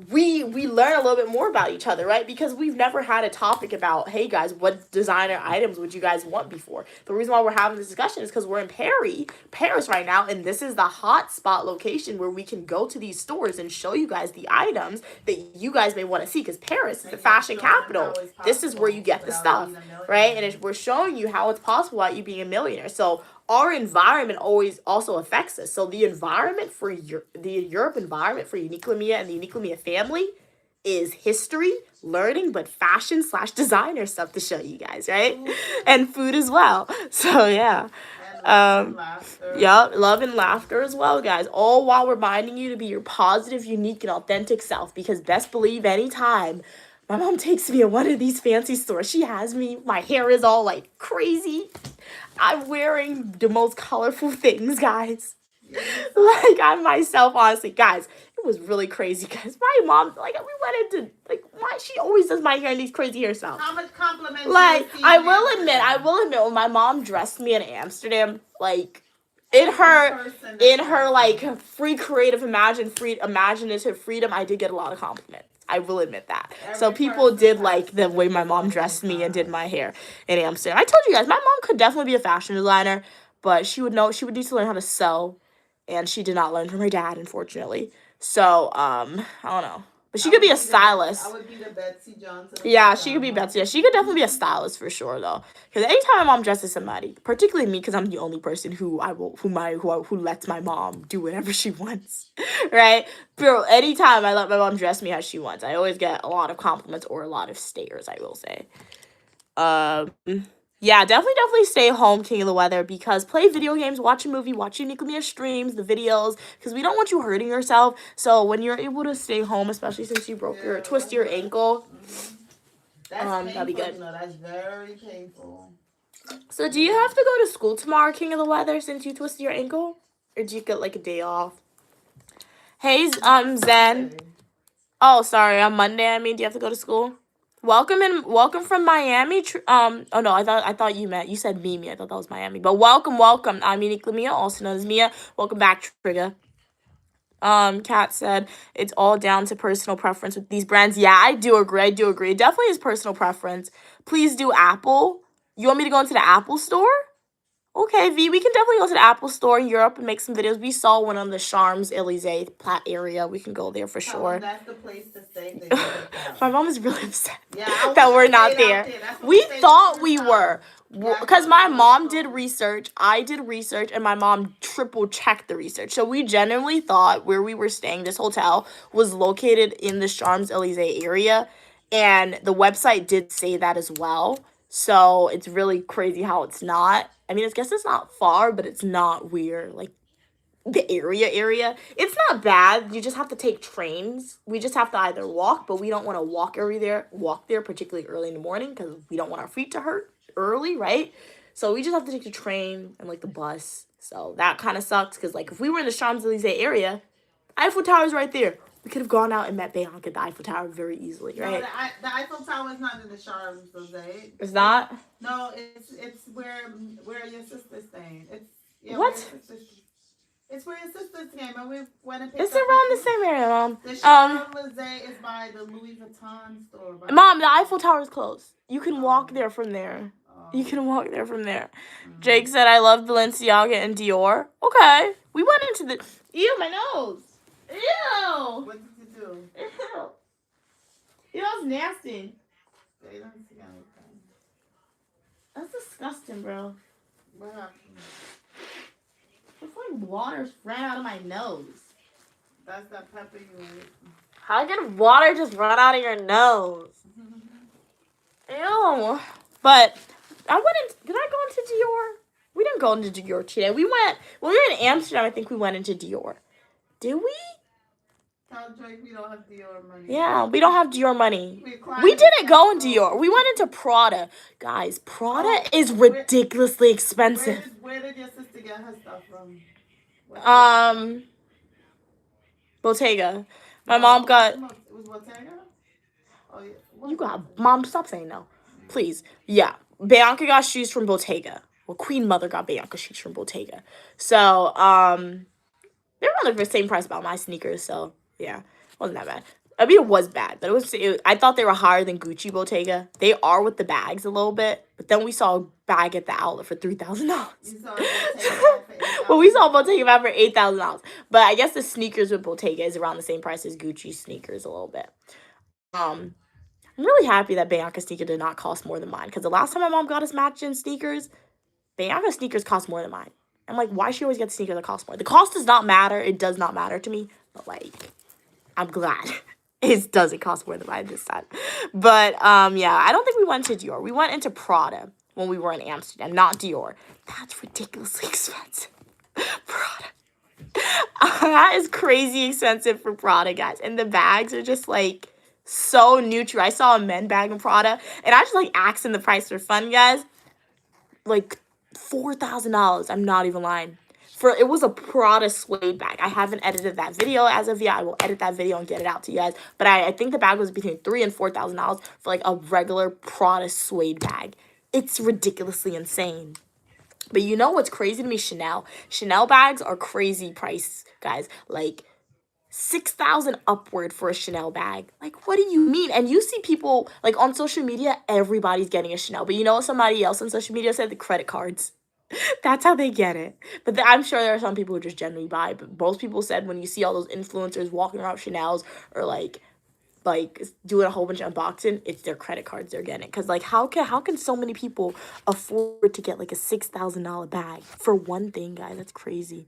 we learn a little bit more about each other, right? Because we've never had a topic about, hey guys, what designer items would you guys want before? The reason why we're having this discussion is because we're in Paris right now, and this is the hot spot location where we can go to these stores and show you guys the items that you guys may want to see, because Paris is the fashion capital. This is where you get the stuff, right? And we're showing you how it's possible without you being a millionaire. So our environment always also affects us. So the environment for the Europe environment for Uniquely Mia and the Uniquely Mia family is history, learning, but fashion / designer stuff to show you guys, right? And food as well. So yeah. Yep, love and laughter as well, guys. All while reminding you to be your positive, unique, and authentic self. Because best believe anytime my mom takes me in one of these fancy stores, she has me, my hair is all like crazy. I'm wearing the most colorful things, guys. Like, I'm myself, honestly. Guys, it was really crazy, guys. My mom, like, we went into, like, she always does my hair in these crazy hairstyles. How much compliments? Like, I will admit, when my mom dressed me in Amsterdam, like, in her, like, free creative imaginative freedom, I did get a lot of compliments. I will admit that. So people did like the way my mom dressed me and did my hair in Amsterdam. I told you guys, my mom could definitely be a fashion designer, but she would need to learn how to sew, and she did not learn from her dad, unfortunately. So, I don't know. But she could be a stylist. I would be the Betsy Johnson. Yeah, she could be Betsy. Yeah, she could definitely be a stylist for sure, though. Because anytime my mom dresses somebody, particularly me, because I'm the only person who lets my mom do whatever she wants, right? Bro, anytime I let my mom dress me as she wants, I always get a lot of compliments or a lot of stares, I will say. Yeah, definitely stay home, King of the Weather, because play video games, watch a movie, watch Uniquely Mia streams, the videos, because we don't want you hurting yourself. So when you're able to stay home, especially since you twisted your ankle, that'd be good. No, that's very painful. So do you have to go to school tomorrow, King of the Weather, since you twisted your ankle? Or do you get like a day off? Hey, Zen. Oh, sorry. On Monday, I mean, do you have to go to school? Welcome from Miami. Oh no, I thought you said Mimi. I thought that was Miami. But welcome. I'm Uniquely Mia, also known as Mia. Welcome back, Trigger. Kat said it's all down to personal preference with these brands. Yeah, I do agree. It definitely is personal preference. Please do Apple. You want me to go into the Apple store? Okay, V, we can definitely go to the Apple store in Europe and make some videos. We saw one on the Champs-Élysées Plat area. We can go there for sure. That's the place to stay. My mom is really upset Yeah, that we're not there. We thought we were. Yeah, Because my mom did so. research, I did research, and my mom triple checked the research. So we genuinely thought where we were staying, this hotel, was located in the Champs-Élysées area. And the website did say that as well. So it's really crazy how it's not. I mean, I guess it's not far, but it's not weird. Like, the area. It's not bad. You just have to take trains. We just have to either walk, but we don't want to walk there, particularly early in the morning, because we don't want our feet to hurt early, right? So we just have to take the train and, like, the bus. So that kind of sucks, because, like, if we were in the Champs-Élysées area, Eiffel Tower's right there. We could have gone out and met Bianca at the Eiffel Tower very easily, right? No, the Eiffel Tower is not in the Champs-Élysées. It's not? No, it's where your sister's staying. What? It's where your sister's came, and we went and picked It's up around the same area, Mom. The Champs-Élysées is by the Louis Vuitton store. Mom, the Eiffel Tower is closed. You can walk there from there. You can walk there from there. Jake said, I love Balenciaga and Dior. Okay. We went into the... Ew, my nose. Ew. What did you do? Ew. Ew, that was nasty. They don't see anything. That's disgusting, bro. What happened? It's like water ran out of my nose. That's that pepper you ate. How can water just run out of your nose? Ew. But I went in. Did I go into Dior? We didn't go into Dior today. When we were in Amsterdam, I think we went into Dior. Did we? Tell Drake we don't have Dior money. Yeah, we don't have Dior money. We didn't go in Dior. We went into Prada. Guys, Prada is ridiculously expensive. Where did your sister get her stuff from? Bottega. My mom got... It was Bottega? Oh, yeah. You got... Mom, stop saying no. Please. Yeah. Bianca got shoes from Bottega. Well, Queen Mother got Bianca shoes from Bottega. So, they were on the same price about my sneakers, so, yeah. Wasn't that bad. I mean, it was bad, but I thought they were higher than Gucci Bottega. They are with the bags a little bit, but then we saw a bag at the outlet for $3,000. Well, we saw Bottega bag for $8,000. But I guess the sneakers with Bottega is around the same price as Gucci sneakers a little bit. I'm really happy that Bianca's sneaker did not cost more than mine, because the last time my mom got us matching sneakers, Bianca's sneakers cost more than mine. I'm like, why she always get the sneakers that cost more? The cost does not matter. It does not matter to me. But, like, I'm glad it doesn't cost more than mine this time. But, yeah, I don't think we went to Dior. We went into Prada when we were in Amsterdam, not Dior. That's ridiculously expensive. Prada. That is crazy expensive for Prada, guys. And the bags are just, like, so neutral. I saw a men bag in Prada, and I just, like, asking the price for fun, guys. Like, $4,000. I'm not even lying. It was a Prada suede bag. I haven't edited that video as of yet. I will edit that video and get it out to you guys. But I think the bag was between $3,000 and $4,000 for, like, a regular Prada suede bag. It's ridiculously insane. But you know what's crazy to me? Chanel. Chanel bags are crazy price, guys. Like, $6,000 upward for a Chanel bag. Like, what do you mean? And you see people, like, on social media, everybody's getting a Chanel. But you know what somebody else on social media said? The credit cards. That's how they get it. But I'm sure there are some people who just generally buy. But most people said when you see all those influencers walking around Chanel's or, like doing a whole bunch of unboxing, it's their credit cards they're getting. Because, like, how can so many people afford to get, like, a $6,000 bag for one thing, guys? That's crazy.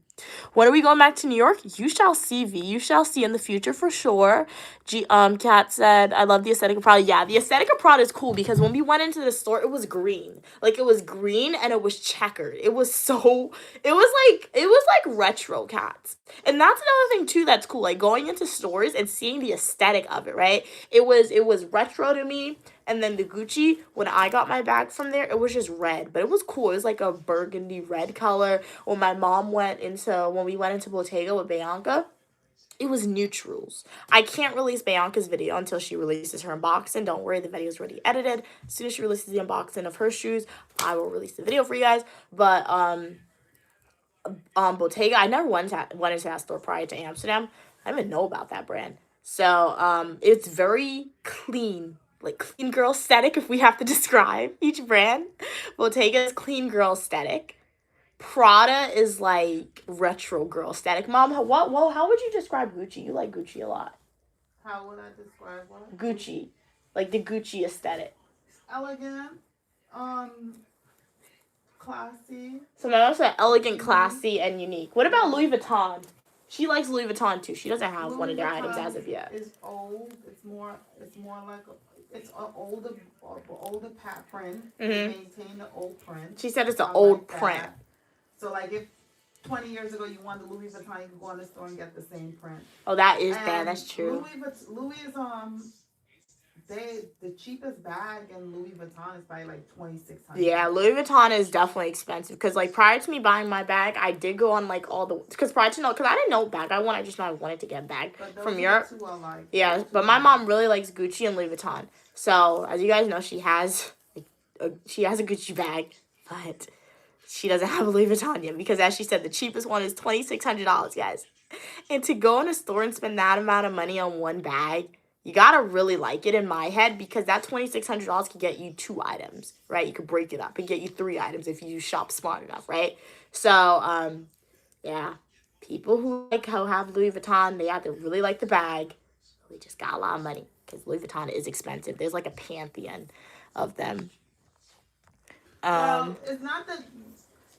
When are we going back to New York? You shall see, V. You shall see in the future for sure. Kat said, I love the aesthetic of Prada. Yeah, the aesthetic of Prada is cool because when we went into the store, it was green. Like, it was green and it was checkered. It was like retro, Cats. And that's another thing, too, that's cool. Like, going into stores and seeing the aesthetic of it, right? It was retro to me. And then the Gucci, when I got my bag from there, it was just red. But it was cool. It was like a burgundy red color. When we went into Bottega with Bianca, it was neutrals. I can't release Bianca's video until she releases her unboxing. Don't worry, the video is already edited. As soon as she releases the unboxing of her shoes, I will release the video for you guys. But Bottega, I never went to that store prior to Amsterdam. I didn't even know about that brand. So it's very clean, like clean girl aesthetic if we have to describe each brand. Bottega is clean girl aesthetic. Prada is like retro girl aesthetic. Mom, how would you describe Gucci? You like Gucci a lot. How would I describe what? Gucci, like the Gucci aesthetic. Elegant, classy. So my mom said elegant, classy, and unique. What about Louis Vuitton? She likes Louis Vuitton too. She doesn't have one of their items as of yet. It's old. It's more like it's an older print. Maintain the old print. She said it's an I old like that. print. So like if 20 years ago you wanted Louis Vuitton, you could go in the store and get the same print. Oh, that is And bad. That's true. Louis is the cheapest bag in Louis Vuitton is probably like $2,600. Yeah, Louis Vuitton is definitely expensive because like prior to me buying my bag, I did go on like all the because I didn't know what bag I wanted. I just know I wanted to get a bag But those from are Europe. the two I like. Yeah, Those two but I my like. mom really likes Gucci and Louis Vuitton. So as you guys know, she has a Gucci bag, but she doesn't have a Louis Vuitton yet because as she said, the cheapest one is $2,600, guys. And to go in a store and spend that amount of money on one bag, you gotta really like it in my head because that $2,600 could get you 2 items, right? You could break it up and get you 3 items if you shop smart enough, right? So, yeah, people who have Louis Vuitton, they either really like the bag, or they just got a lot of money because Louis Vuitton is expensive. There's like a pantheon of them. Well, it's not that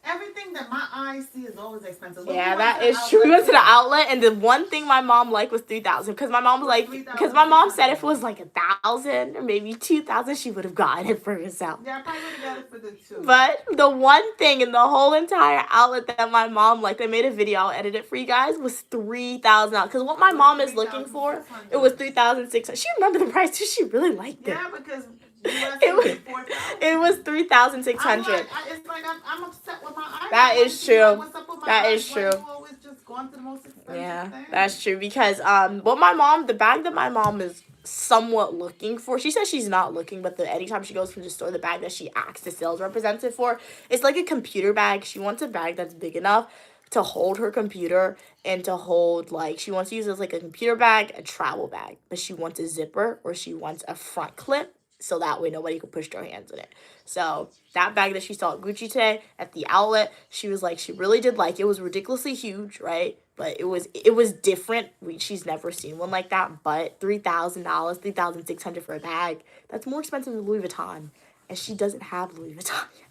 everything that my eyes see is always expensive. Look, Yeah, we went that to the is true. We went to the outlet. outlet, and the one thing my mom liked was 3,000. Because my mom was like, because my mom said if it was like 1,000 or maybe 2,000, she would have gotten it for herself. Yeah, I probably would have got it for the 2. But the one thing in the whole entire outlet that my mom liked, I made a video, I'll edit it for you guys, was $3,000. Because what my mom is looking for, it was $3,600. She remembered the price too. She really liked it. Yeah, because US It was- is 4,000. It was $3,600. It's like I'm upset with my eyes. That I want is to see, like, true. what's up with my That eyes? is Why true. you always just going to the most expensive Yeah, thing? that's true because the bag that my mom is somewhat looking for, she says she's not looking, but anytime she goes to the store, the bag that she asks the sales representative for, it's like a computer bag. She wants a bag that's big enough to hold her computer and to hold she wants to use it as like a computer bag, a travel bag, but she wants a zipper or she wants a front clip so that way nobody can push their hands in it. So that bag that she saw at Gucci today at the outlet, she was like, she really did like it. It was ridiculously huge, right? But it was different. She's never seen one like that. But $3,000, $3,600 for a bag, that's more expensive than Louis Vuitton. And she doesn't have Louis Vuitton yet.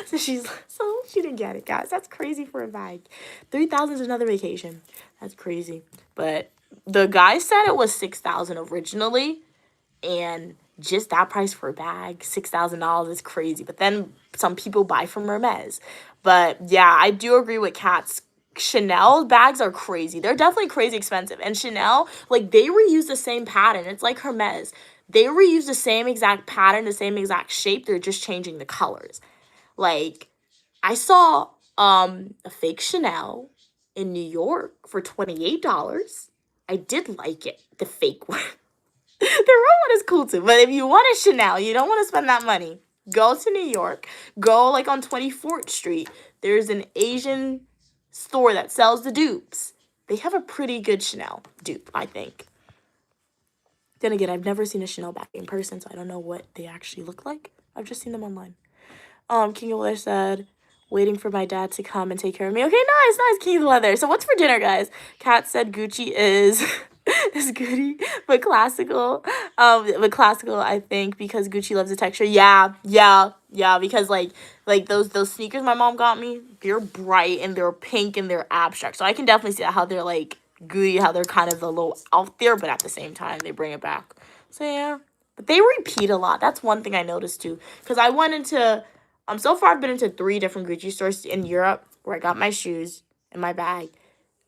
So she didn't get it, guys. That's crazy for a bag. 3,000 is another vacation. That's crazy. But the guy said it was 6,000 originally, and just that price for a bag, $6,000 is crazy. But then some people buy from Hermes. But yeah, I do agree with Kat's. Chanel bags are crazy. They're definitely crazy expensive. And Chanel, they reuse the same pattern. It's like Hermes. They reuse the same exact pattern, the same exact shape. They're just changing the colors. I saw a fake Chanel in New York for $28. I did like it, the fake one. The real one is cool too. But if you want a Chanel, you don't want to spend that money, go to New York. Go on 24th Street. There's an Asian store that sells the dupes. They have a pretty good Chanel dupe, I think. Then again, I've never seen a Chanel bag in person, so I don't know what they actually look like. I've just seen them online. King of Leather said, waiting for my dad to come and take care of me. Okay, nice, King of Leather. So what's for dinner, guys? Kat said Gucci is goody, but classical. But classical, I think, because Gucci loves the texture. Yeah, because those sneakers my mom got me, they're bright and they're pink and they're abstract. So I can definitely see how they're goody, how they're kind of a little out there, but at the same time they bring it back. So yeah, but they repeat a lot. That's one thing I noticed too, because I went into so far I've been into 3 different Gucci stores in Europe where I got my shoes and my bag.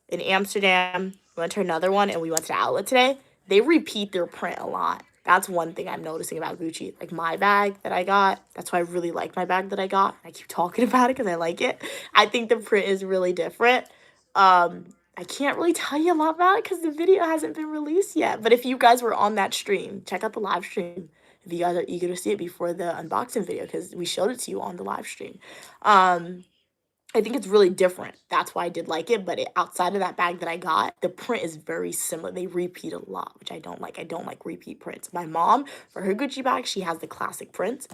In Amsterdam, we went to another one, and we went to the outlet today. They repeat their print a lot. That's one thing I'm noticing about Gucci. My bag that I got, that's why I really like my bag that I got. I keep talking about it because I like it. I think the print is really different. I can't really tell you a lot about it because the video hasn't been released yet. But if you guys were on that stream, check out the live stream. If you guys are eager to see it before the unboxing video, because we showed it to you on the live stream. I think it's really different. That's why I did like it. But outside of that bag that I got, the print is very similar. They repeat a lot, which I don't like. I don't like repeat prints. My mom, for her Gucci bag, she has the classic prints.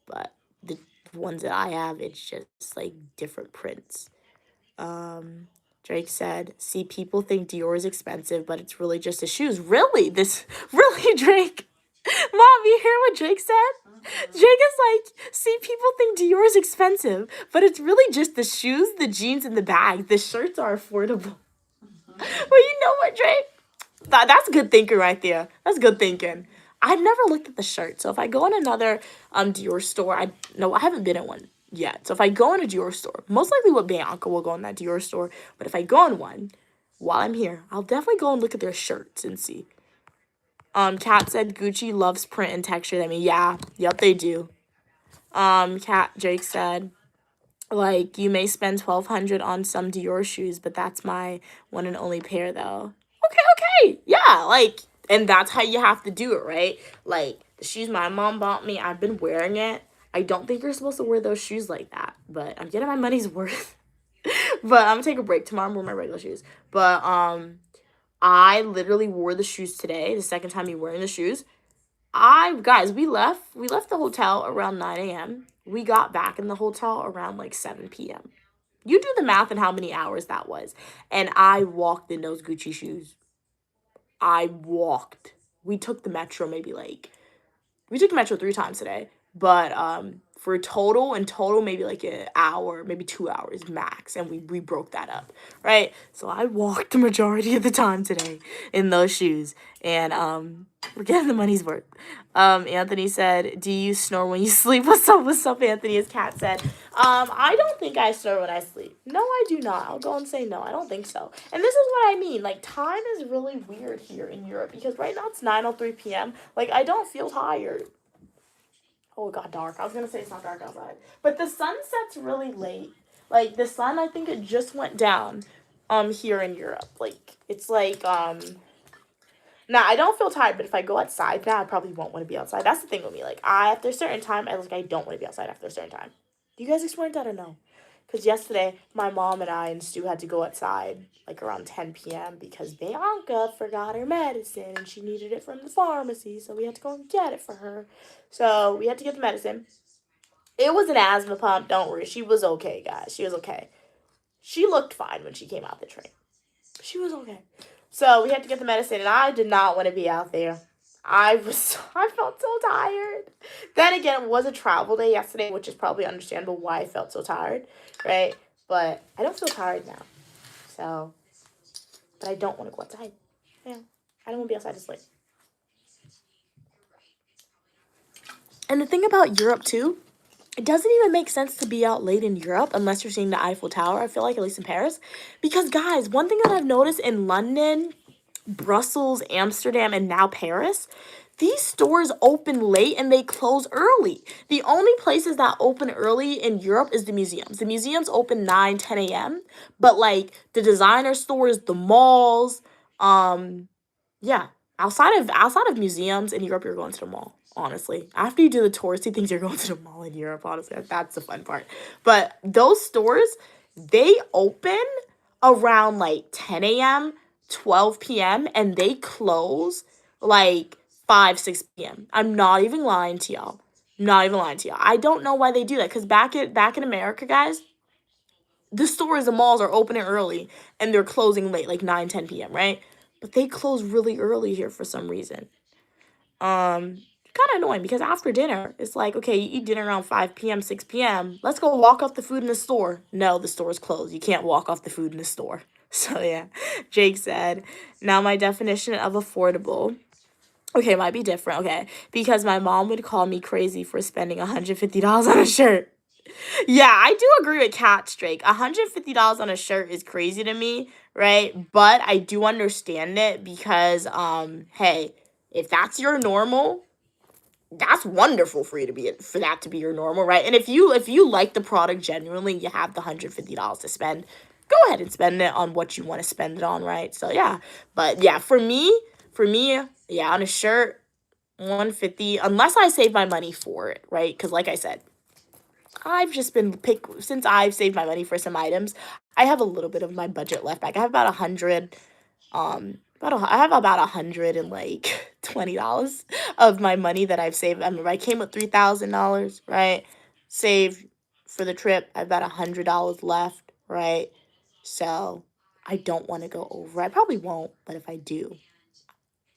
But the ones that I have, it's just like different prints. Drake said, see, people think Dior is expensive, but it's really just the shoes. Really? Really, Drake? Mom, you hear what Drake said? Drake is like, see, people think Dior is expensive, but it's really just the shoes, the jeans, and the bag. The shirts are affordable. Well, you know what, Drake? That's good thinking right there. That's good thinking. I've never looked at the shirt. So if I go in another Dior store, I haven't been in one yet. So if I go in a Dior store, most likely with Bianca will go in that Dior store. But if I go in one while I'm here, I'll definitely go and look at their shirts and see. Kat said Gucci loves print and texture. I mean, yeah, yep, they do. Drake said, like, you may spend $1,200 on some Dior shoes, but that's my one and only pair, though. Okay, yeah, like, and that's how you have to do it, right? Like, the shoes my mom bought me, I've been wearing it. I don't think you're supposed to wear those shoes like that, but I'm getting my money's worth. But I'm gonna take a break tomorrow and wear my regular shoes. But, I literally wore the shoes today, the second time me wearing the shoes. Guys, we left the hotel around 9 a.m. We got back in the hotel around like 7 p.m. You do the math on how many hours that was. And I walked in those Gucci shoes. I walked. We took the metro we took the metro 3 times today. But for total maybe like an hour, maybe 2 hours max. And we broke that up, right? So I walked the majority of the time today in those shoes. And we're getting the money's worth. Anthony said, do you snore when you sleep? What's up, Anthony? As Kat said. I don't think I snore when I sleep. No, I do not. I'll go and say no. I don't think so. And this is what I mean. Like, time is really weird here in Europe. Because right now it's 9:03 p.m. Like, I don't feel tired. Oh, it got dark. I was going to say it's not dark outside. But the sun sets really late. Like, the sun, I think it just went down here in Europe. Like, it's like, Nah, I don't feel tired, but if I go outside now, I probably won't want to be outside. That's the thing with me. Like, after a certain time, I don't want to be outside after a certain time. Do you guys experience that or no? Because yesterday, my mom and I and Stu had to go outside, like, around 10 p.m. because Bianca forgot her medicine, and she needed it from the pharmacy, so we had to go and get it for her. So, we had to get the medicine. It was an asthma pump, don't worry. She was okay, guys. She was okay. She looked fine when she came out the train. She was okay. So, we had to get the medicine, and I did not want to be out there. I felt so tired. Then again, it was a travel day yesterday, which is probably understandable why I felt so tired, right? But I don't feel tired now. So, but I don't want to go outside. Yeah, I don't want to be outside to sleep. And the thing about Europe, too, it doesn't even make sense to be out late in Europe unless you're seeing the Eiffel Tower, I feel like, at least in Paris. Because, guys, one thing that I've noticed in London, Brussels, Amsterdam, and now Paris, these stores open late and they close early. The only places that open early in Europe is the museums. The museums open 9, 10 a.m. But, like, the designer stores, the malls, yeah. Outside of museums in Europe, you're going to the mall. Honestly, after you do the touristy things, you're going to the mall in Europe, honestly. That's the fun part. But those stores, they open around like 10 a.m., 12 p.m., and they close like 5, 6 p.m. I'm not even lying to y'all. I don't know why they do that, because back in America, guys, the stores, the malls are opening early, and they're closing late, like 9, 10 p.m., right? But they close really early here for some reason. Kind of annoying because after dinner, it's like, okay, you eat dinner around 5 p.m., 6 p.m. Let's go walk off the food in the store. No, the store's closed. You can't walk off the food in the store. So, yeah. Jake said, now my definition of affordable. Okay, might be different, okay. Because my mom would call me crazy for spending $150 on a shirt. Yeah, I do agree with Kat, Drake. $150 on a shirt is crazy to me, right? But I do understand it because, hey, if that's your normal, that's wonderful for that to be your normal, right? And if you like the product genuinely, you have the $150 to spend, go ahead and spend it on what you want to spend it on, right? So yeah, but yeah, for me, yeah, on a shirt, 150, unless I save my money for it, right? Because like I said, I've just been since I've saved my money for some items, I have a little bit of my budget left back. I have about 100, I have about $120 of my money that I've saved. I mean, I came with $3,000, right? Saved for the trip. I have about $100 left, right? So I don't want to go over. I probably won't, but if I do,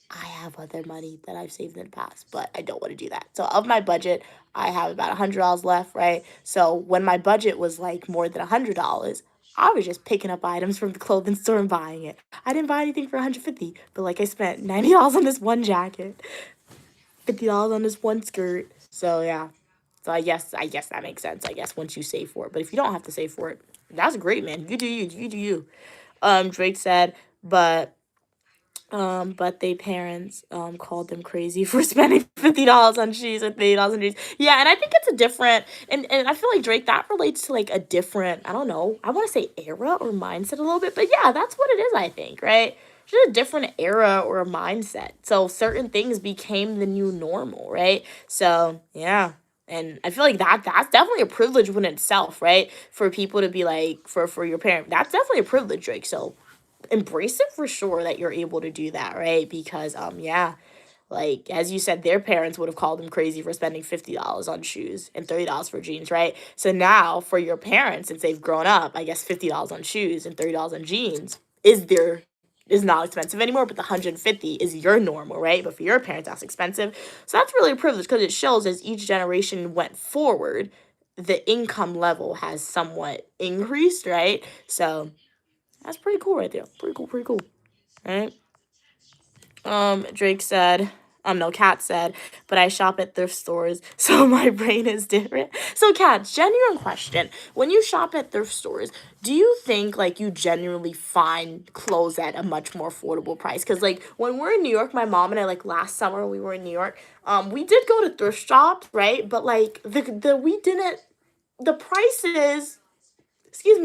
I have other money that I've saved in the past, but I don't want to do that. So of my budget, I have about $100 left, right? So when my budget was like more than $100, I was just picking up items from the clothing store and buying it. I didn't buy anything for $150, but like I spent $90 on this one jacket, $50 on this one skirt. So yeah. So I guess that makes sense. I guess once you save for it, but if you don't have to save for it, that's great, man. You do you. You do you. Drake said, but they parents called them crazy for spending $50 on shoes and $30 on shoes. Yeah, and I think it's a different and I feel like Drake, that relates to like a different, I don't know, I want to say era or mindset a little bit, but yeah, that's what it is, I think, right? Just a different era or a mindset. So certain things became the new normal, right? So yeah. And I feel like that's definitely a privilege within itself, right? For people to be like, for your parent, that's definitely a privilege, Drake. So embrace it for sure that you're able to do that, right? Because yeah, like as you said, their parents would have called them crazy for spending $50 on shoes and $30 for jeans, right? So now for your parents, since they've grown up, I guess $50 on shoes and $30 on jeans is not expensive anymore, but the 150 is your normal, right? But for your parents, that's expensive. So that's really a privilege because it shows as each generation went forward, the income level has somewhat increased, right? So that's pretty cool right there. Pretty cool. Right? Drake said, no, Kat said, but I shop at thrift stores, so my brain is different. So, Kat, genuine question. When you shop at thrift stores, do you think, like, you genuinely find clothes at a much more affordable price? Because, like, when we're in New York, my mom and I, like, last summer when we were in New York, we did go to thrift shops, right? But, like, the prices,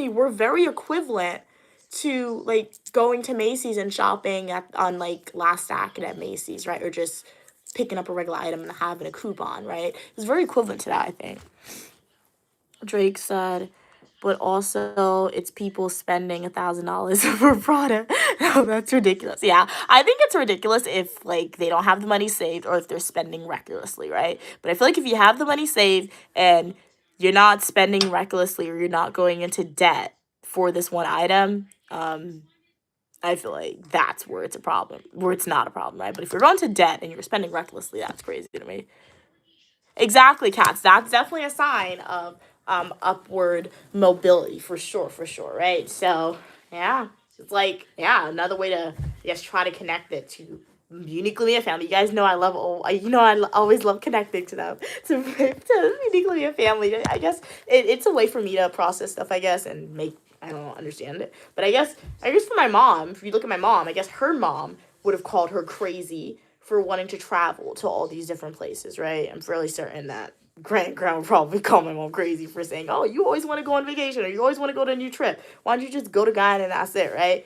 were very equivalent to like going to Macy's and shopping on like Last Second at Macy's, right? Or just picking up a regular item and having a coupon, right? It's very equivalent to that, I think. Drake said, but also it's people spending $1,000 for Prada. No, that's ridiculous. Yeah, I think it's ridiculous if like they don't have the money saved or if they're spending recklessly, right? But I feel like if you have the money saved and you're not spending recklessly or you're not going into debt for this one item, I feel like that's where it's a problem, where it's not a problem, right? But if you're going to debt and you're spending recklessly, that's crazy to me. Exactly, Cats. That's definitely a sign of upward mobility for sure, right? So yeah, it's like another way to try to connect it to uniquely a family. You guys know I always love connecting to them to uniquely a family. I guess it's a way for me to process stuff, I guess, and make. I don't understand it. But I guess for my mom, if you look at my mom, I guess her mom would have called her crazy for wanting to travel to all these different places, right? I'm fairly certain that grandma would probably call my mom crazy for saying, oh, you always want to go on vacation or you always want to go to a new trip. Why don't you just go to Guyana and that's it, right?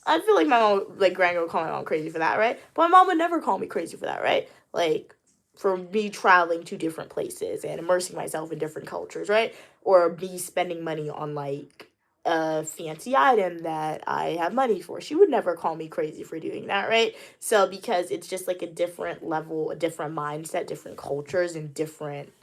I feel like my mom, like grandma would call my mom crazy for that, right? But my mom would never call me crazy for that, right? Like, for me traveling to different places and immersing myself in different cultures, right? Or me spending money on, like, a fancy item that I have money for. She would never call me crazy for doing that, right? So because it's just like a different level, a different mindset, different cultures, and different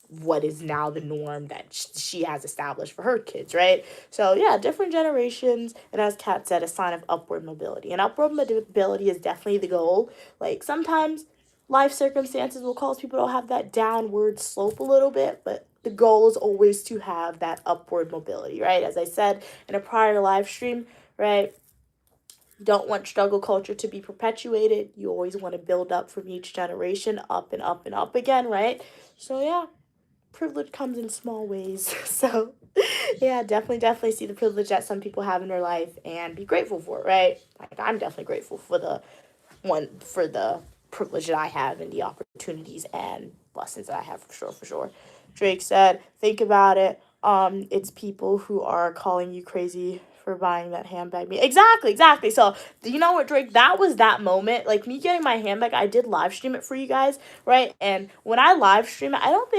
what is now the norm that she has established for her kids, right? So yeah, different generations, and as Kat said, a sign of upward mobility. And upward mobility is definitely the goal. Like sometimes life circumstances will cause people to have that downward slope a little bit, but the goal is always to have that upward mobility, right? As I said in a prior live stream, right? You don't want struggle culture to be perpetuated. You always want to build up from each generation, up and up and up again, right? So yeah, privilege comes in small ways. So yeah, definitely see the privilege that some people have in their life and be grateful for it, right? Like I'm definitely grateful for the privilege that I have and the opportunities and blessings that I have for sure. Drake said, think about it. It's people who are calling you crazy for buying that handbag. Exactly. So, you know what, Drake? That was that moment. Like, me getting my handbag, I did live stream it for you guys, right? And when I live stream it, I don't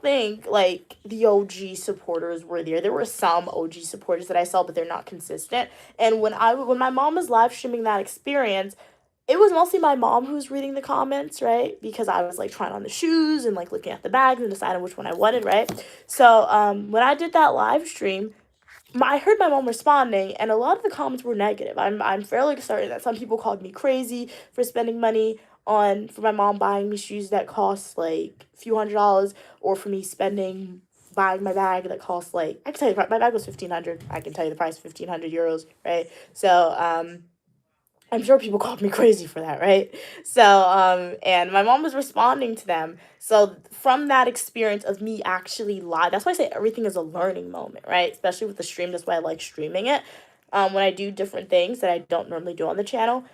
think, like, the OG supporters were there. There were some OG supporters that I saw, but they're not consistent. And when my mom was live streaming that experience, it was mostly my mom who was reading the comments, right? Because I was, like, trying on the shoes and, like, looking at the bags and deciding which one I wanted, right? So, when I did that live stream, I heard my mom responding, and a lot of the comments were negative. I'm fairly certain that some people called me crazy for spending money for my mom buying me shoes that cost, like, a few $100s, or for me buying my bag that cost, like, I can tell you, my bag was 1,500. I can tell you the price, 1,500 euros, right? So, I'm sure people called me crazy for that, right? So, and my mom was responding to them. So from that experience of me actually that's why I say everything is a learning moment, right? Especially with the stream, that's why I like streaming it. When I do different things that I don't normally do on the channel.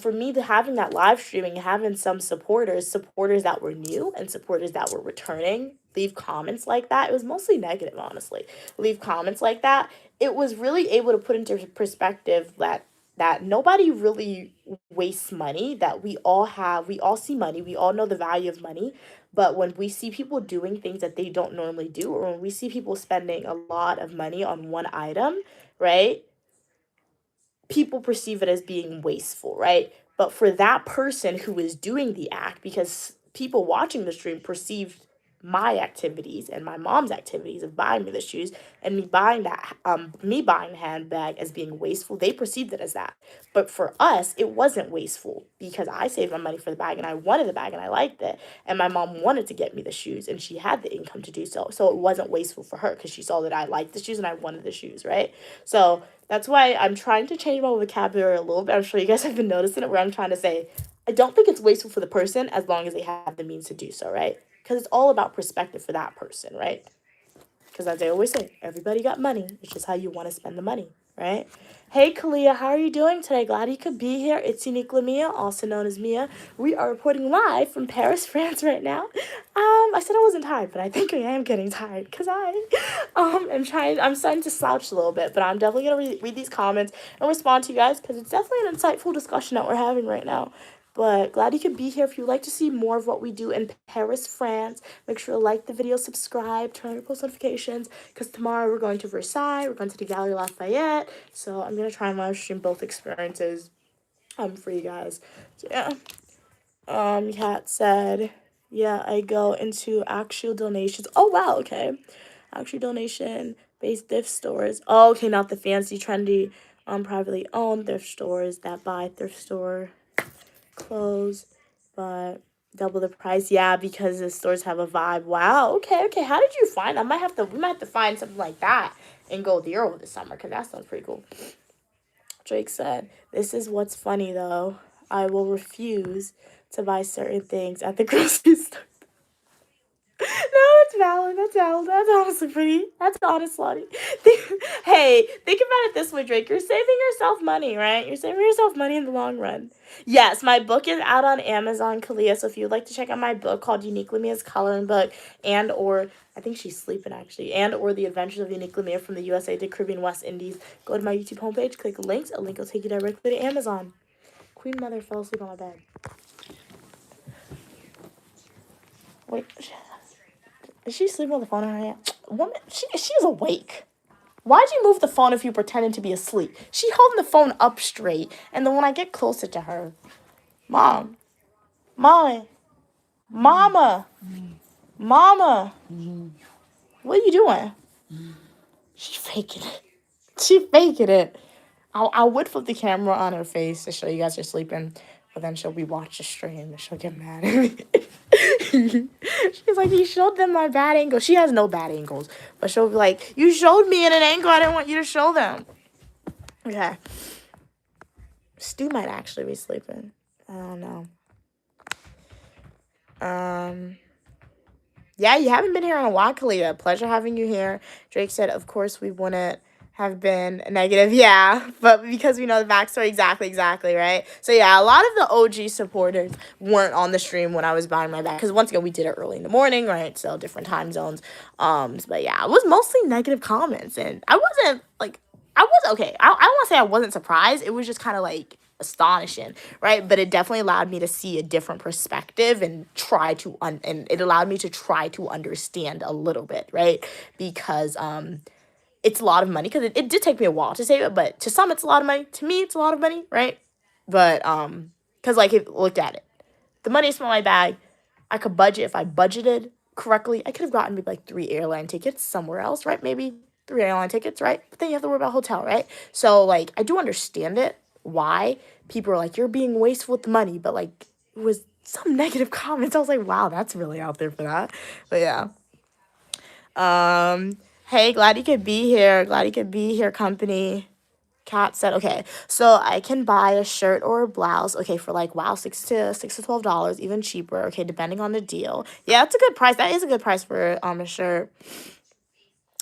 For me, having that live streaming, having some supporters that were new and supporters that were returning, leave comments like that. It was mostly negative, honestly. Leave comments like that. It was really able to put into perspective that nobody really wastes money, that we all see money, we all know the value of money, but when we see people doing things that they don't normally do, or when we see people spending a lot of money on one item, right, people perceive it as being wasteful, right? But for that person who is doing the act, because people watching the stream perceived my activities and my mom's activities of buying me the shoes and me buying the handbag as being wasteful, they perceived it as that. But for us, it wasn't wasteful because I saved my money for the bag and I wanted the bag and I liked it, and my mom wanted to get me the shoes and she had the income to do so. So it wasn't wasteful for her because she saw that I liked the shoes and I wanted the shoes, right? So that's why I'm trying to change my vocabulary a little bit. I'm sure you guys have been noticing it, where I'm trying to say, I don't think it's wasteful for the person as long as they have the means to do so, right? Because it's all about perspective for that person, right? Because as I always say, everybody got money. It's just how you want to spend the money, right? Hey, Kalia, how are you doing today? Glad you could be here. It's Unique Lamia, also known as Mia. We are reporting live from Paris, France right now. I said I wasn't tired, but I think I am getting tired because I'm starting to slouch a little bit, but I'm definitely going to read these comments and respond to you guys because it's definitely an insightful discussion that we're having right now. But glad you could be here. If you'd like to see more of what we do in Paris, France, make sure to like the video, subscribe, turn on your post notifications, because tomorrow we're going to Versailles, we're going to the Galerie Lafayette, so I'm going to try and live stream both experiences for you guys. So, yeah. Kat said, yeah, I go into actual donations. Oh, wow, okay. Actual donation-based thrift stores. Oh, okay, not the fancy, trendy, privately owned thrift stores that buy thrift store clothes, but double the price. Yeah, because the stores have a vibe. Wow. Okay. How did you find that? We might have to find something like that and go there over the summer, because that sounds pretty cool. Drake said, this is what's funny though. I will refuse to buy certain things at the grocery store. No, that's valid. That's honestly pretty. That's honest, Lottie. Hey, think about it this way, Drake. You're saving yourself money, right? You're saving yourself money in the long run. Yes, my book is out on Amazon, Kalia. So if you'd like to check out my book called Unique Lamia's Coloring Book, or I think she's sleeping actually, or The Adventures of Unique Lamia from the USA to Caribbean West Indies, go to my YouTube homepage, click links. A link will take you directly to Amazon. Queen Mother fell asleep on my bed. Wait. Is she sleeping on the phone in her hand? Woman, she's awake. Why'd you move the phone if you pretending to be asleep? She holding the phone up straight, and then when I get closer to her, Mama, what are you doing? She's faking it. I would flip the camera on her face to show you guys her sleeping, but then she'll rewatch the stream and she'll get mad at me. She's like, you showed them my bad angle. She has no bad angles, but she'll be like, you showed me in an angle I didn't want you to show them. Okay. Stu might actually be sleeping. I don't know. Yeah, you haven't been here in a while, Kalia. Pleasure having you here. Drake said, of course we wouldn't have been negative. Yeah, but because we know the backstory. Exactly, right? So yeah, a lot of the OG supporters weren't on the stream when I was buying my bag, because once again, we did it early in the morning, right? So different time zones. But yeah, it was mostly negative comments, and I wasn't, like, I was okay. I don't want to say I wasn't surprised. It was just kind of like astonishing, right? But it definitely allowed me to see a different perspective and try to and it allowed me to try to understand a little bit, right? Because it's a lot of money because it did take me a while to save it, but to some it's a lot of money. To me, it's a lot of money, right? But because like if looked at it, the money is in my bag. I could budget if I budgeted correctly. I could have gotten maybe like 3 airline tickets somewhere else, right? Maybe 3 airline tickets, right? But then you have to worry about hotel, right? So like I do understand it. Why people are like you're being wasteful with the money, but like it was some negative comments. I was like, wow, that's really out there for that. But yeah. Hey, glad you could be here. Glad you could be here, company. Kat said, okay, so I can buy a shirt or a blouse, okay, for like, wow, $6 to $12, even cheaper, okay, depending on the deal. Yeah, that's a good price. That is a good price for a shirt.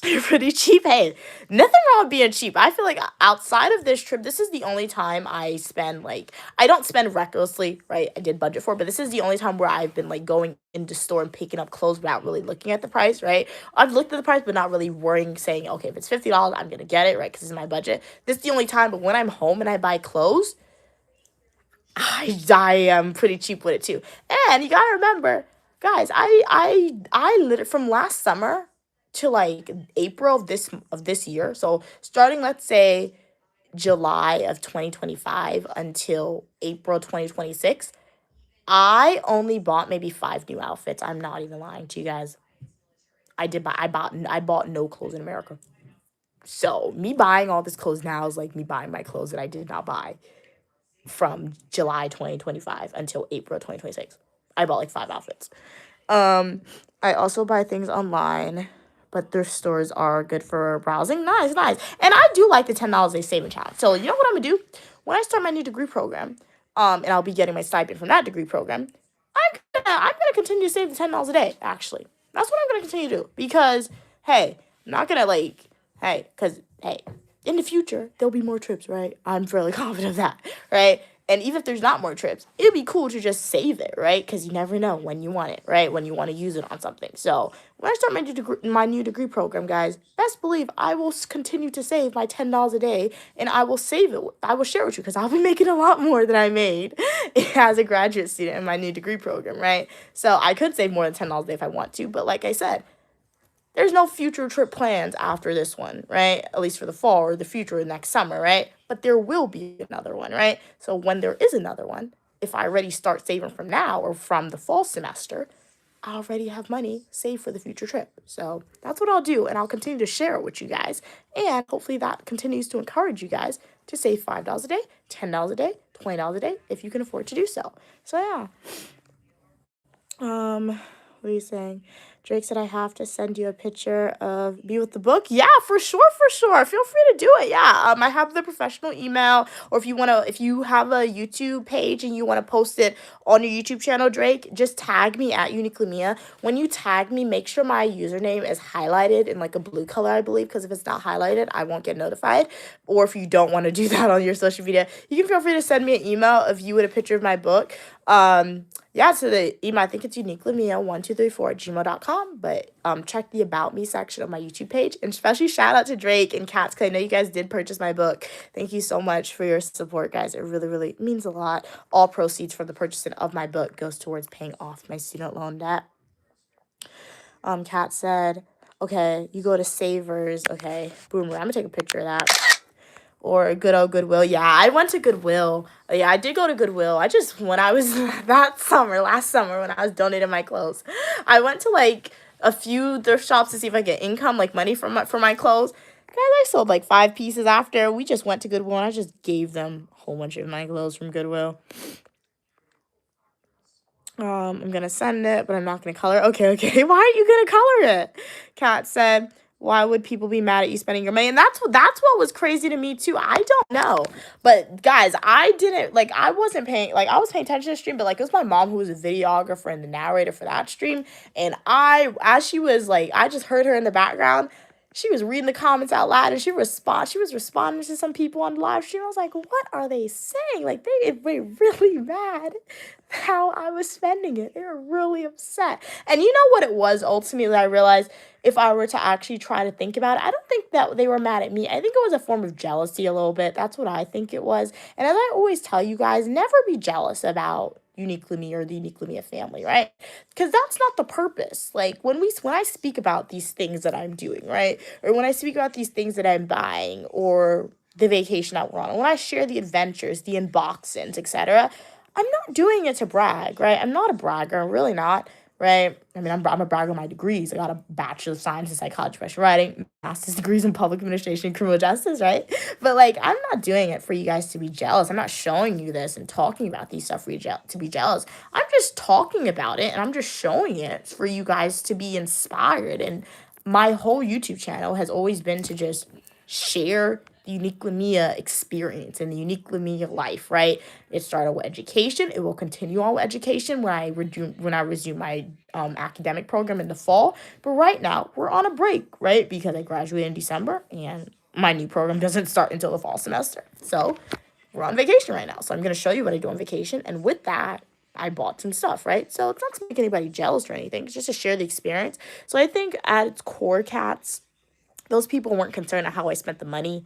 You're pretty cheap. Hey, nothing wrong with being cheap. I feel like outside of this trip, this is the only time I spend, like, I don't spend recklessly, right? I did budget for it, but this is the only time where I've been, like, going into store and picking up clothes without really looking at the price, right? I've looked at the price, but not really worrying, saying, okay, if it's $50, I'm going to get it, right? Because it's my budget. This is the only time, but when I'm home and I buy clothes, I am pretty cheap with it, too. And you got to remember, guys, I literally, from last summer to like April of this year. So starting, let's say, July of 2025 until April 2026, I only bought maybe 5 new outfits. I'm not even lying to you guys. I bought no clothes in America. So me buying all this clothes now is like me buying my clothes that I did not buy from July 2025 until April 2026. I bought like 5 outfits. I also buy things online, but thrift stores are good for browsing. Nice. And I do like the $10 they save in challenge. So you know what I'm gonna do? When I start my new degree program, and I'll be getting my stipend from that degree program, I'm gonna continue to save the $10 a day, actually. That's what I'm gonna continue to do. Because, hey, I'm not gonna in the future, there'll be more trips, right? I'm fairly confident of that, right? And even if there's not more trips, it'd be cool to just save it, right? Because you never know when you want it, right? When you want to use it on something. So when I start my new degree program, guys, best believe I will continue to save my $10 a day, and I will save it. I will share it with you because I'll be making a lot more than I made as a graduate student in my new degree program, right? So I could save more than $10 a day if I want to, but like I said, there's no future trip plans after this one, right? At least for the fall or the future or next summer, right? But there will be another one, right? So when there is another one, if I already start saving from now or from the fall semester, I already have money saved for the future trip. So that's what I'll do, and I'll continue to share it with you guys. And hopefully that continues to encourage you guys to save $5 a day, $10 a day, $20 a day, if you can afford to do so. So yeah. What are you saying? Drake said I have to send you a picture of me with the book. Yeah, for sure. Feel free to do it. Yeah. I have the professional email, or if you have a YouTube page and you want to post it on your YouTube channel, Drake, just tag me at Uniquely Mia. When you tag me, make sure my username is highlighted in like a blue color, I believe, because if it's not highlighted, I won't get notified. Or if you don't want to do that on your social media, you can feel free to send me an email of you with a picture of my book. Yeah, so the email, I think it's uniquelymia1234@gmail.com, but check the About Me section of my YouTube page, and especially shout out to Drake and Cats, because I know you guys did purchase my book. Thank you so much for your support, guys. It really, really means a lot. All proceeds from the purchasing of my book goes towards paying off my student loan debt. Kat said, okay, you go to Savers, okay, Boomer, I'm gonna take a picture of that. Or good old Goodwill. Yeah, I went to Goodwill. Yeah, I did go to Goodwill. When I was last summer, when I was donating my clothes, I went to like a few thrift shops to see if I get income, like money for my clothes. Guys, I sold like 5 pieces after. We just went to Goodwill and I just gave them a whole bunch of my clothes from Goodwill. I'm gonna send it, but I'm not gonna color. Okay. Why aren't you gonna color it? Kat said, why would people be mad at you spending your money? And that's what was crazy to me too. I don't know. But guys, I was paying attention to the stream, but like it was my mom who was a videographer and the narrator for that stream. And I just heard her in the background. she was reading the comments out loud, and she was responding to some people on the live stream. I was like, what are they saying? Like, they were really mad how I was spending it. They were really upset. And you know what it was ultimately, I realized, if I were to actually try to think about it, I don't think that they were mad at me. I think it was a form of jealousy a little bit. That's what I think it was. And as I always tell you guys, never be jealous about Uniquely Me or the Uniquely Mia family, right? Because that's not the purpose. Like, when I speak about these things that I'm doing, right? Or when I speak about these things that I'm buying, or the vacation that we're on, or when I share the adventures, the unboxings, etc., I'm not doing it to brag, right? I'm not a bragger. I'm really not, right? I mean, I'm a bragger on my degrees. I got a Bachelor of Science in Psychology, Professional Writing, Master's degrees in Public Administration and Criminal Justice, right? But, like, I'm not doing it for you guys to be jealous. I'm not showing you this and talking about these stuff for you to be jealous. I'm just talking about it, and I'm just showing it for you guys to be inspired. And my whole YouTube channel has always been to just share the Uniquely Mia experience and the Uniquely Mia life, right? It started with education. It will continue on with education when I resume my academic program in the fall. But right now, we're on a break, right? Because I graduated in December, and my new program doesn't start until the fall semester. So we're on vacation right now. So I'm going to show you what I do on vacation. And with that, I bought some stuff, right? So it's not to make anybody jealous or anything. It's just to share the experience. So I think at its core, cats, those people weren't concerned at how I spent the money.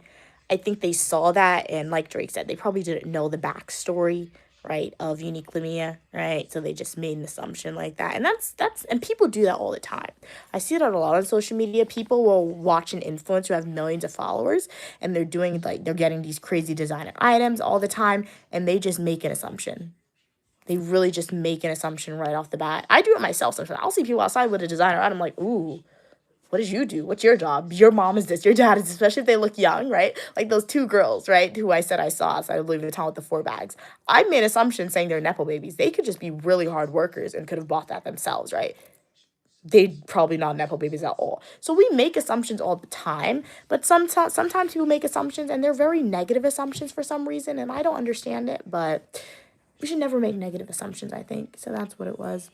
I think they saw that, and like Drake said, they probably didn't know the backstory, right, of Uniquely Mia, right? So they just made an assumption like that. And and people do that all the time. I see that a lot on social media. People will watch an influencer who have millions of followers, and they're getting these crazy designer items all the time, and they just make an assumption. They really just make an assumption right off the bat. I do it myself sometimes. I'll see people outside with a designer item, I'm like, ooh, what did you do? What's your job? Your mom is this, your dad is this, especially if they look young, right? Like those two girls, right, who I said I saw outside of Louis Vuitton with the 4 bags. I made assumptions saying they're Nepo babies. They could just be really hard workers and could have bought that themselves, right? They probably not Nepo babies at all. So we make assumptions all the time, but sometimes people make assumptions, and they're very negative assumptions for some reason, and I don't understand it, but we should never make negative assumptions, I think. So that's what it was.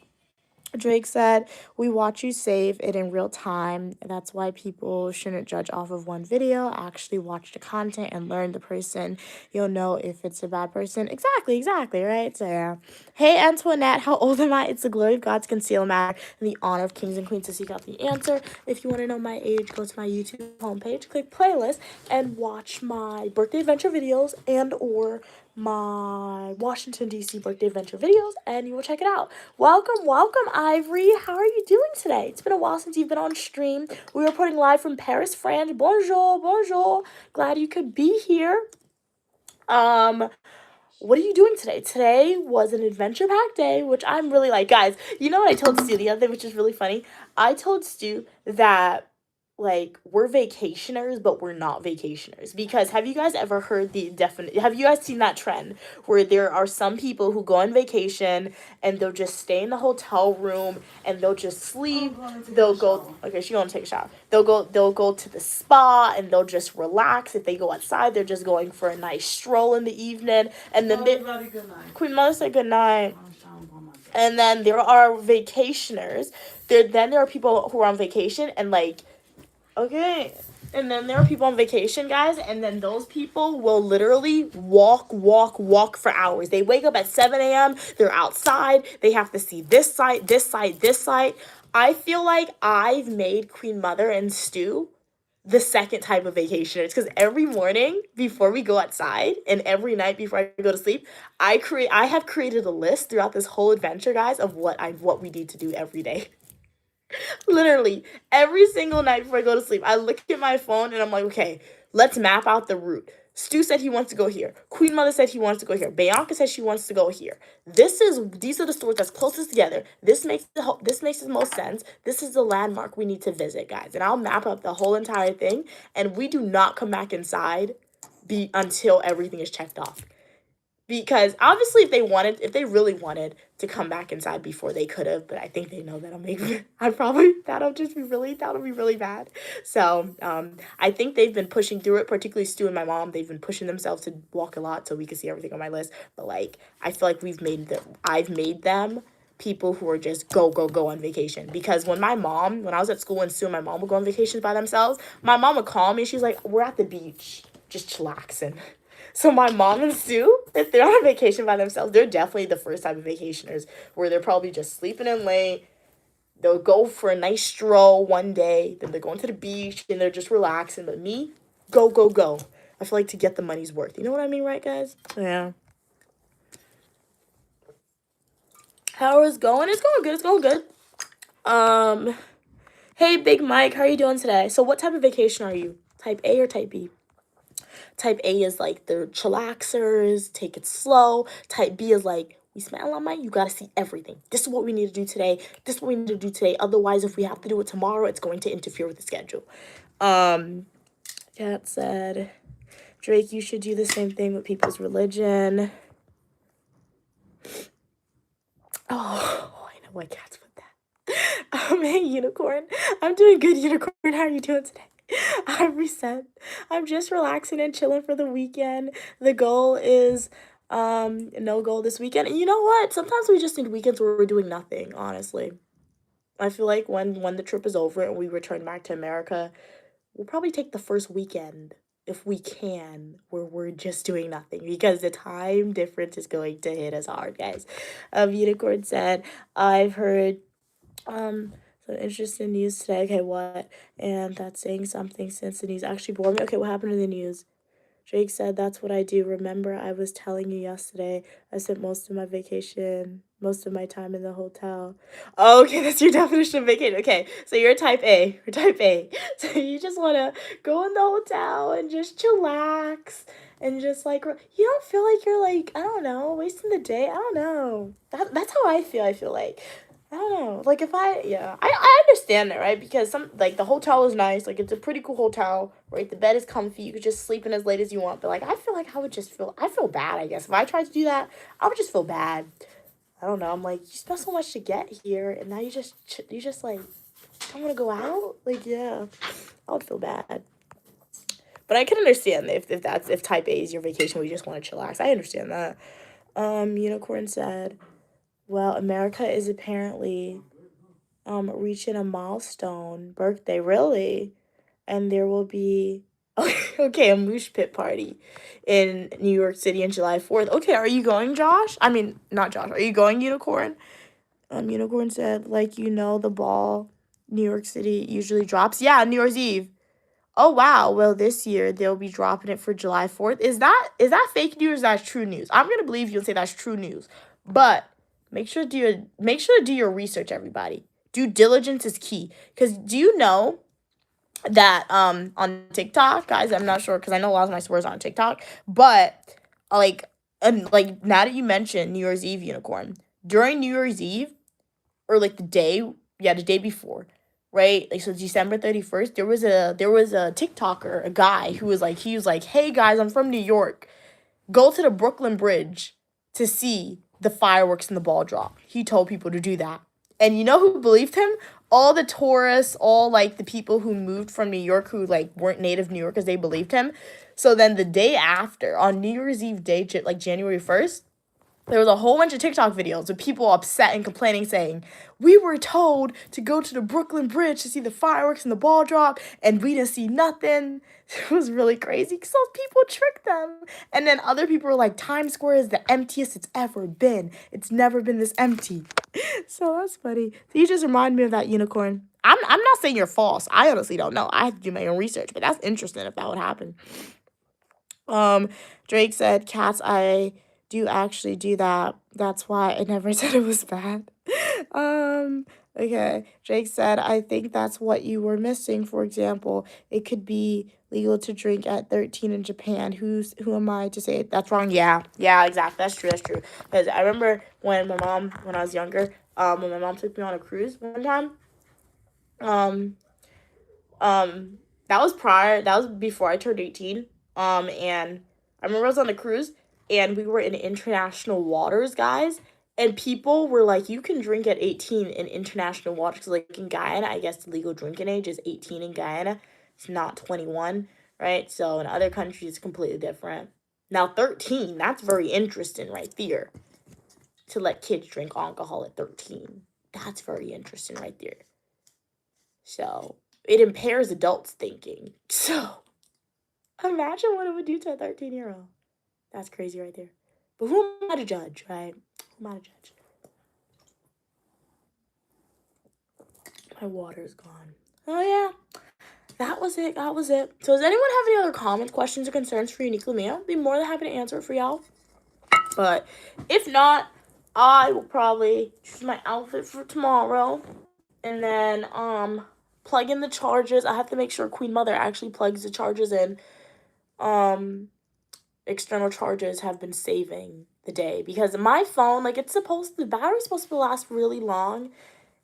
Drake said, we watch you save it in real time. That's why people shouldn't judge off of one video. Actually watch the content and learn the person. You'll know if it's a bad person. Exactly, right? So, yeah. Hey, Antoinette, how old am I? It's the glory of God's concealed matter and the honor of kings and queens to seek out the answer. If you want to know my age, go to my YouTube homepage, click playlist, and watch my birthday adventure videos and or my Washington, D.C. birthday adventure videos, and you will check it out. Welcome, Ivory. How are you doing today? It's been a while since you've been on stream. We are reporting live from Paris, France. Bonjour. Glad you could be here. What are you doing today? Today was an adventure-packed day, which I'm really like, guys, you know what I told Stu the other day, which is really funny? I told Stu that, like, we're vacationers, but we're not vacationers. Because have you guys ever heard have you guys seen that trend where there are some people who go on vacation and they'll just stay in the hotel room and they'll just sleep. They'll go, okay, she's gonna take a shower. They'll go to the spa and they'll just relax. If they go outside, they're just going for a nice stroll in the evening. And then Queen Mother said good night. And then there are vacationers. Then there are people who are on vacation and like, okay, and then there are people on vacation, guys, and then those people will literally walk for hours. They wake up at 7 a.m., they're outside, they have to see this site. I feel like I've made Queen Mother and Stu the second type of vacationers, because every morning before we go outside and every night before I go to sleep, I have created a list throughout this whole adventure, guys, of what we need to do every day. Literally, every single night before I go to sleep, I look at my phone and I'm like, okay, let's map out the route. Stu said he wants to go here. Queen Mother said he wants to go here. Bianca said she wants to go here. These are the stores that's closest together. This makes the most sense. This is the landmark we need to visit, guys. And I'll map up the whole entire thing, and we do not come back inside until everything is checked off. Because obviously if they really wanted to come back inside before, they could have, but I think they know that'll be really bad. So I think they've been pushing through it, particularly Stu and my mom. They've been pushing themselves to walk a lot so we can see everything on my list. But like, I feel like I've made them people who are just go on vacation. Because when I was at school and Sue and my mom would go on vacations by themselves, my mom would call me. She's like, we're at the beach, just chillaxing. So my mom and Sue, if they're on a vacation by themselves, they're definitely the first type of vacationers where they're probably just sleeping in late. They'll go for a nice stroll one day, then they're going to the beach and they're just relaxing. But me, go. I feel like to get the money's worth. You know what I mean, right, guys? Yeah. How is it going? It's going good. Hey, Big Mike, how are you doing today? So what type of vacation are you? Type A or Type B? Type A is like the chillaxers, take it slow. Type B is like, we spent a lot of money, you gotta see everything. This is what we need to do today. This is what we need to do today. Otherwise, if we have to do it tomorrow, it's going to interfere with the schedule. Kat said, Drake, you should do the same thing with people's religion. Oh, I know why Kat's put that. Hey, Unicorn. I'm doing good, Unicorn. How are you doing today? I'm reset. I'm just relaxing and chilling for the weekend. The goal is no goal this weekend. And you know what? Sometimes we just need weekends where we're doing nothing, honestly. I feel like when the trip is over and we return back to America, we'll probably take the first weekend, if we can, where we're just doing nothing, because the time difference is going to hit us hard, guys. Unicorn said, I've heard some interesting news today. Okay, what? And that's saying something since the news actually bore me. Okay, what happened in the news? Drake said, that's what I do. Remember, I was telling you yesterday, I spent most of my time in the hotel. Oh, okay, that's your definition of vacation. Okay, so you're type A. You're type A. So you just want to go in the hotel and just chillax and just, like, you don't feel like you're, like, I don't know, wasting the day. I don't know. That's how I feel like. I don't know. Like, I understand that, right? Because the hotel is nice. Like, it's a pretty cool hotel, right? The bed is comfy. You could just sleep in as late as you want. But, like, I feel like I feel bad, I guess. If I tried to do that, I would just feel bad. I don't know. I'm like, you spent so much to get here, and now you just like, don't want to go out? Like, yeah, I would feel bad. But I can understand if type A is your vacation where you just want to chillax. I understand that. Unicorn said, well, America is apparently reaching a milestone birthday, really, and there will be a Moosh Pit party in New York City on July 4th. Okay, are you going, Josh? I mean, not Josh. Are you going, Unicorn? Unicorn said, like, the ball, New York City usually drops. Yeah, New Year's Eve. Oh, wow. Well, this year they'll be dropping it for July 4th. Is that fake news or is that true news? I'm going to believe you and say that's true news. But make sure to do your research, everybody. Due diligence is key. Because do you know that on TikTok, guys, I'm not sure because I know a lot of my swears on TikTok, but now that you mentioned New Year's Eve, Unicorn, during New Year's Eve, or like the day before, right? Like, so December 31st, there was a TikToker, a guy who was like, hey guys, I'm from New York. Go to the Brooklyn Bridge to see the fireworks and the ball drop. He told people to do that. And you know who believed him? All the tourists, all, like, the people who moved from New York who, like, weren't native New Yorkers, they believed him. So then the day after, on New Year's Eve day, like, January 1st, there was a whole bunch of TikTok videos of people upset and complaining, saying, we were told to go to the Brooklyn Bridge to see the fireworks and the ball drop, and we didn't see nothing. It was really crazy because those people tricked them. And then other people were like, Times Square is the emptiest it's ever been. It's never been this empty. So that's funny. So you just remind me of that, Unicorn. I'm not saying you're false. I honestly don't know. I have to do my own research, but that's interesting if that would happen. Drake said, Cats, I do actually do that. That's why I never said it was bad. Okay. Drake said, I think that's what you were missing. For example, it could be legal to drink at 13 in Japan. Who am I to say that's wrong? Yeah, exactly. That's true. Because I remember when I was younger, when my mom took me on a cruise one time, that was before I turned 18. And I remember I was on the cruise, and we were in international waters, guys. And people were like, you can drink at 18 in international waters. Like, in Guyana, I guess the legal drinking age is 18 in Guyana. It's not 21, right? So in other countries, it's completely different. Now, 13, that's very interesting right there. to let kids drink alcohol at 13. That's very interesting right there. So it impairs adults' thinking. So imagine what it would do to a 13-year-old. That's crazy right there. But who am I to judge, right? Who am I to judge? My water is gone. Oh, yeah. That was it. That was it. So does anyone have any other comments, questions, or concerns for Unique Lumia? I'd be more than happy to answer it for y'all. But if not, I will probably choose my outfit for tomorrow. And then plug in the chargers. I have to make sure Queen Mother actually plugs the chargers in. External chargers have been saving the day. Because my phone, like the battery's supposed to last really long.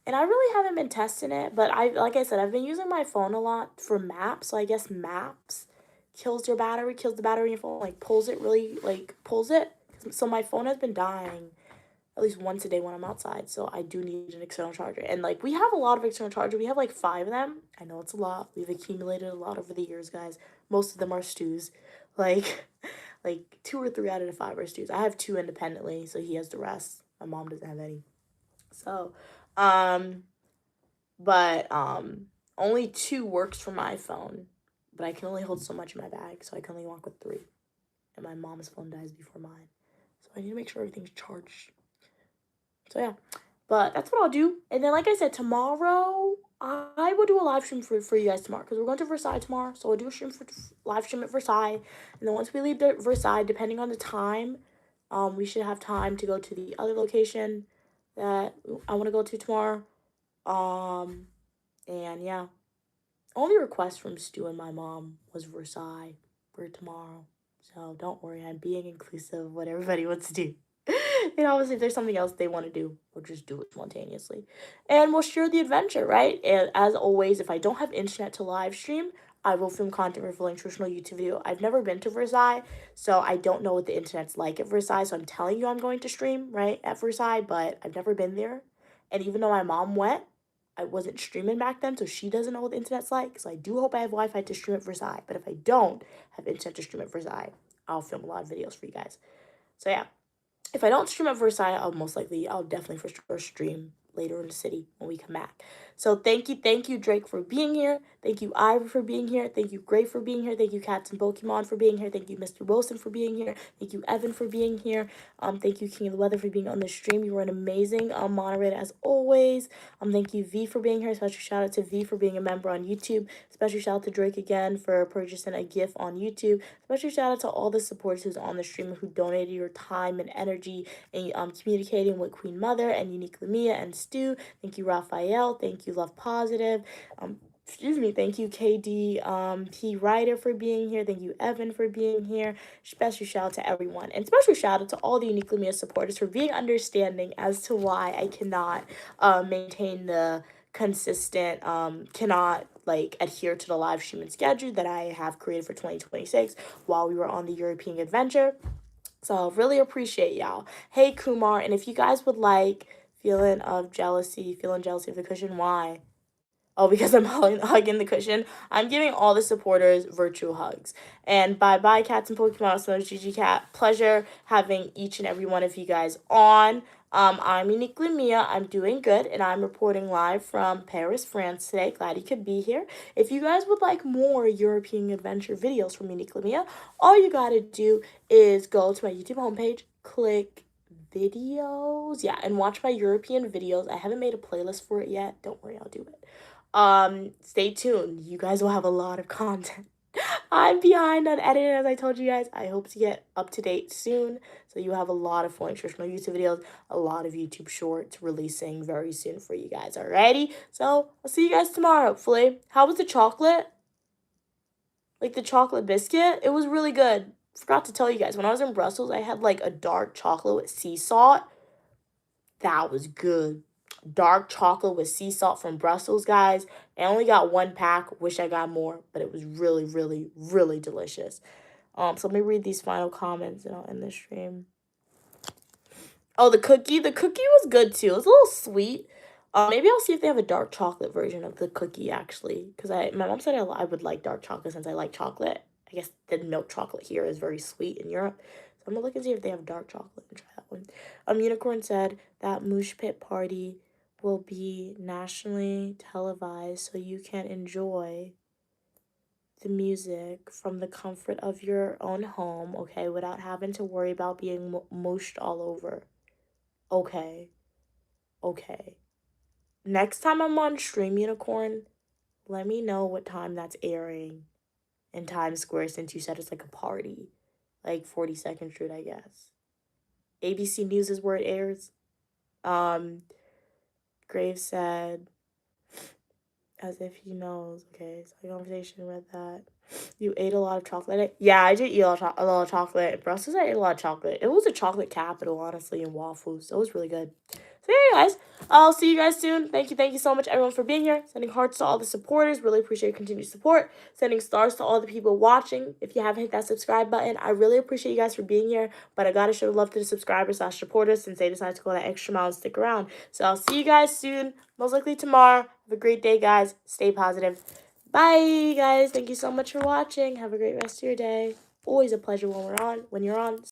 And I really haven't been testing it, but like I said, I've been using my phone a lot for maps. So I guess maps kills the battery in your phone, like pulls it. So my phone has been dying at least once a day when I'm outside. So I do need an external charger. And like we have a lot of external chargers. We have like 5 of them. I know it's a lot. We've accumulated a lot over the years, guys. Most of them are Stu's. Like 2 or 3 out of the 5 are Stu's. I have 2 independently, so he has the rest. My mom doesn't have any. So only 2 works for my phone, but I can only hold so much in my bag, so I can only walk with 3, and my mom's phone dies before mine, so I need to make sure everything's charged. So yeah, but that's what I'll do. And then like I said, tomorrow I will do a live stream for you guys tomorrow, because we're going to Versailles tomorrow, so I'll do a live stream at Versailles. And then once we leave Versailles, depending on the time, we should have time to go to the other location that I want to go to tomorrow. And yeah, only request from Stu and my mom was Versailles for tomorrow. So don't worry, I'm being inclusive of what everybody wants to do. And obviously, if there's something else they want to do, we'll just do it spontaneously. And we'll share the adventure, right? And as always, if I don't have internet to live stream, I will film content for a traditional YouTube video. I've never been to Versailles, so I don't know what the internet's like at Versailles. So I'm telling you I'm going to stream, right, at Versailles, but I've never been there. And even though my mom went, I wasn't streaming back then, so she doesn't know what the internet's like. So I do hope I have Wi-Fi to stream at Versailles. But if I don't have internet to stream at Versailles, I'll film a lot of videos for you guys. So yeah, if I don't stream at Versailles, I'll definitely for sure stream later in the city when we come back. So thank you, Drake, for being here. Thank you, Ivor, for being here. Thank you, Gray, for being here. Thank you, Cats and Pokemon, for being here. Thank you, Mr. Wilson, for being here. Thank you, Evan, for being here. Thank you, King of the Weather, for being on the stream. You were an amazing moderator as always. Thank you, V, for being here. Special shout out to V for being a member on YouTube. Special shout out to Drake again for purchasing a gift on YouTube. Special shout out to all the supporters who's on the stream who donated your time and energy in communicating with Queen Mother and Unique Lumia and Stu. Thank you, Raphael. Thank you, Love Positive. Thank you, KD P. Ryder, for being here. Thank you, Evan, for being here. Special shout out to everyone. And special shout out to all the Unique Lumia supporters for being understanding as to why I cannot maintain the consistent, cannot adhere to the live streaming schedule that I have created for 2026 while we were on the European adventure. So really appreciate y'all. Hey, Kumar, and if you guys would like feeling jealousy of the cushion, why? Oh, because I'm hugging the cushion. I'm giving all the supporters virtual hugs. And bye-bye, Cats and Pokemon. So GG Cat. Pleasure having each and every one of you guys on. I'm Unique Lumia. I'm doing good, and I'm reporting live from Paris, France today. Glad you could be here. If you guys would like more European adventure videos from Unique Lumia, all you gotta do is go to my YouTube homepage, click videos, and watch my European videos. I haven't made a playlist for it yet. Don't worry, I'll do it. Stay tuned. You guys will have a lot of content. I'm behind on editing, as I told you guys. I hope to get up to date soon. So you have a lot of full traditional YouTube videos, a lot of YouTube shorts releasing very soon for you guys. Alrighty? So I'll see you guys tomorrow, hopefully. How was the chocolate? Like the chocolate biscuit? It was really good. Forgot to tell you guys, when I was in Brussels, I had a dark chocolate with sea salt. That was good. Dark chocolate with sea salt from Brussels, guys. I only got 1 pack. Wish I got more, but it was really, really, really delicious. So let me read these final comments and I'll end the stream. Oh, the cookie. The cookie was good too. It was a little sweet. Maybe I'll see if they have a dark chocolate version of the cookie, actually. Because my mom said I would like dark chocolate since I like chocolate. I guess the milk chocolate here is very sweet in Europe. So I'm going to look and see if they have dark chocolate and try that one. one. Unicorn said that Moosh Pit Party will be nationally televised so you can enjoy the music from the comfort of your own home, okay, without having to worry about being mooshed all over. Okay. Next time I'm on Stream Unicorn, let me know what time that's airing in Times Square, since you said it's like a party. Like 42nd Street, I guess. ABC News is where it airs. Graves said, as if he knows. Okay, so the conversation read that. You ate a lot of chocolate. Yeah, I did eat a lot of chocolate. In Brussels, I ate a lot of chocolate. It was a chocolate capital, honestly, in waffles. So it was really good. So yeah, guys, I'll see you guys soon. Thank you so much, everyone, for being here. Sending hearts to all the supporters. Really appreciate your continued support. Sending stars to all the people watching. If you haven't hit that subscribe button, I really appreciate you guys for being here. But I gotta show love to the subscribers/supporters since they decided to go that extra mile and stick around. So I'll see you guys soon. Most likely tomorrow. Have a great day, guys. Stay positive. Bye, guys. Thank you so much for watching. Have a great rest of your day. Always a pleasure when you're on.